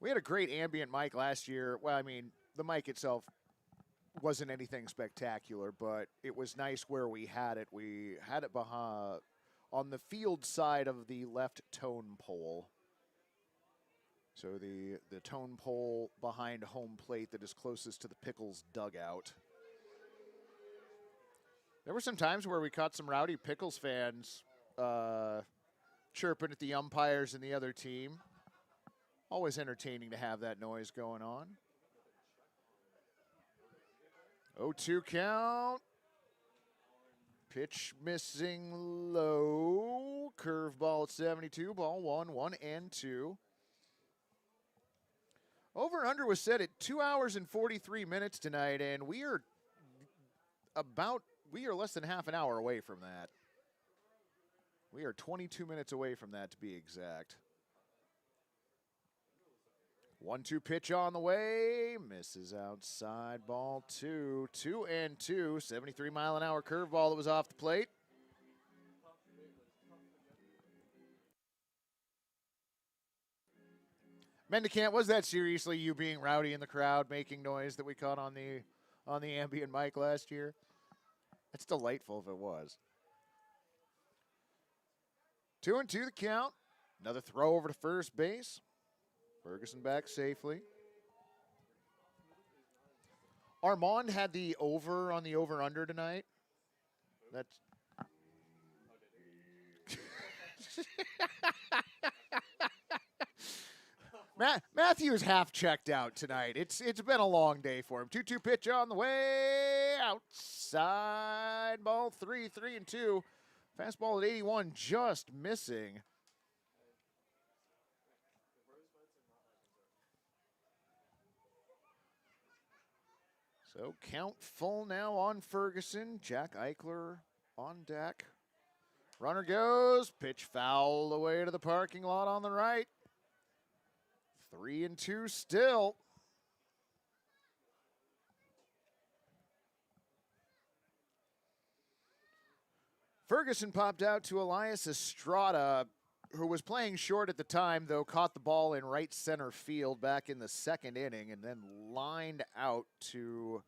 We had a great ambient mic last year. Well, I mean, the mic itself wasn't anything spectacular, but it was nice where we had it. We had it behind, on the field side of the left tone pole. So the tone pole behind home plate that is closest to the Pickles dugout. There were some times where we caught some rowdy Pickles fans chirping at the umpires and the other team. Always entertaining to have that noise going on. 0-2 count. Pitch missing low. Curveball at 72. Ball 1-1-2. Over-under was set at 2 hours and 43 minutes tonight, and we are less than half an hour away from that. We are 22 minutes away from that, to be exact. 1-2 pitch on the way. Misses outside. Ball 2. 2-2. 73-mile-an-hour curveball that was off the plate. Mendicant, was that seriously you being rowdy in the crowd, making noise that we caught on the ambient mic last year? It's delightful if it was. 2-2 the count. Another throw over to first base. Ferguson back safely. Armand had the over on the over-under tonight. That's... Matthew's half checked out tonight. It's been a long day for him. 2-2 pitch on the way. Outside. Ball 3-2. Fastball at 81 just missing. So count full now on Ferguson. Jack Eichler on deck. Runner goes, pitch foul away to the parking lot on the right. 3-2 still. Ferguson popped out to Elias Estrada, who was playing short at the time, though caught the ball in right center field back in the second inning and then lined out to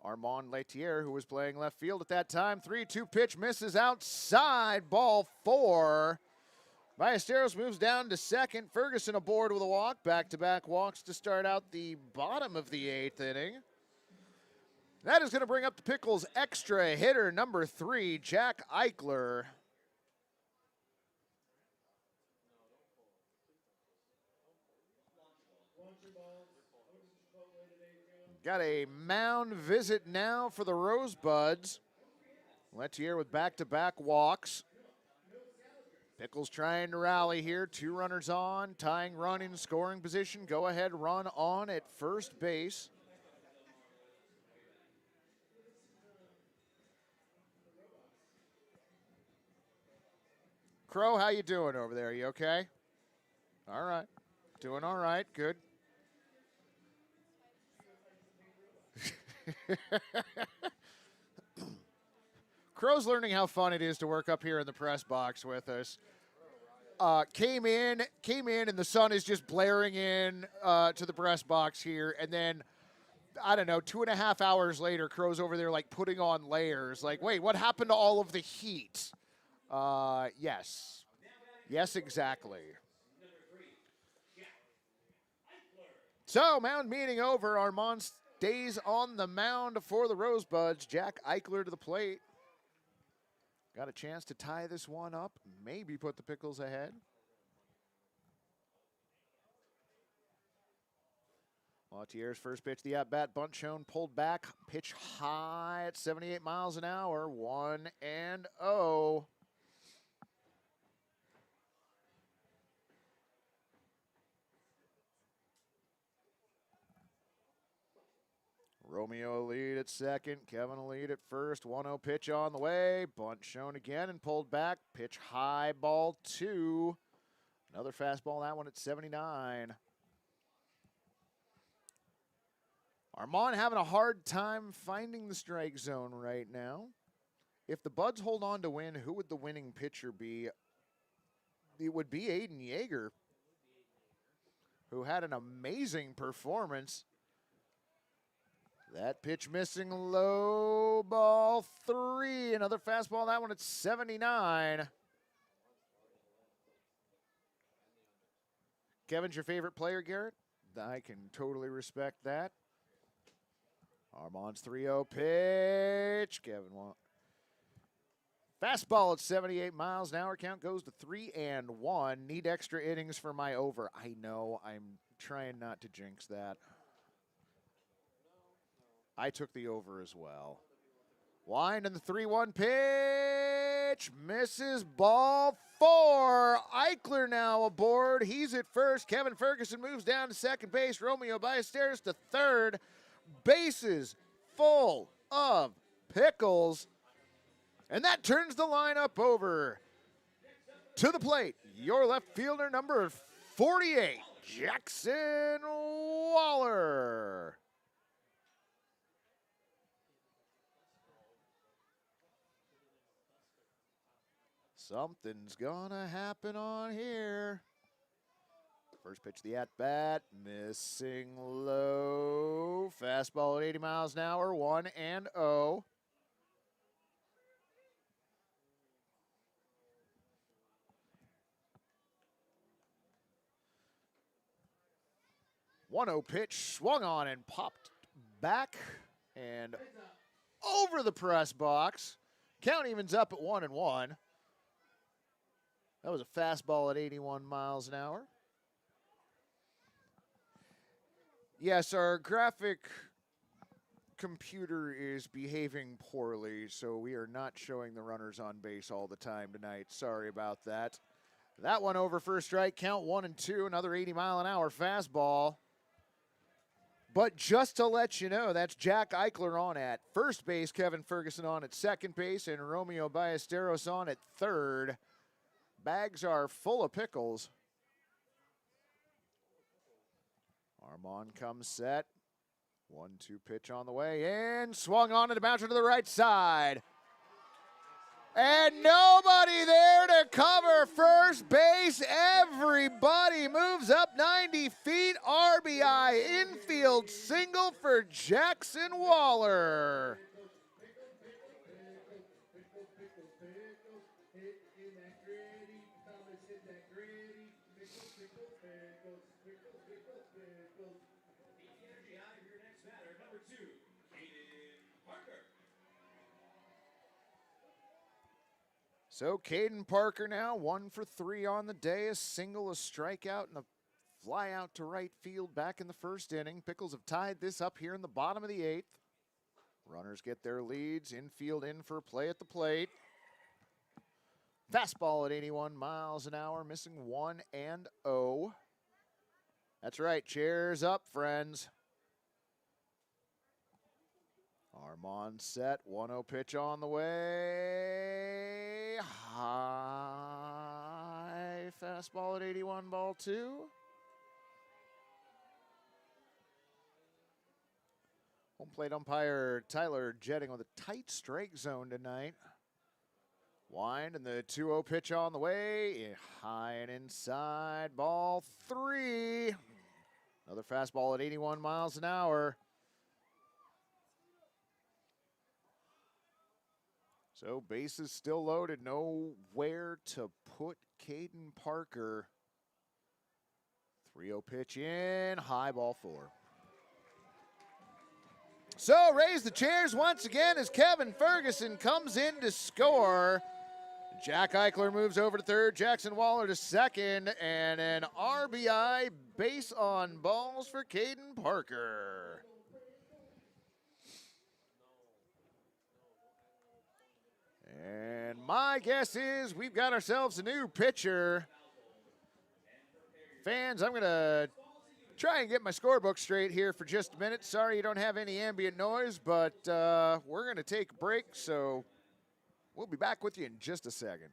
Armand Letier, who was playing left field at that time. 3-2 pitch misses outside, ball 4. Ballesteros moves down to second. Ferguson aboard with a walk. Back-to-back walks to start out the bottom of the 8th inning. That is going to bring up the Pickles extra hitter number 3, Jack Eichler. Got a mound visit now for the Rosebuds. Letier with back-to-back walks. Pickles trying to rally here. 2 runners on, tying run in scoring position. Go ahead run on at first base. Crow, how you doing over there? You okay? All right. Doing all right. Good. Crow's learning how fun it is to work up here in the press box with us. Came in, and the sun is just blaring in to the press box here, and then I don't know, 2.5 hours later, Crow's over there like putting on layers. Like, wait, what happened to all of the heat? Yes, exactly. So mound meeting over. Armand stays on the mound for the Rosebuds. Jack Eichler to the plate. Got a chance to tie this one up, maybe put the Pickles ahead. Letier's first pitch, the at-bat, bunt shown, pulled back, pitch high at 78 miles an hour, 1-0. Romeo a lead at second, Kevin a lead at first, 1-0 pitch on the way, bunt shown again and pulled back, pitch high, ball 2. Another fastball, that one at 79. Armand having a hard time finding the strike zone right now. If the Buds hold on to win, who would the winning pitcher be? It would be Aiden Yeager, who had an amazing performance. That pitch missing low, ball 3. Another fastball, that one at 79. Kevin's your favorite player, Garrett? I can totally respect that. Armand's 3-0 pitch. Kevin won't. Fastball at 78 miles an hour. Count goes to 3-1. Need extra innings for my over. I know. I'm trying not to jinx that. I took the over as well. Wind and the 3-1 pitch. Misses, ball 4. Eichler now aboard. He's at first. Kevin Ferguson moves down to second base. Romeo Ballesteros to third. Bases full of Pickles. And that turns the lineup over to the plate. Your left fielder, number 48, Jackson Waller. Something's gonna happen on here. First pitch, the at-bat, missing low. Fastball at 80 miles an hour, 1-0. 1-0 pitch, swung on and popped back and over the press box. Count evens up at 1-1. That was a fastball at 81 miles an hour. Yes, our graphic computer is behaving poorly, so we are not showing the runners on base all the time tonight. Sorry about that. That one over first strike, count 1-2, another 80-mile-an-hour fastball. But just to let you know, that's Jack Eichler on at first base, Kevin Ferguson on at second base, and Romeo Ballesteros on at third. Bags are full of pickles. Armand comes set. 1-2 pitch on the way in. Swung on to the bouncer to the right side. And nobody there to cover first base. Everybody moves up 90 feet. RBI infield single for Jackson Waller. So Caden Parker now 1 for 3 on the day, a single, a strikeout, and a fly out to right field back in the first inning. Pickles have tied this up here in the bottom of the 8th. Runners get their leads, infield in for a play at the plate. Fastball at 81 miles an hour, missing 1 and 0. That's right, chairs up, friends. Armand set, 1-0 pitch on the way. High fastball at 81, ball 2. Home plate umpire Tyler Jetting with a tight strike zone tonight. Wind and the 2-0 pitch on the way. High and inside, ball 3. Another fastball at 81 miles an hour. So bases still loaded, nowhere to put Caden Parker. 3-0 pitch in, high, ball 4. So raise the chairs once again as Kevin Ferguson comes in to score. Jack Eichler moves over to third, Jackson Waller to second, and an RBI base on balls for Caden Parker. And my guess is we've got ourselves a new pitcher. Fans, I'm going to try and get my scorebook straight here for just a minute. Sorry you don't have any ambient noise, but we're going to take a break, so we'll be back with you in just a second.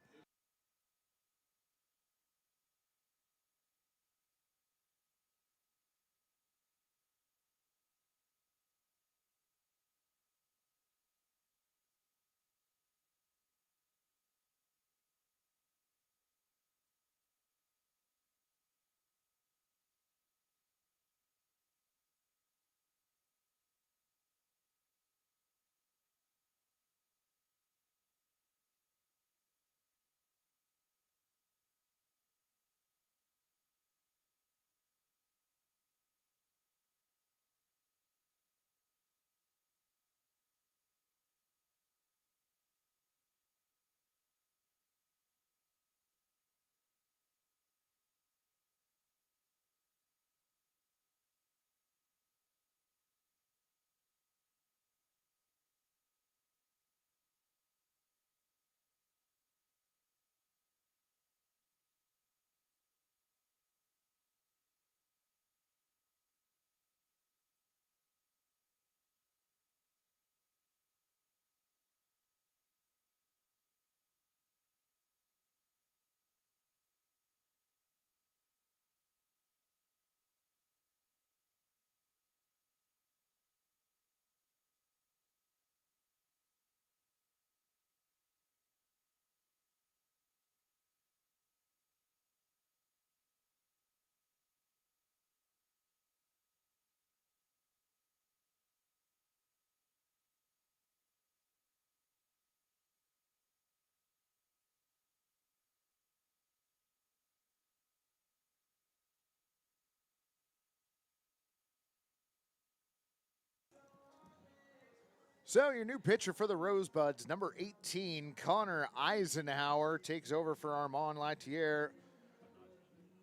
So your new pitcher for the Rosebuds, number 18, Connor Eisenhower, takes over for Armand Latier,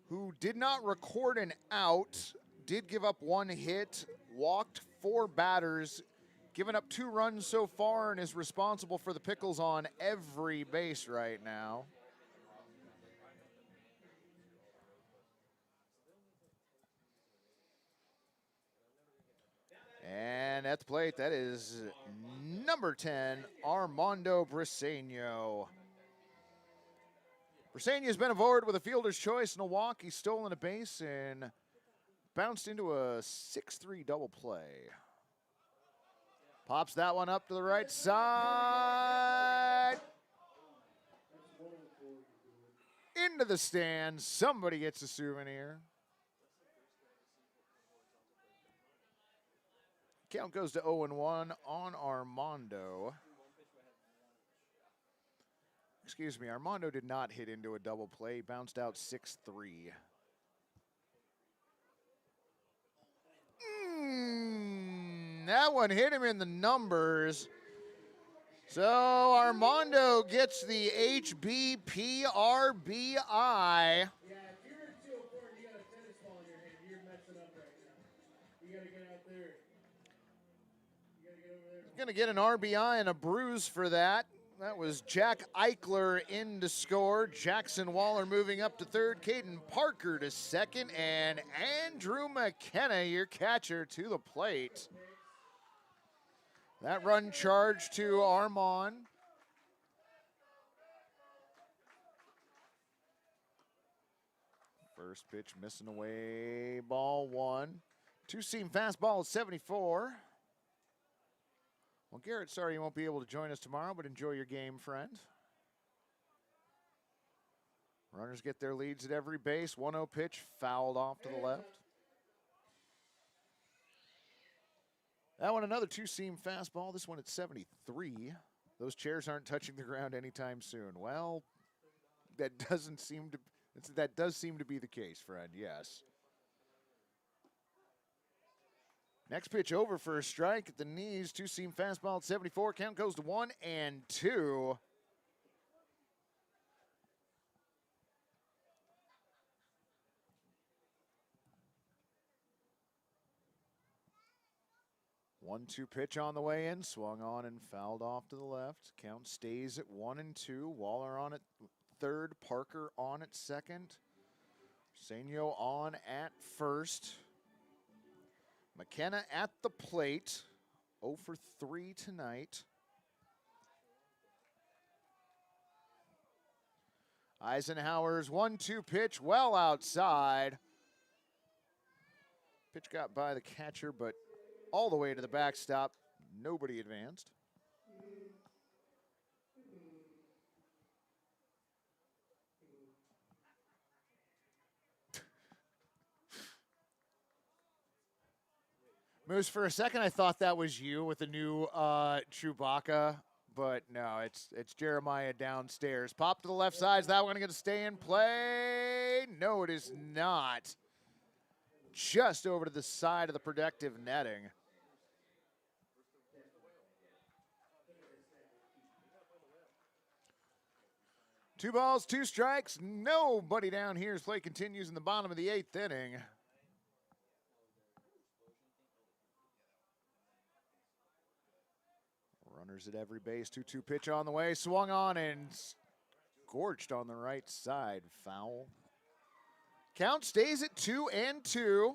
who did not record an out, did give up 1 hit, walked 4 batters, given up 2 runs so far, and is responsible for the Pickles on every base right now. at the plate, that is number 10, Armando Briseño. Briseño's been aboard with a fielder's choice and a walk. He's stolen a base and bounced into a 6-3 double play. Pops that one up to the right side. Into the stands. Somebody gets a souvenir. Count goes to 0-1 on Armando. Excuse me, Armando did not hit into a double play. Bounced out 6-3. That one hit him in the numbers. So Armando gets the HBPRBI. Yeah, if you're at 204 and you got a tennis ball in your hand, you're messing up right now. You got to get out there. You got to get over there. Going to get an RBI and a bruise for that. That was Jack Eichler in to score. Jackson Waller moving up to third. Caden Parker to second. And Andrew McKenna, your catcher, to the plate. That run charged to Armand. First pitch missing away, ball one. Two-seam fastball at 74. Well, Garrett, sorry you won't be able to join us tomorrow, but enjoy your game, friend. Runners get their leads at every base. 1-0 pitch, fouled off to the left. That one, another two-seam fastball. This one at 73. Those chairs aren't touching the ground anytime soon. Well, that does seem to be the case, friend, yes. Next pitch over for a strike at the knees. Two-seam fastball at 74. Count goes to 1-2. One-two pitch on the way in. Swung on and fouled off to the left. Count stays at 1-2. Waller on at third. Parker on at second. Briseño on at first. McKenna at the plate, 0 for 3 tonight. Eisenhower's 1-2 pitch well outside. Pitch got by the catcher, but all the way to the backstop. Nobody advanced. Moose, for a second I thought that was you with the new Chewbacca, but no, it's Jeremiah downstairs. Pop to the left side. Is that one going to stay in play? No, it is not. Just over to the side of the protective netting. Two balls, two strikes. Nobody down here. As play continues in the bottom of the 8th inning. Runners at every base. 2-2 pitch on the way. Swung on and scorched on the right side. Foul. Count stays at 2-2.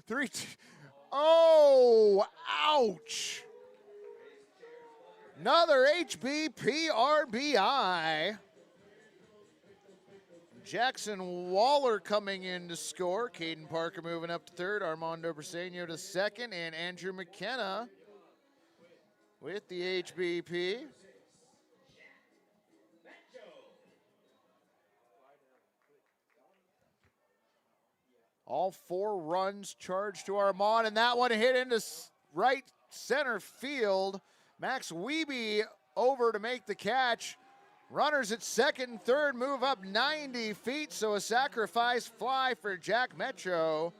Three. Oh, ouch. Another HBPRBI. Jackson Waller coming in to score. Caden Parker moving up to third. Armando Briseño to second. And Andrew McKenna with the HBP. All 4 runs charged to Armand, and that one hit into right center field. Max Wiebe over to make the catch. Runners at second and third move up 90 feet, so a sacrifice fly for Jack Metro.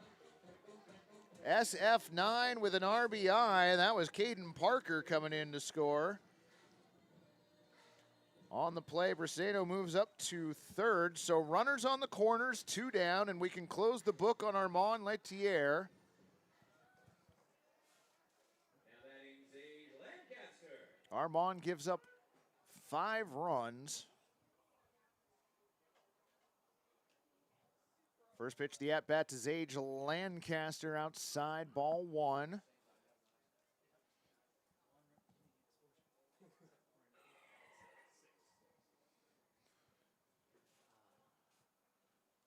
SF9 with an RBI. That was Caden Parker coming in to score. On the play, Briseño moves up to third. So runners on the corners, 2 down, and we can close the book on Armand Letier. Armand gives up 5 runs. First pitch, the at-bat to Zage Lancaster outside, ball 1.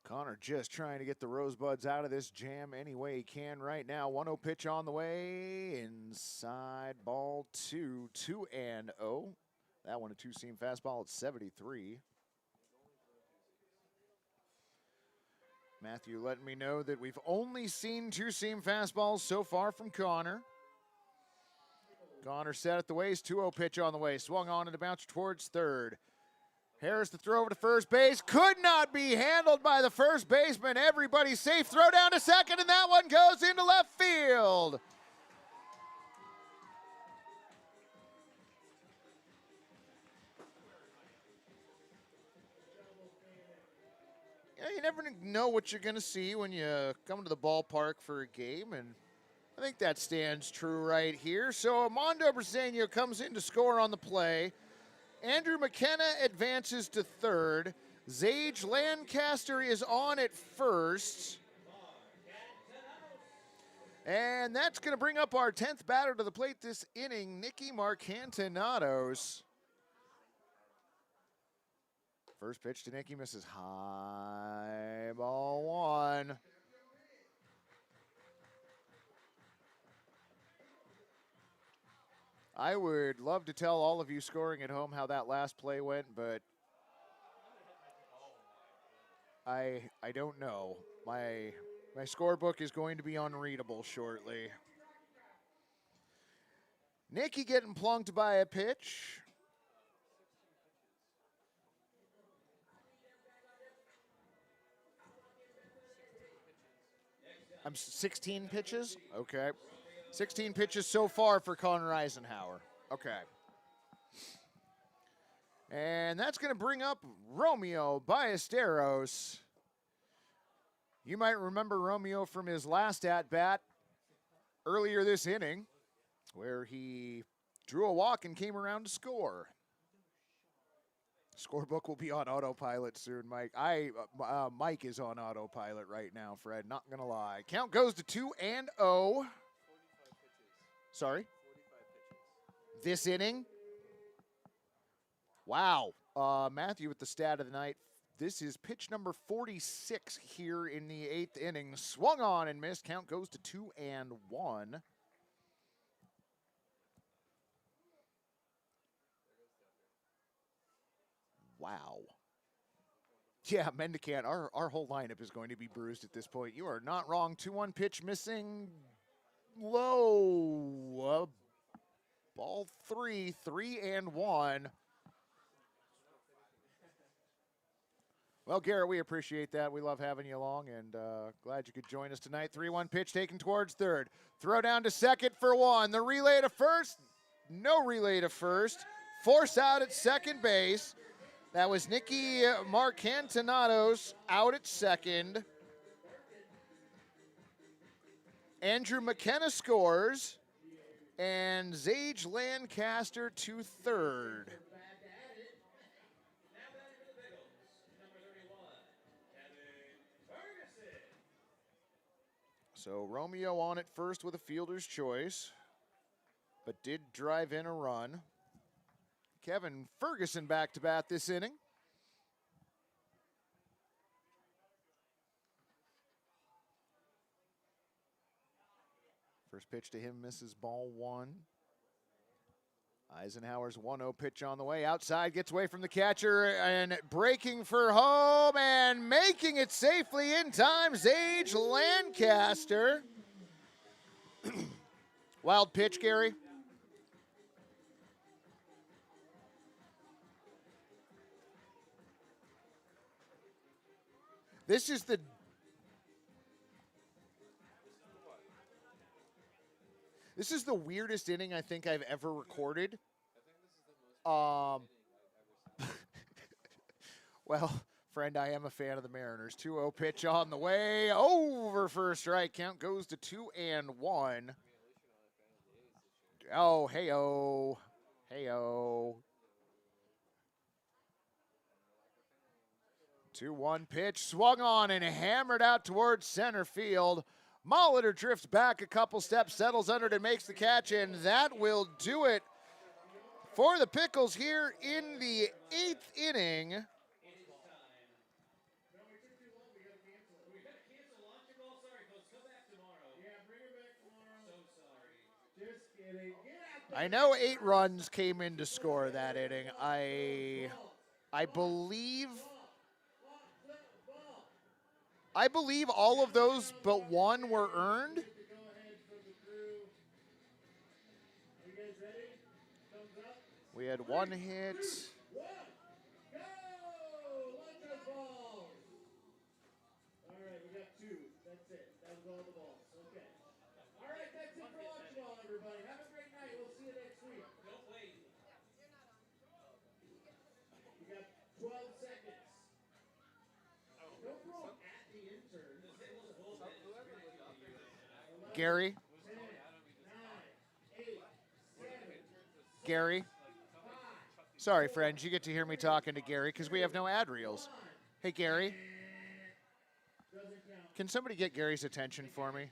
Connor just trying to get the Rosebuds out of this jam any way he can right now. 1-0 pitch on the way. Inside, ball 2, 2-0. That one a two-seam fastball at 73. Matthew letting me know that we've only seen two-seam fastballs so far from Connor. Connor set at the waist, 2-0 pitch on the way. Swung on and a bounce towards third. Harris the throw over to first base. Could not be handled by the first baseman. Everybody's safe. Throw down to second, and that one goes into left field. Yeah, you never know what you're going to see when you come to the ballpark for a game, and I think that stands true right here. So Armando Briseño comes in to score on the play. Andrew McKenna advances to third. Zage Lancaster is on at first. And that's going to bring up our 10th batter to the plate this inning, Nicky Marcantinados. First pitch to Nicky, misses high, ball 1. I would love to tell all of you scoring at home how that last play went, but I don't know. My scorebook is going to be unreadable shortly. Nicky getting plunked by a pitch. I'm 16 pitches? Okay. 16 pitches so far for Connor Eisenhower. Okay. And that's going to bring up Romeo Ballesteros. You might remember Romeo from his last at-bat earlier this inning, where he drew a walk and came around to score. Scorebook will be on autopilot soon, Mike. Mike is on autopilot right now, Fred. Not going to lie. Count goes to 2-0. Sorry? This inning? Wow. Matthew with the stat of the night. This is pitch number 46 here in the 8th inning. Swung on and missed. Count goes to 2-1. Wow. Yeah, Mendicant, our whole lineup is going to be bruised at this point. You are not wrong. 2-1 pitch missing. Low. Ball 3, 3-1. Well, Garrett, we appreciate that. We love having you along, and glad you could join us tonight. 3-1 pitch taken towards third. Throw down to second for 1. The relay to first. No relay to first. Force out at second base. That was Nicky Marcantinados out at second. Andrew McKenna scores. And Zage Lancaster to third. So Romeo on at first with a fielder's choice, but did drive in a run. Kevin Ferguson back to bat this inning. First pitch to him misses, ball 1. Eisenhower's 1-0 pitch on the way. Outside, gets away from the catcher and breaking for home and making it safely in time, Zage Lancaster. Wild pitch, Gary. This is the weirdest inning I think I've ever recorded. Well, friend, I am a fan of the Mariners. 2-0 pitch on the way. Over for a strike. Count goes to 2-1. Oh, hey-oh. Heyo. 2-1 pitch, swung on and hammered out towards center field. Molitor drifts back a couple steps, settles under it, and makes the catch, and that will do it for the Pickles here in the 8th inning. We gotta cancel launch your ball. Sorry, folks. Come back tomorrow. Yeah, bring her back tomorrow. So sorry. Just kidding. Get out there. I know 8 runs came in to score that inning. I believe all of those but one were earned. Get the go-ahead from the crew. Are you guys ready? Thumbs up. We had 1 hit. One, go! Launch those balls. All right, we got 2. That's it. That was all the balls. Okay. All right, that's it for launch ball, everybody. Have a great night. We'll see you next week. Don't wait. You got 12 seconds. Don't throw them at the intern. Gary, 10, 9, 8, 7, Gary. Sorry, friends, you get to hear me talking to Gary because we have no ad reels. Hey, Gary. doesn't count. Can somebody get Gary's attention for me?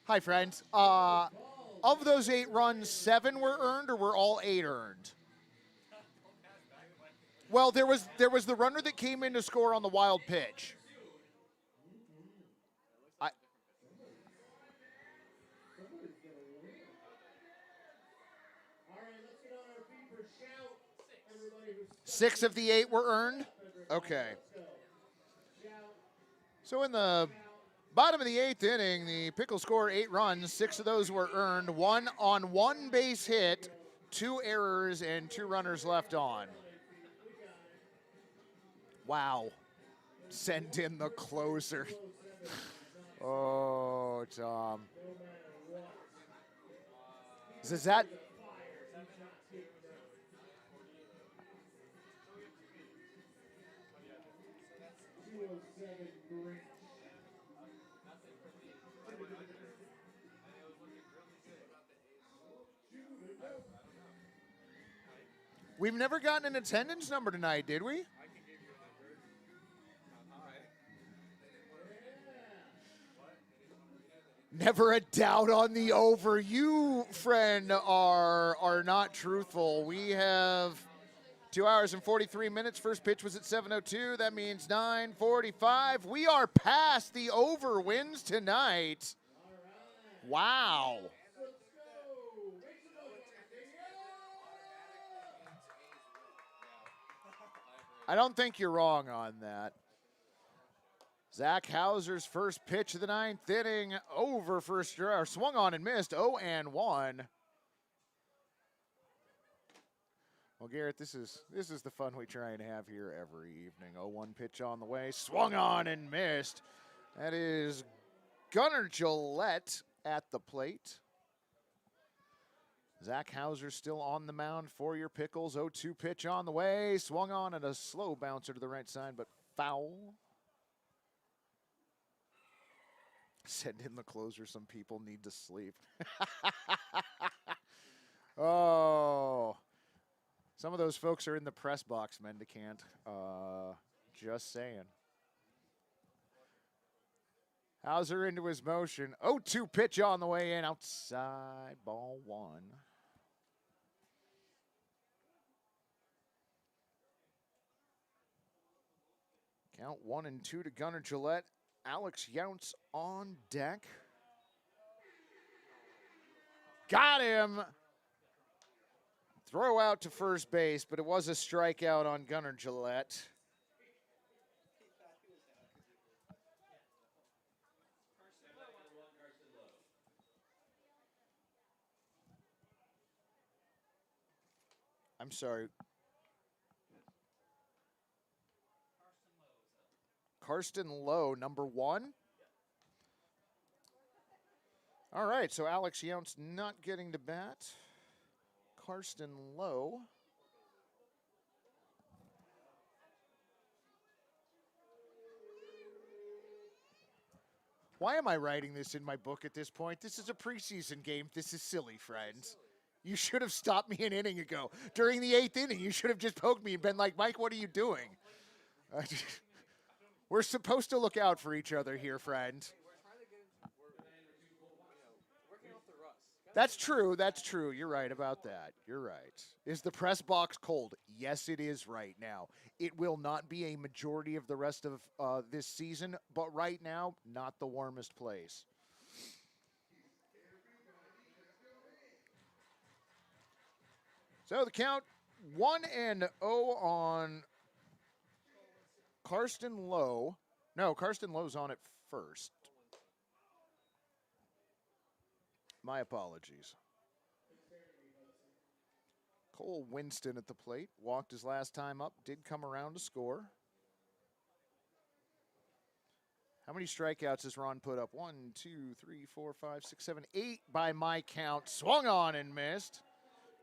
Hi, friends. Of those 8 runs, 7 were earned, or were all 8 earned? Well, there was the runner that came in to score on the wild pitch. All right, let's get on our feet for shout. Everybody who's 6 of the 8 were earned. Okay. let's go. Shout, So in the bottom of the 8th inning, the Pickles score 8 runs. 6 of those were earned. 1 on 1 base hit, 2 errors, and 2 runners left on. Wow. Send in the closer. Oh, Tom. Is that? We've never gotten an attendance number tonight, did we? Never a doubt on the over. You, friend, are not truthful. We have 2 hours and 43 minutes. First pitch was at 7:02. That means 9:45. We are past the over wins tonight. Wow. I don't think you're wrong on that. Zach Hauser's first pitch of the 9th inning, over first or swung on and missed, 0-1. Well, Garrett, this is the fun we try and have here every evening. 0-1 pitch on the way, swung on and missed. That is Gunnar Gillette at the plate. Zach Hauser still on the mound for your Pickles. 0-2 pitch on the way, swung on and a slow bouncer to the right side, but foul. Send in the closer. Some people need to sleep. Oh. Some of those folks are in the press box, Mendicant. Just saying. Hauser into his motion. 0-2 pitch on the way in. Outside, ball 1. Count 1 and 2 to Gunnar Gillette. Alex Younts on deck. Got him. Throw out to first base, but it was a strikeout on Gunnar Gillette. I'm sorry. Karsten Lowe, number 1. All right, so Alex Younts not getting to bat. Karsten Lowe. Why am I writing this in my book at this point? This is a preseason game. This is silly, friends. You should have stopped me an inning ago. During the 8th inning, you should have just poked me and been like, Mike, what are you doing? We're supposed to look out for each other here, friend. That's true. That's true. You're right about that. You're right. Is the press box cold? Yes, it is right now. It will not be a majority of the rest of this season, but right now, not the warmest place. So the count 1-0 on Karsten Lowe. No, Karsten Lowe's on it first. My apologies. Cole Winston at the plate. Walked his last time up. Did come around to score. How many strikeouts has Ron put up? 1, 2, 3, 4, 5, 6, 7, 8 by my count. Swung on and missed.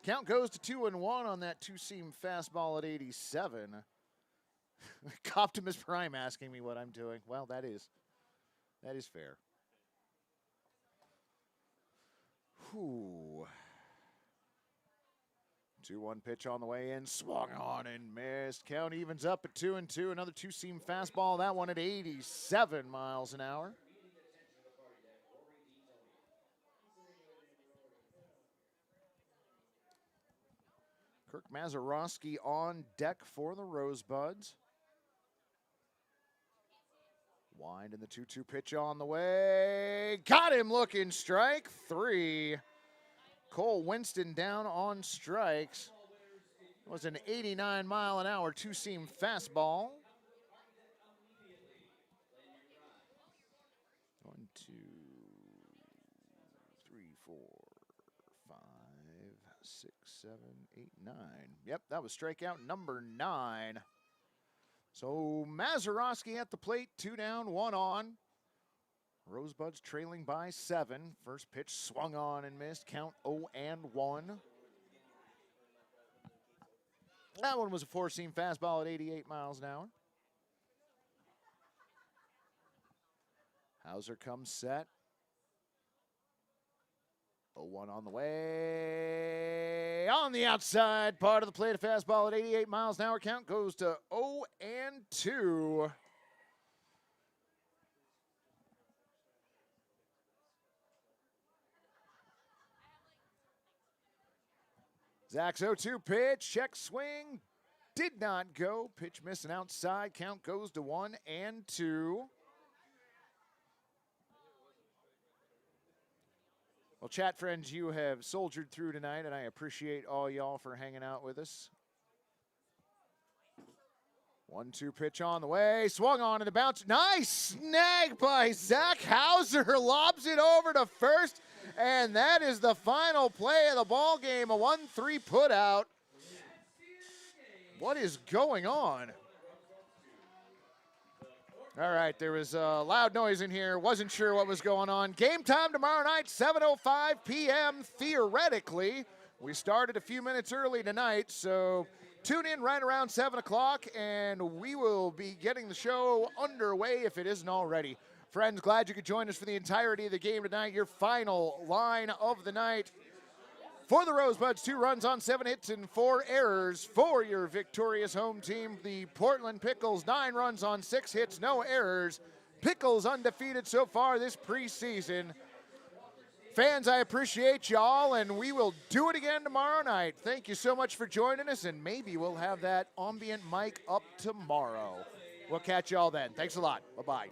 Count goes to 2-1 on that two-seam fastball at 87. Optimus Prime asking me what I'm doing. Well, that is fair. Whew. 2-1 pitch on the way in. Swung on and missed. Count evens up at 2-2. Another two-seam fastball. That one at 87 miles an hour. Kirk Mazurowski on deck for the Rosebuds. Wind in the 2-2 pitch on the way. Got him looking, strike 3. Cole Winston down on strikes. It was an 89-mile-an-hour two-seam fastball. 1, 2, 3, 4, 5, 6, 7, 8, 9. Yep, that was strikeout number 9. So Mazurowski at the plate, 2 down, 1 on. Rosebuds trailing by 7. First pitch swung on and missed. Count 0-1. That one was a 4-seam fastball at 88 miles an hour. Hauser comes set. 0-1 on the way. On the outside part of the plate, a fastball at 88 miles an hour. Count goes to 0-2. Zach's 0-2 pitch, check swing, did not go. Pitch missing outside. Count goes to 1-2. Well, chat friends, you have soldiered through tonight, and I appreciate all y'all for hanging out with us. 1-2 pitch on the way. Swung on and the bounce. Nice snag by Zach Hauser. Lobs it over to first. And that is the final play of the ball game. A 1-3 put out. What is going on? All right, there was a loud noise in here. Wasn't sure what was going on. Game time tomorrow night, 7:05 p.m. theoretically. We started a few minutes early tonight, so tune in right around 7 o'clock, and we will be getting the show underway if it isn't already. Friends, glad you could join us for the entirety of the game tonight. Your final line of the night for the Rosebuds, 2 runs on 7 hits and 4 errors for your victorious home team. The Portland Pickles, 9 runs on 6 hits, no errors. Pickles undefeated so far this preseason. Fans, I appreciate y'all, and we will do it again tomorrow night. Thank you so much for joining us, and maybe we'll have that ambient mic up tomorrow. We'll catch y'all then. Thanks a lot. Bye-bye.